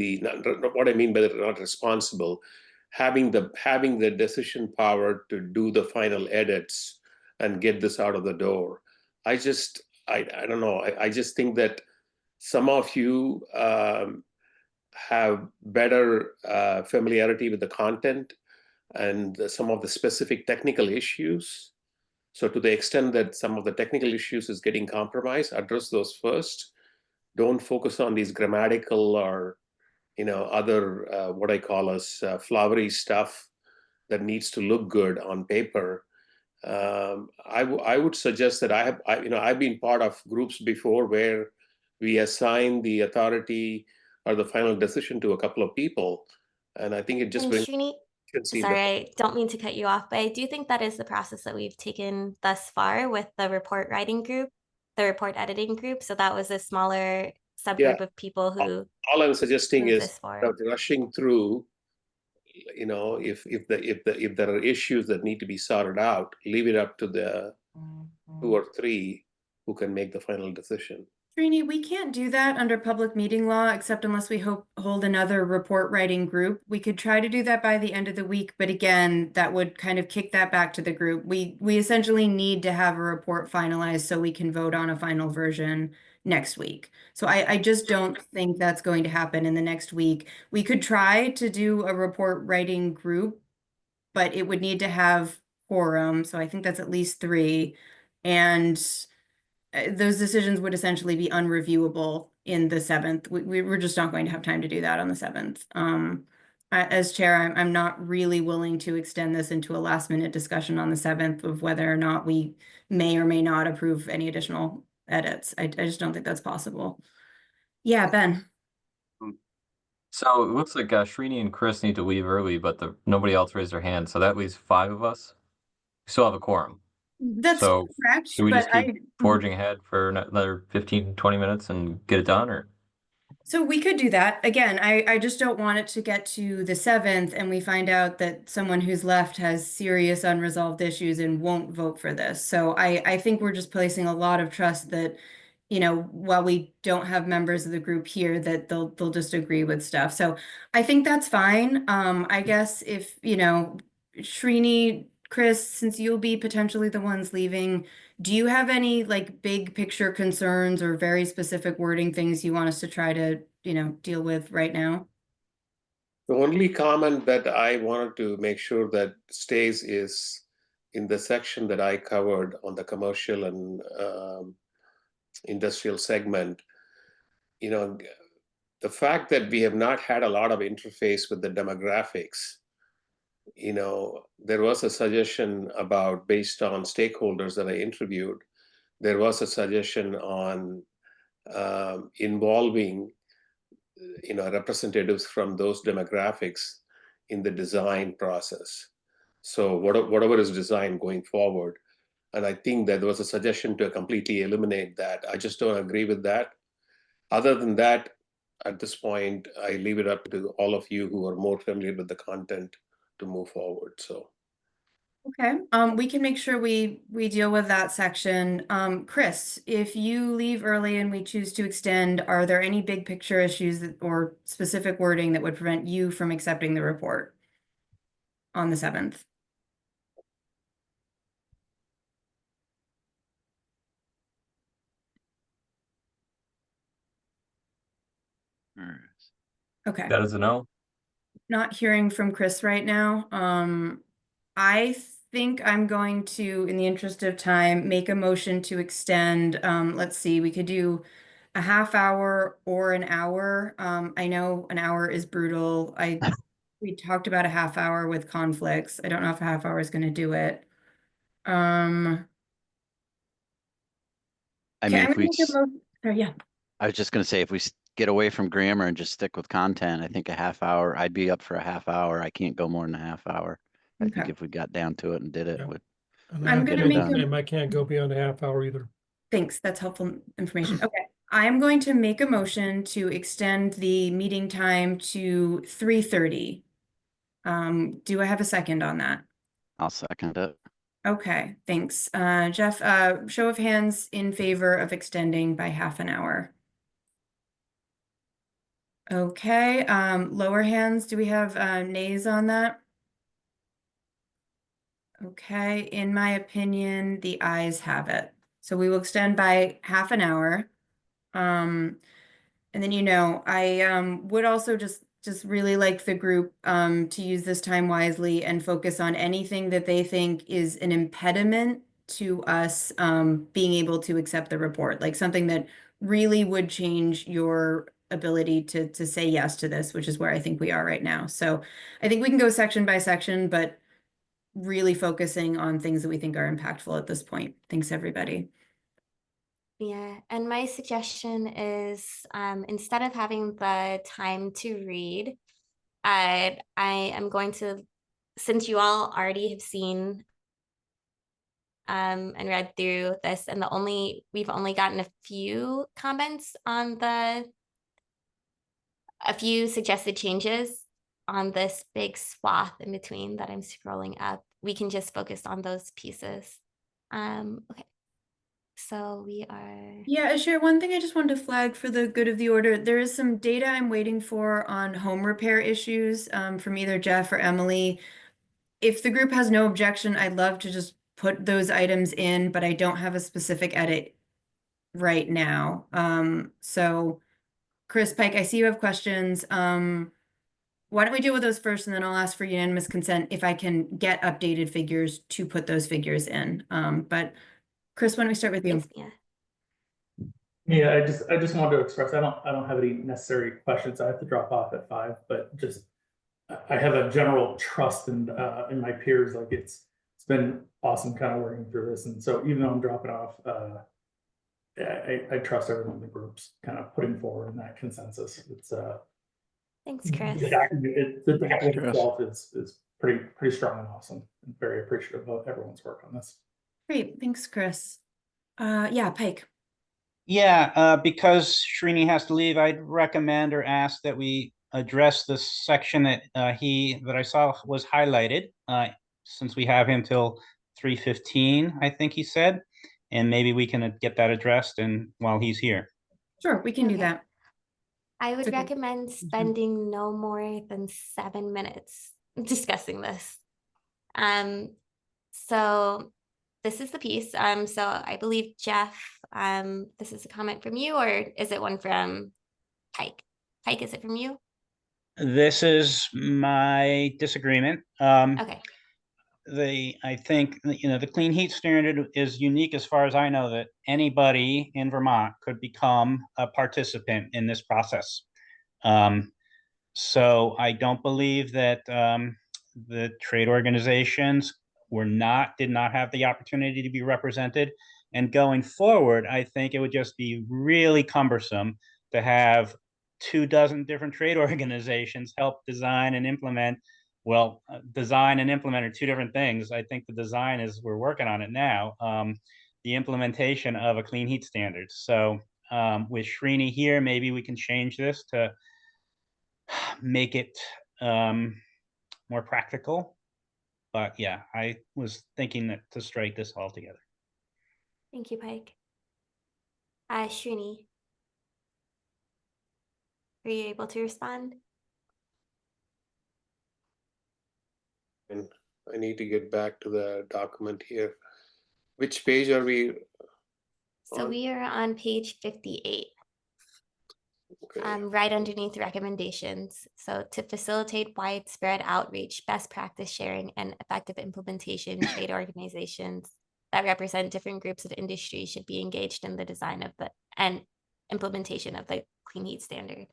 what I mean by that, not responsible, having the decision power to do the final edits and get this out of the door? I don't know. I just think that some of you have better familiarity with the content and some of the specific technical issues. So to the extent that some of the technical issues is getting compromised, address those first. Don't focus on these grammatical or other what I call as flowery stuff that needs to look good on paper. I would suggest that I've been part of groups before where we assign the authority or the final decision to a couple of people. And I think it just And brings Srini, efficiency sorry, that- I don't mean to cut you off, but I do think that is the process that we've taken thus far with the report writing group, the report editing group. So that was a smaller subgroup of people who all I'm suggesting moved is this forward. without rushing through, you know, if there are issues that need to be sorted out, leave it up to the 2 or 3 who can make the final decision. Srini, we can't do that under public meeting law, except unless we hold another report writing group. We could try to do that by the end of the week, but again, that would kind of kick that back to the group. We essentially need to have a report finalized so we can vote on a final version next week. So I just don't think that's going to happen in the next week. We could try to do a report writing group, but it would need to have quorum. So I think that's at least 3. And those decisions would essentially be unreviewable in the 7th. We're just not going to have time to do that on the 7th. As chair, I'm not really willing to extend this into a last minute discussion on the 7th of whether or not we may or may not approve any additional edits. I just don't think that's possible. Yeah, Ben. So it looks like Srini and Chris need to leave early, but nobody else raised their hand. So that leaves 5 of us. We still have a quorum. That's So correct. should we but just keep forging ahead for another 15, 20 minutes and get it done, or? So we could do that. Again, I just don't want it to get to the 7th and we find out that someone who's left has serious unresolved issues and won't vote for this. So I think we're just placing a lot of trust that, you know, while we don't have members of the group here, that they'll just agree with stuff. So I think that's fine. I guess if, you know, Srini, Chris, since you'll be potentially the ones leaving, do you have any like big picture concerns or very specific wording things you want us to try to, you know, deal with right now? The only comment that I wanted to make sure that stays is in the section that I covered on the commercial and industrial segment. You know, the fact that we have not had a lot of interface with the demographics, you know, there was a suggestion about, based on stakeholders that I interviewed, there was a suggestion on involving, you know, representatives from those demographics in the design process. So whatever is designed going forward. And I think that there was a suggestion to completely eliminate that. I just don't agree with that. Other than that, at this point, I leave it up to all of you who are more familiar with the content to move forward. So. Okay, we can make sure we deal with that section. Chris, if you leave early and we choose to extend, are there any big picture issues or specific wording that would prevent you from accepting the report on the 7th? Okay. That is a no. Not hearing from Chris right now. I think I'm going to, in the interest of time, make a motion to extend. Let's see, we could do a half hour or an hour. I know an hour is brutal. We talked about a half hour with conflicts. I don't know if a half hour is going to do it. I mean, if we, yeah. I was just gonna say, if we get away from grammar and just stick with content, I think a half hour, I'd be up for a half hour. I can't go more than a half hour. I think Okay. if we got down to it and did it, Yeah. would. I'm get gonna it make done. I can't go beyond a half hour either. Thanks, that's helpful information. Okay, I am going to make a motion to extend the meeting time to 3:30. Do I have a second on that? I'll second it. Okay, thanks. Jeff, show of hands in favor of extending by half an hour. Okay, lower hands, do we have nays on that? Okay, in my opinion, the ayes have it. So we will extend by half an hour. And then, you know, I would also just really like the group to use this time wisely and focus on anything that they think is an impediment to us being able to accept the report, like something that really would change your ability to say yes to this, which is where I think we are right now. So I think we can go section by section, but really focusing on things that we think are impactful at this point. Thanks, everybody. Yeah, and my suggestion is instead of having the time to read, I am going to, since you all already have seen and read through this, and we've only gotten a few comments on a few suggested changes on this big swath in between that I'm scrolling up. We can just focus on those pieces. Okay. So we are. Yeah, Asher, one thing I just wanted to flag for the good of the order, there is some data I'm waiting for on home repair issues from either Jeff or Emily. If the group has no objection, I'd love to just put those items in, but I don't have a specific edit right now. So Chris, Pike, I see you have questions. Why don't we deal with those first, and then I'll ask for unanimous consent if I can get updated figures to put those figures in. But Chris, why don't we start with you? Thanks, Mia. Yeah, I just wanted to express I don't have any necessary questions. I have to drop off at 5, but just I have a general trust in my peers. Like it's been awesome kind of working through this, and so even though I'm dropping off, I trust everyone in the group's kind of putting forward in that consensus. It's Thanks, Chris. the document itself is pretty strong and awesome, and very appreciative of everyone's work on this. Great, thanks, Chris. Yeah, Pike. Yeah, because Srini has to leave, I'd recommend or ask that we address this section that I saw was highlighted, since we have him till 3:15, I think he said, and maybe we can get that addressed and while he's here. Sure, we can do Okay. that. I would Okay. recommend spending no more than 7 minutes discussing this. So this is the piece. So I believe Jeff, this is a comment from you, or is it one from Pike? Pike, is it from you? This is my disagreement. Okay. I think, the clean heat standard is unique as far as I know, that anybody in Vermont could become a participant in this process. So I don't believe that the trade organizations did not have the opportunity to be represented. And going forward, I think it would just be really cumbersome to have 24 different trade organizations help design and implement. Well, design and implement are two different things. I think the design we're working on it now. The implementation of a clean heat standard. So with Srini here, maybe we can change this to make it more practical. But yeah, I was thinking that to strike this all together. Thank you, Pike. Srini, are you able to respond? And I need to get back to the document here. Which page are we? So we are on page 58. Okay. Right underneath recommendations. So to facilitate widespread outreach, best practice sharing, and effective implementation, trade organizations that represent different groups of industry should be engaged in the design of and implementation of the clean heat standard.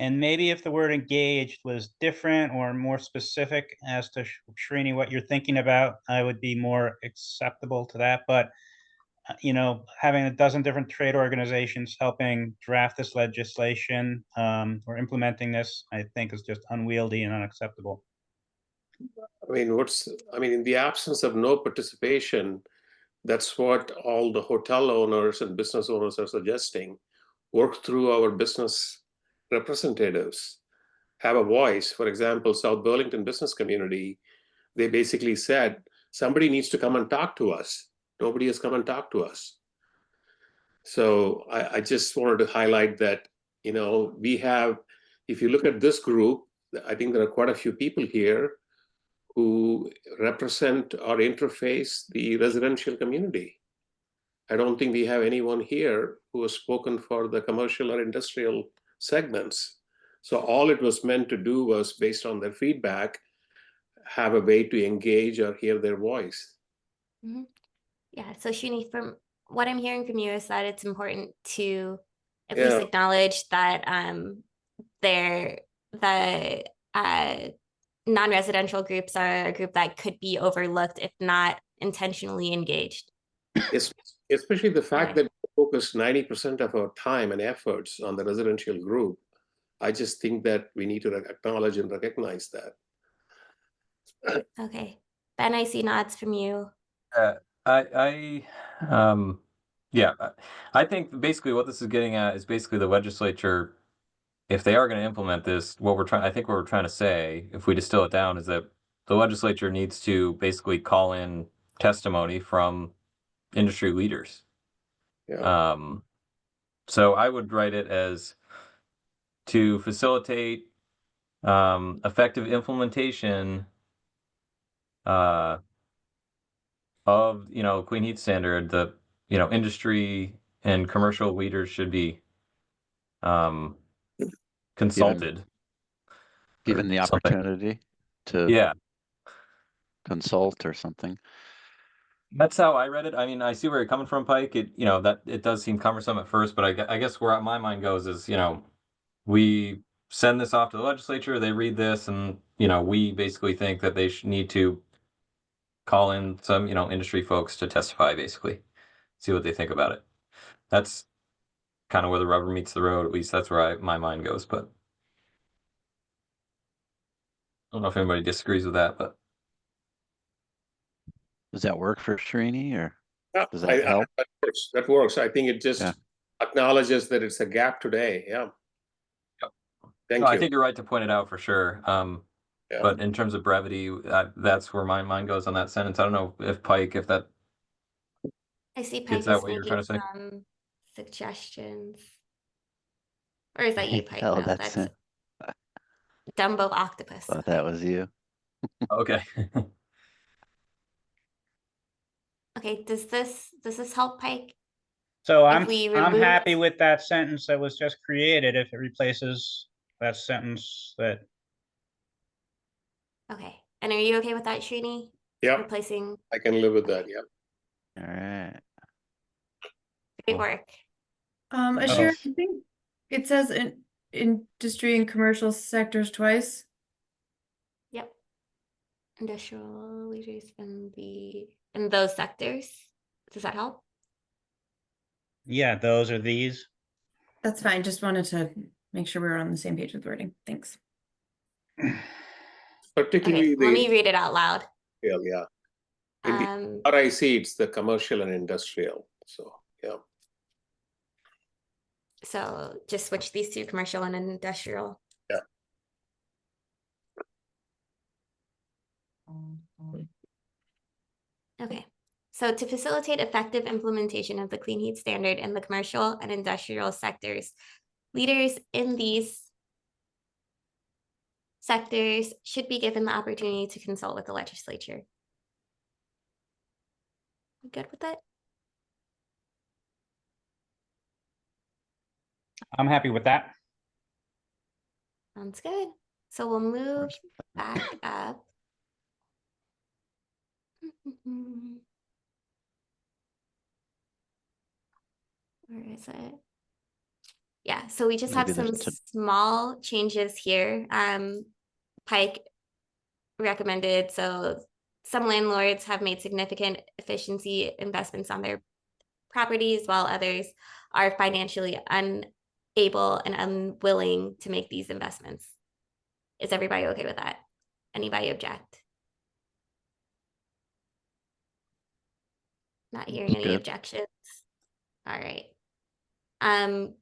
And maybe if the word engaged was different or more specific as to Srini, what you're thinking about, I would be more acceptable to that. But having a dozen different trade organizations helping draft this legislation or implementing this, I think is just unwieldy and unacceptable. I mean, in the absence of no participation, that's what all the hotel owners and business owners are suggesting. Work through our business representatives, have a voice. For example, South Burlington business community, they basically said, somebody needs to come and talk to us. Nobody has come and talked to us. So I just wanted to highlight that, we have, if you look at this group, I think there are quite a few people here who represent or interface the residential community. I don't think we have anyone here who has spoken for the commercial or industrial segments. So all it was meant to do was, based on their feedback, have a way to engage or hear their voice. Mm-hmm. Yeah, so Srini, from what I'm hearing from you is that it's important to at least acknowledge that the non-residential groups are a group that could be overlooked if not intentionally engaged. Especially the fact that focus 90% of our time and efforts on the residential group. I just think that we need to acknowledge and recognize that. Okay. Ben, I see nods from you. Yeah, I think basically what this is getting at is basically the legislature, if they are going to implement this, what we're trying to say, if we distill it down, is that the legislature needs to basically call in testimony from industry leaders. Yeah. So I would write it as to facilitate effective implementation of clean heat standard. The industry and commercial leaders should be consulted. Given the something. opportunity to Yeah, consult or something. that's how I read it. I mean, I see where you're coming from, Pike. That it does seem cumbersome at first, but I guess where my mind goes is, we send this off to the legislature, they read this, and we basically think that they need to call in some industry folks to testify, basically, see what they think about it. That's kind of where the rubber meets the road. At least that's where my mind goes. But I don't know if anybody disagrees with that, but Does that work for Srini, or Yeah, does that help? That works. I think it just Yeah. acknowledges that it's a gap today. Yeah. Yep. Thank No, you. I think you're right to point it out for sure. Yeah. But in terms of brevity, that's where my mind goes on that sentence. I don't know if Pike, if that I see Pike gets at is what you're making trying to say. some suggestions. Or is that you, Pike? Oh, No, that's that's Dumbo Octopus. thought that was you. Okay. Okay, does this help, Pike? So If I'm we happy remove- with that sentence that was just created if it replaces that sentence that. Okay, and are you okay with that, Srini? Yeah, Replacing, I can live with that. Yeah. All right. great Cool. work. Ashir, I think it says in industry and commercial sectors twice. Yep. Industrial leaders in those sectors. Does that help? Yeah, those are these. That's fine. Just wanted to make sure we were on the same page with wording. Thanks. Particularly Okay, let me the read it out loud. yeah. In the RIC, it's the commercial and industrial. So yeah. So just switch these two, commercial and industrial. Yeah. Okay. So to facilitate effective implementation of the clean heat standard in the commercial and industrial sectors, leaders in these sectors should be given the opportunity to consult with the legislature. You good with it? I'm happy with that. Sounds good. So we'll move back up. Where is it? Yeah, so we just have Maybe some there's a- small changes here. Pike recommended, so some landlords have made significant efficiency investments on their properties, while others are financially unable and unwilling to make these investments. Is everybody okay with that? Anybody object? Not hearing any Good. objections. All right.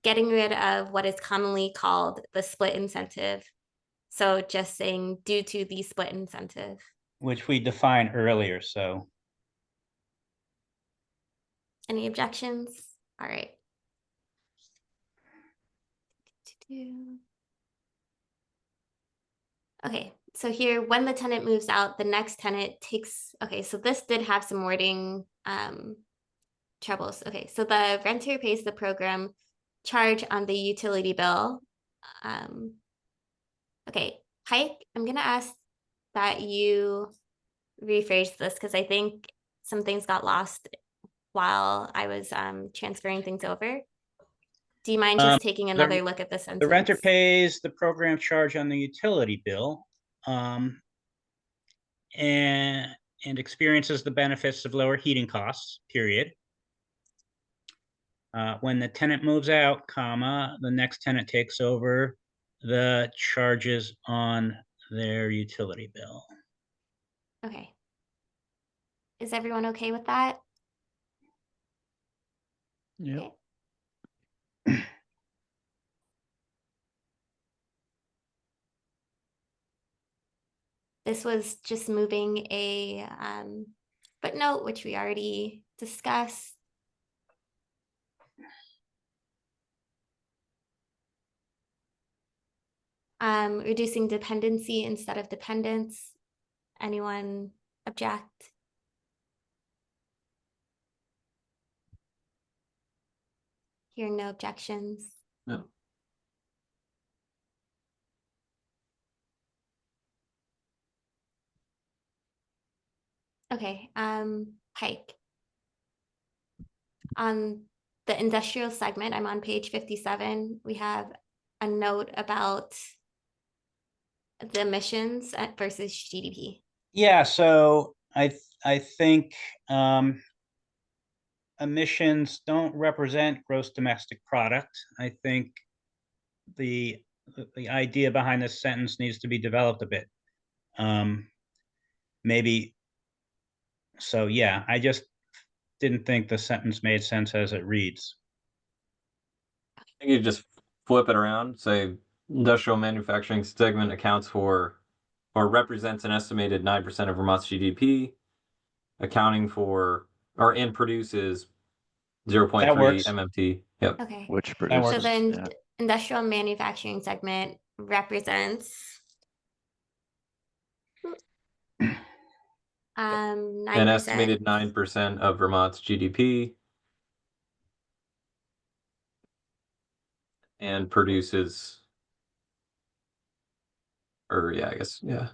Getting rid of what is commonly called the split incentive. So just saying due to the split incentive. Which we defined earlier, so. Any objections? All right. Okay, so here, when the tenant moves out, the next tenant takes, okay, so this did have some wording troubles. Okay, so the renter pays the program charge on the utility bill. Okay, Pike, I'm gonna ask that you rephrase this because I think some things got lost while I was transferring things over. Do you mind just taking another look at the sentence? The renter pays the program charge on the utility bill, and experiences the benefits of lower heating costs, period. When the tenant moves out, comma, the next tenant takes over the charges on their utility bill. Okay. Is everyone okay with that? Yep. Okay. This was just moving a footnote, which we already discussed. Reducing dependency instead of dependence. Anyone object? Hearing no objections. No. Okay, Pike. On the industrial segment, I'm on page 57. We have a note about the emissions versus GDP. Yeah, so I think emissions don't represent gross domestic product. I think the idea behind this sentence needs to be developed a bit. Maybe. So yeah, I just didn't think the sentence made sense as it reads. I think you just flip it around, say industrial manufacturing segment accounts for or represents an estimated 9% of Vermont's GDP, accounting for and produces 0.3 works. MMT. Yep. Okay. Which So produces, then yeah. industrial manufacturing segment represents 9%. An estimated 9% of Vermont's GDP and produces, or yeah, I guess, yeah.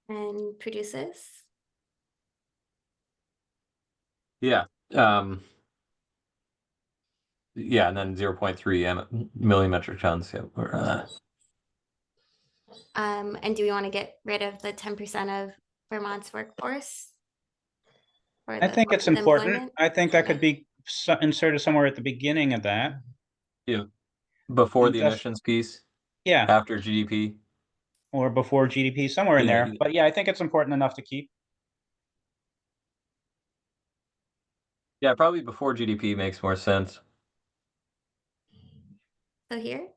And produces. Yeah. Yeah, and then 0.3 million metric tons. Yeah. And do we want to get rid of the 10% of Vermont's workforce? I think it's important. I think that could be inserted somewhere at the beginning of that. Yeah. Before the emissions piece. Yeah. After GDP. Or before GDP, somewhere in there. Yeah. But yeah, I think it's important enough to keep. Yeah, probably before GDP makes more sense. So here?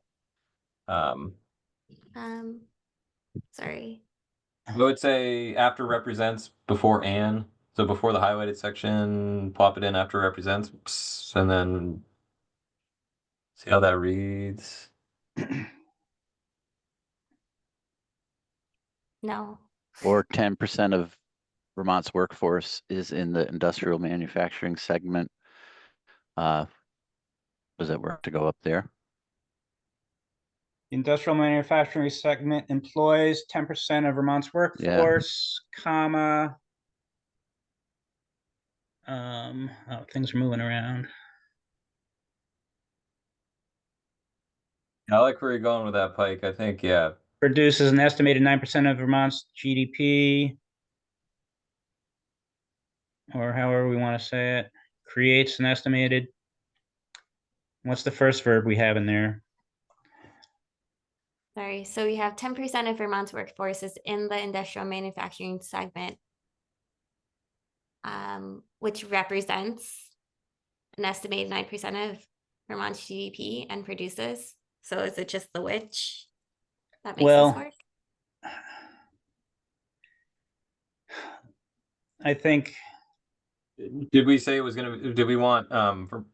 Sorry. I would say after represents, before and. So before the highlighted section, plop it in after represents, and then see how that reads. No. Or 10% of Vermont's workforce is in the industrial manufacturing segment. Does it work to go up there? Industrial manufacturing segment employs 10% of Vermont's workforce, comma. Things are moving around. I like where you're going with that, Pike. I think, yeah. Produces an estimated 9% of Vermont's GDP. Or however we want to say it. Creates an estimated. What's the first verb we have in there? Sorry, so we have 10% of Vermont's workforce is in the industrial manufacturing segment, which represents an estimated 9% of Vermont's GDP and produces. So is it just the which that makes this work? I think. Did we say it was did we want for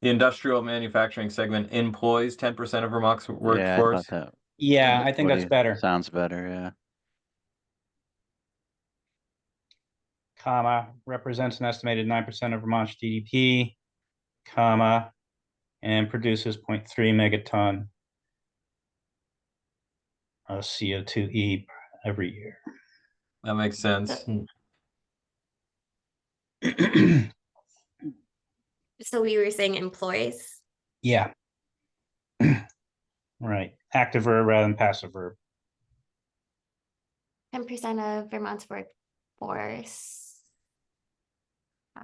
the industrial manufacturing segment employs 10% of Vermont's workforce? Yeah, I thought that. Yeah, I think that's better. Sounds better, yeah. Comma, represents an estimated 9% of Vermont's GDP, comma, and produces 0.3 megaton of CO2e every year. That makes sense. So we were saying employs. Yeah. Right. Active verb rather than passive verb. 10% of Vermont's workforce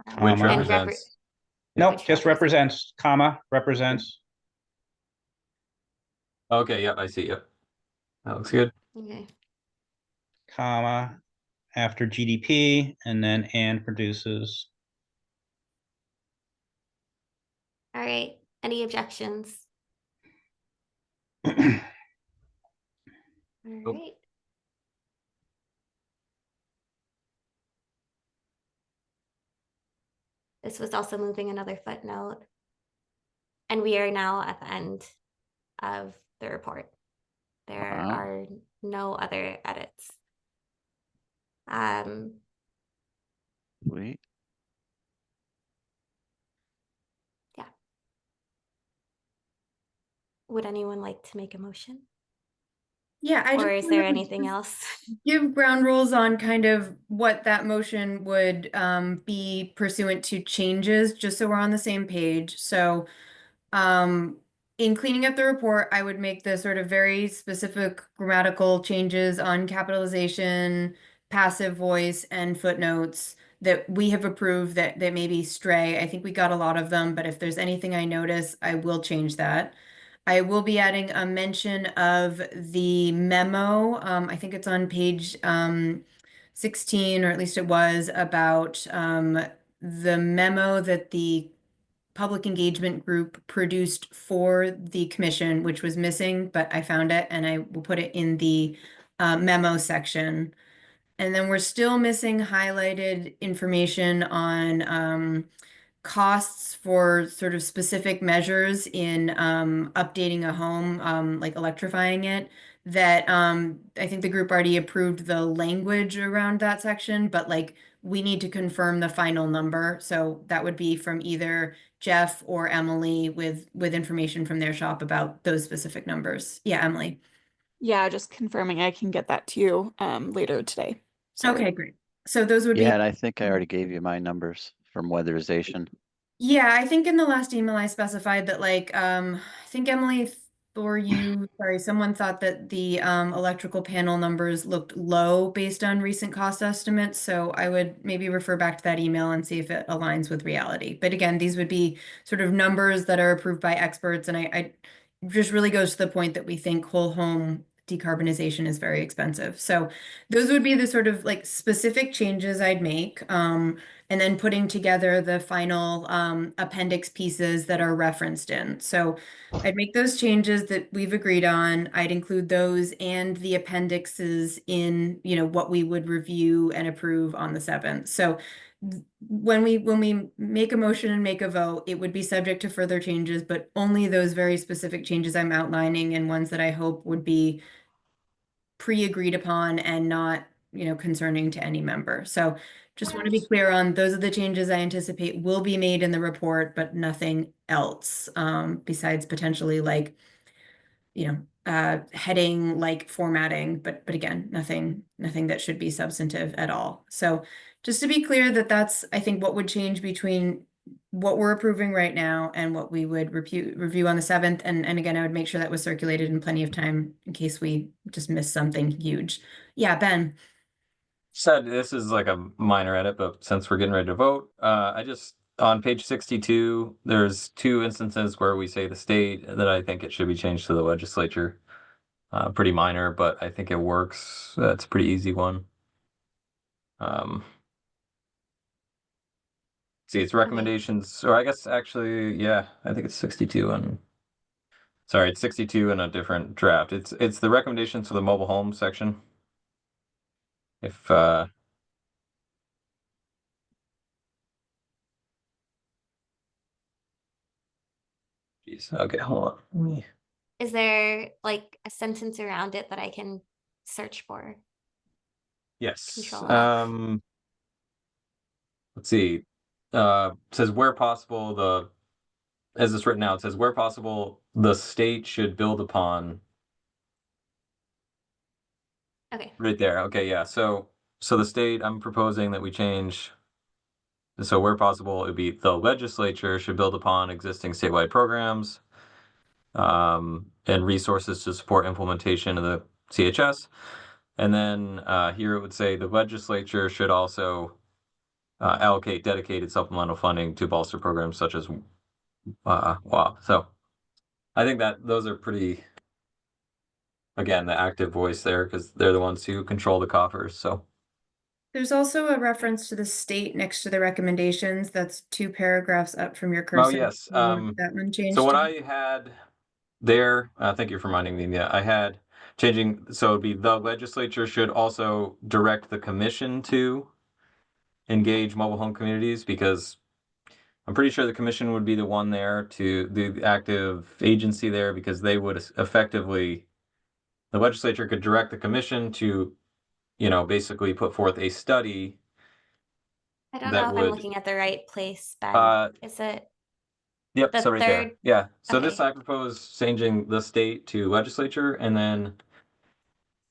Which Comma. And represents. Nope, Which just represents, comma, represents. Okay, yep, I see. Yep. That looks good. Okay. Comma, after GDP, and then and produces. All right. Any objections? All Nope. right. This was also moving another footnote. And we are now at the end of the report. There Wow. are no other edits. Sweet. Would anyone like to make a motion? Yeah, I Or just is there wanted to anything else? give ground rules on kind of what that motion would be pursuant to changes, just so we're on the same page. So in cleaning up the report, I would make the sort of very specific grammatical changes on capitalization, passive voice, and footnotes that we have approved that maybe stray. I think we got a lot of them, but if there's anything I notice, I will change that. I will be adding a mention of the memo. I think it's on page 16, or at least it was, about the memo that the public engagement group produced for the commission, which was missing, but I found it and I will put it in the memo section. And then we're still missing highlighted information on costs for sort of specific measures in updating a home, like electrifying it, that I think the group already approved the language around that section, but like we need to confirm the final number. So that would be from either Jeff or Emily with information from their shop about those specific numbers. Yeah, Emily. Yeah, just confirming I can get that to you later today. Sorry. Okay, great. So those would be. Yeah, and I think I already gave you my numbers from weatherization. Yeah, I think in the last email I specified that like I think Emily or you, sorry, someone thought that the electrical panel numbers looked low based on recent cost estimates. So I would maybe refer back to that email and see if it aligns with reality. But again, these would be sort of numbers that are approved by experts, and I just really goes to the point that we think whole home decarbonization is very expensive. So those would be the sort of like specific changes I'd make. And then putting together the final appendix pieces that are referenced in. So I'd make those changes that we've agreed on. I'd include those and the appendixes in, what we would review and approve on the 7th. So when we make a motion and make a vote, it would be subject to further changes, but only those very specific changes I'm outlining and ones that I hope would be pre-agreed upon and not, concerning to any member. So just want to be clear on those are the changes I anticipate will be made in the report, but nothing else besides potentially like, heading, like formatting, but again, nothing that should be substantive at all. So just to be clear that's, I think, what would change between what we're approving right now and what we would review on the 7th. And again, I would make sure that was circulated in plenty of time in case we just missed something huge. Yeah, Ben. Said this is like a minor edit, but since we're getting ready to vote, I just on page 62, there's 2 instances where we say the state that I think it should be changed to the legislature. Pretty minor, but I think it works. It's a pretty easy one. See, it's recommendations, or I guess actually, yeah, I think it's 62 and sorry, it's 62 in a different draft. It's the recommendations for the mobile home section. If geez, okay, hold on. Is there like a sentence around it that I can search for? Yes. Control F. Let's see. Says where possible as it's written now, it says where possible the state should build upon. Okay. Right there. Okay, yeah. So the state, I'm proposing that we change. So where possible, it'd be the legislature should build upon existing statewide programs and resources to support implementation of the CHS. And then here it would say the legislature should also allocate dedicated supplemental funding to bolster programs such as WA. So I think that those are pretty, again, the active voice there, because they're the ones who control the coffers. So There's also a reference to the state next to the recommendations. That's 2 paragraphs up from your cursor. oh yes, Do you want that one changed so what too? I had there, thank you for reminding me. Yeah, I had changing, so it'd be the legislature should also direct the commission to engage mobile home communities, because I'm pretty sure the commission would be the one there to the active agency there, because they would effectively, the legislature could direct the commission to, basically put forth a study. I don't That know if would- I'm looking at the right place, Ben. Is it? Yep, The so right there. third- Yeah. So this okay. I propose changing the state to legislature, and then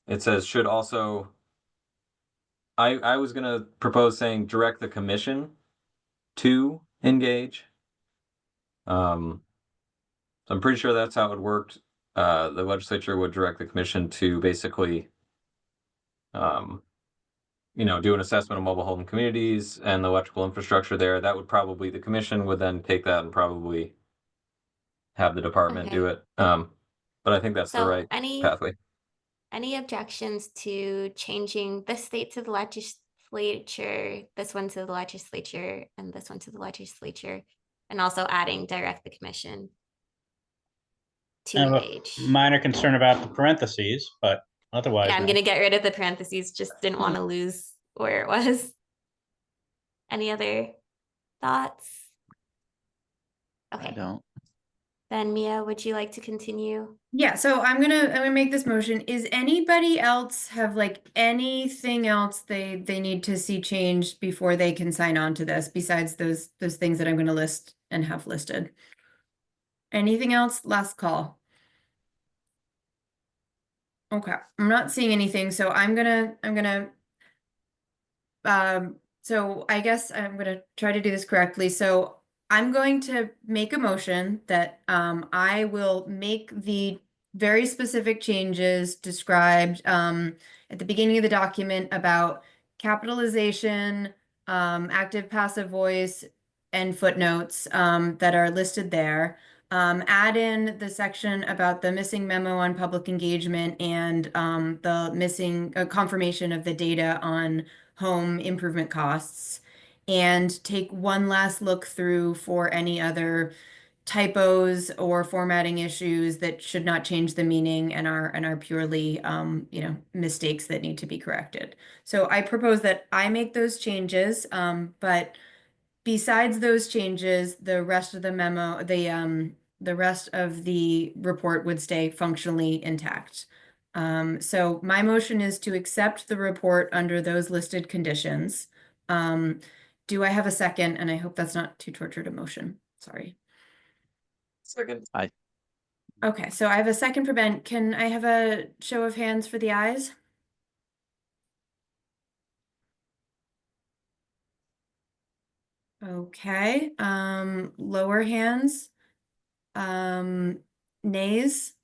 it says should also. I was gonna propose saying direct the commission to engage. So I'm pretty sure that's how it worked. The legislature would direct the commission to basically, do an assessment of mobile home communities and the electrical infrastructure there. That would probably, the commission would then take that and probably have the department do it. But I think that's the So right pathway. any objections to changing this state to the legislature, this one to the legislature, and this one to the legislature, and also adding direct the commission to I have engage? a minor concern about the parentheses, but otherwise. Yeah, I'm gonna get rid of the parentheses, just didn't want to lose where it was. Any other thoughts? I Okay, don't. then Mia, would you like to continue? Yeah, so I'm gonna make this motion. Is anybody else have like anything else they need to see changed before they can sign on to this besides those things that I'm gonna list and have listed? Anything else? Last call. Okay, I'm not seeing anything, so I'm gonna so I guess I'm gonna try to do this correctly. So I'm going to make a motion that I will make the very specific changes described at the beginning of the document about capitalization, active passive voice, and footnotes that are listed there. Add in the section about the missing memo on public engagement and the missing confirmation of the data on home improvement costs, and take one last look through for any other typos or formatting issues that should not change the meaning and are purely mistakes that need to be corrected. So I propose that I make those changes, but besides those changes, the rest of the memo, the rest of the report would stay functionally intact. So my motion is to accept the report under those listed conditions. Do I have a second? And I hope that's not too tortured a motion. Sorry. Second. Okay, so I have a second for Ben. Can I have a show of hands for the ayes? Okay, lower hands. Nays?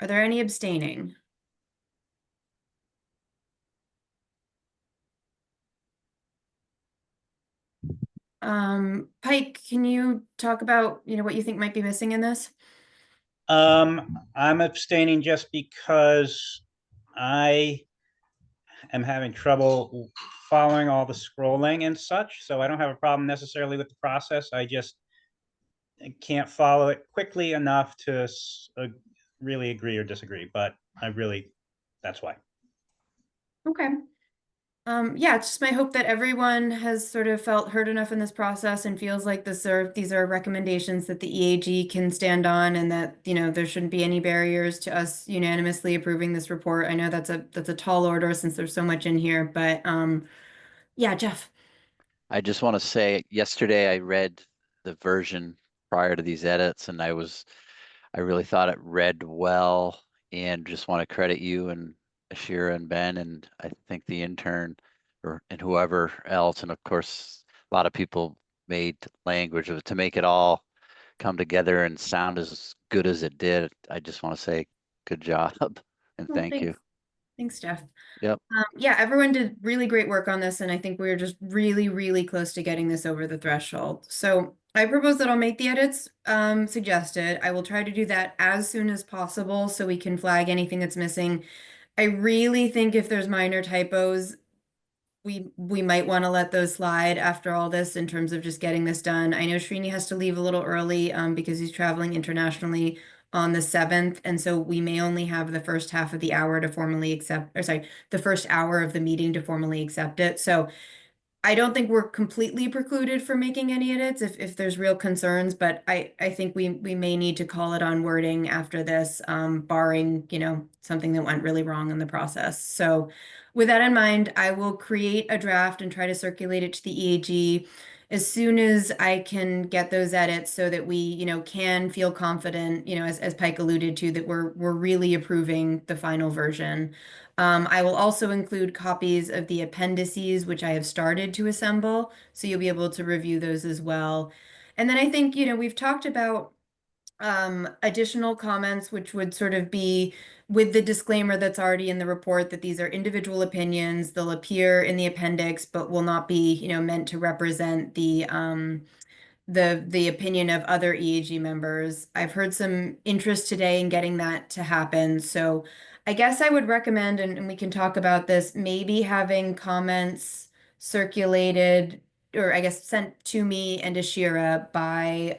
Are there any abstaining? Pike, can you talk about, what you think might be missing in this? I'm abstaining just because I am having trouble following all the scrolling and such, so I don't have a problem necessarily with the process. I just can't follow it quickly enough to really agree or disagree, but that's why. Okay. Yeah, it's just my hope that everyone has sort of felt heard enough in this process and feels like these are recommendations that the EAG can stand on, and that, there shouldn't be any barriers to us unanimously approving this report. I know that's a tall order since there's so much in here, but yeah, Jeff. I just want to say, yesterday I read the version prior to these edits, and I really thought it read well, and just want to credit you and Ashira and Ben, and I think the intern and whoever else, and of course a lot of people made language of it to make it all come together and sound as good as it did. I just want to say good job and thank you. Thanks, Jeff. Yep. Yeah, everyone did really great work on this, and I think we're just really, really close to getting this over the threshold. So I propose that I'll make the edits suggested. I will try to do that as soon as possible so we can flag anything that's missing. I really think if there's minor typos, we might want to let those slide after all this in terms of just getting this done. I know Srini has to leave a little early because he's traveling internationally on the 7th, and so we may only have the first half of the hour to formally accept, or sorry, the first hour of the meeting to formally accept it. So I don't think we're completely precluded from making any edits if there's real concerns, but I think we may need to call it on wording after this, barring, you know, something that went really wrong in the process. So with that in mind, I will create a draft and try to circulate it to the EAG as soon as I can get those edits so that we, you know, can feel confident, you know, as Pike alluded to, that we're really approving the final version. I will also include copies of the appendices, which I have started to assemble, so you'll be able to review those as well. And then I think, you know, we've talked about additional comments, which would sort of be with the disclaimer that's already in the report that these are individual opinions. They'll appear in the appendix, but will not be, you know, meant to represent the opinion of other EAG members. I've heard some interest today in getting that to happen. So I guess I would recommend, and we can talk about this, maybe having comments circulated, or I guess sent to me and Ashira by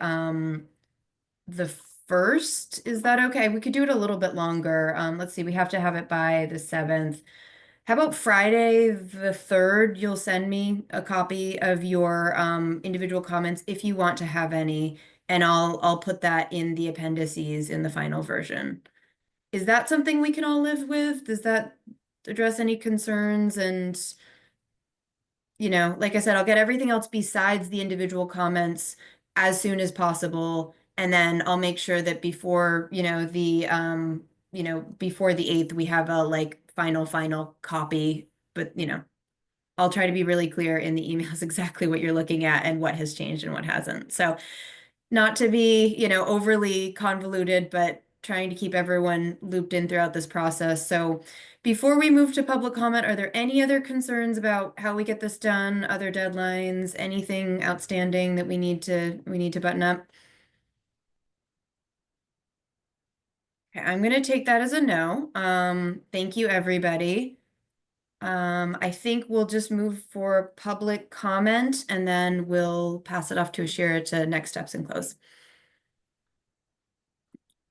the 1st. Is that okay? We could do it a little bit longer. Let's see, we have to have it by the 7th. How about Friday the 3rd? You'll send me a copy of your individual comments if you want to have any, and I'll put that in the appendices in the final version. Is that something we can all live with? Does that address any concerns? And, you know, like I said, I'll get everything else besides the individual comments as soon as possible, and then I'll make sure that before, you know, before the 8th, we have a like final copy. But, you know, I'll try to be really clear in the emails exactly what you're looking at and what has changed and what hasn't. So not to be, you know, overly convoluted, but trying to keep everyone looped in throughout this process. So before we move to public comment, are there any other concerns about how we get this done, other deadlines, anything outstanding that we need to button up? Okay, I'm gonna take that as a no. Thank you, everybody. I think we'll just move for public comment, and then we'll pass it off to Ashira to next steps and close.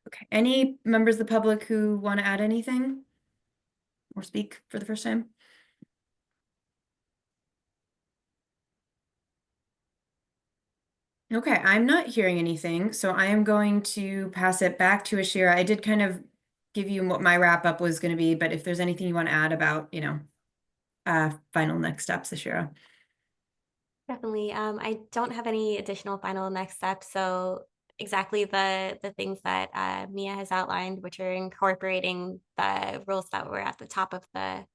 Okay, any members of the public who want to add anything or speak for the first time? Okay, I'm not hearing anything, so I am going to pass it back to Ashira. I did kind of give you what my wrap up was going to be, but if there's anything you want to add about, you know, final next steps, Ashira. Definitely. I don't have any additional final next steps. So exactly the things that Mia has outlined, which are incorporating the rules that were at the top of the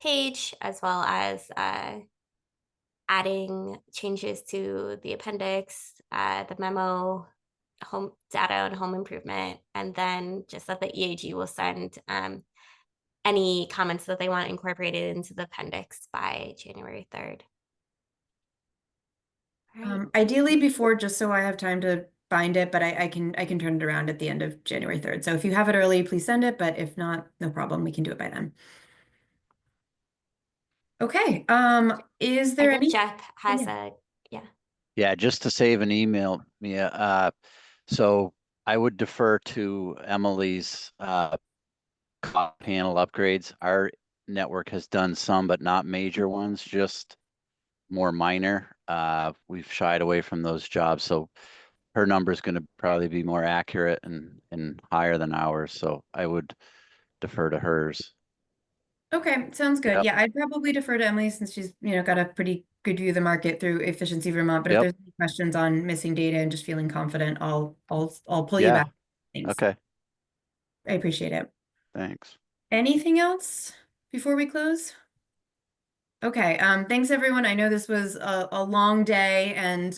page, as well as adding changes to the appendix, the memo, home data and home improvement, and then just that the EAG will send any comments that they want incorporated into the appendix by January 3rd. Ideally before, just so I have time to find it, but I can turn it around at the end of January 3rd. So if you have it early, please send it, but if not, no problem. We can do it by then. Okay. Is there any? Jeff has Yeah, just to save an email, Mia. So I would defer to Emily's panel upgrades. Our network has done some, but not major ones, just more minor. We've shied away from those jobs, so her number is going to probably be more accurate and higher than ours. So I would defer to hers. Okay, sounds good. Yep. Yeah, I'd probably defer to Emily since she's, you know, got a pretty good view of the market through Efficiency Vermont. But if there's any questions on missing data and just feeling confident, I'll pull you back. Thanks. Okay. I appreciate it. Thanks. Anything else before we close? Okay, thanks everyone. I know this was a long day and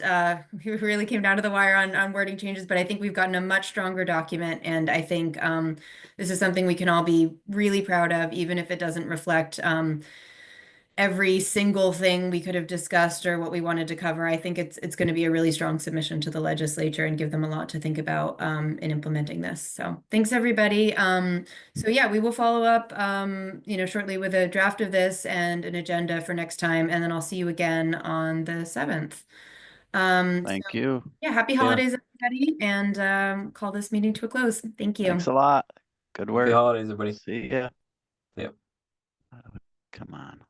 we really came down to the wire on wording changes, but I think we've gotten a much stronger document, and I think this is something we can all be really proud of, even if it doesn't reflect every single thing we could have discussed or what we wanted to cover. I think it's going to be a really strong submission to the legislature and give them a lot to think about in implementing this. So thanks everybody. So yeah, we will follow up shortly with a draft of this and an agenda for next time, and then I'll see you again on the 7th. Thank you. Yeah, happy holidays everybody, and call this meeting to a close. Thank you. Thanks a lot. Good work. Happy holidays, everybody. See ya. Yep. Come on.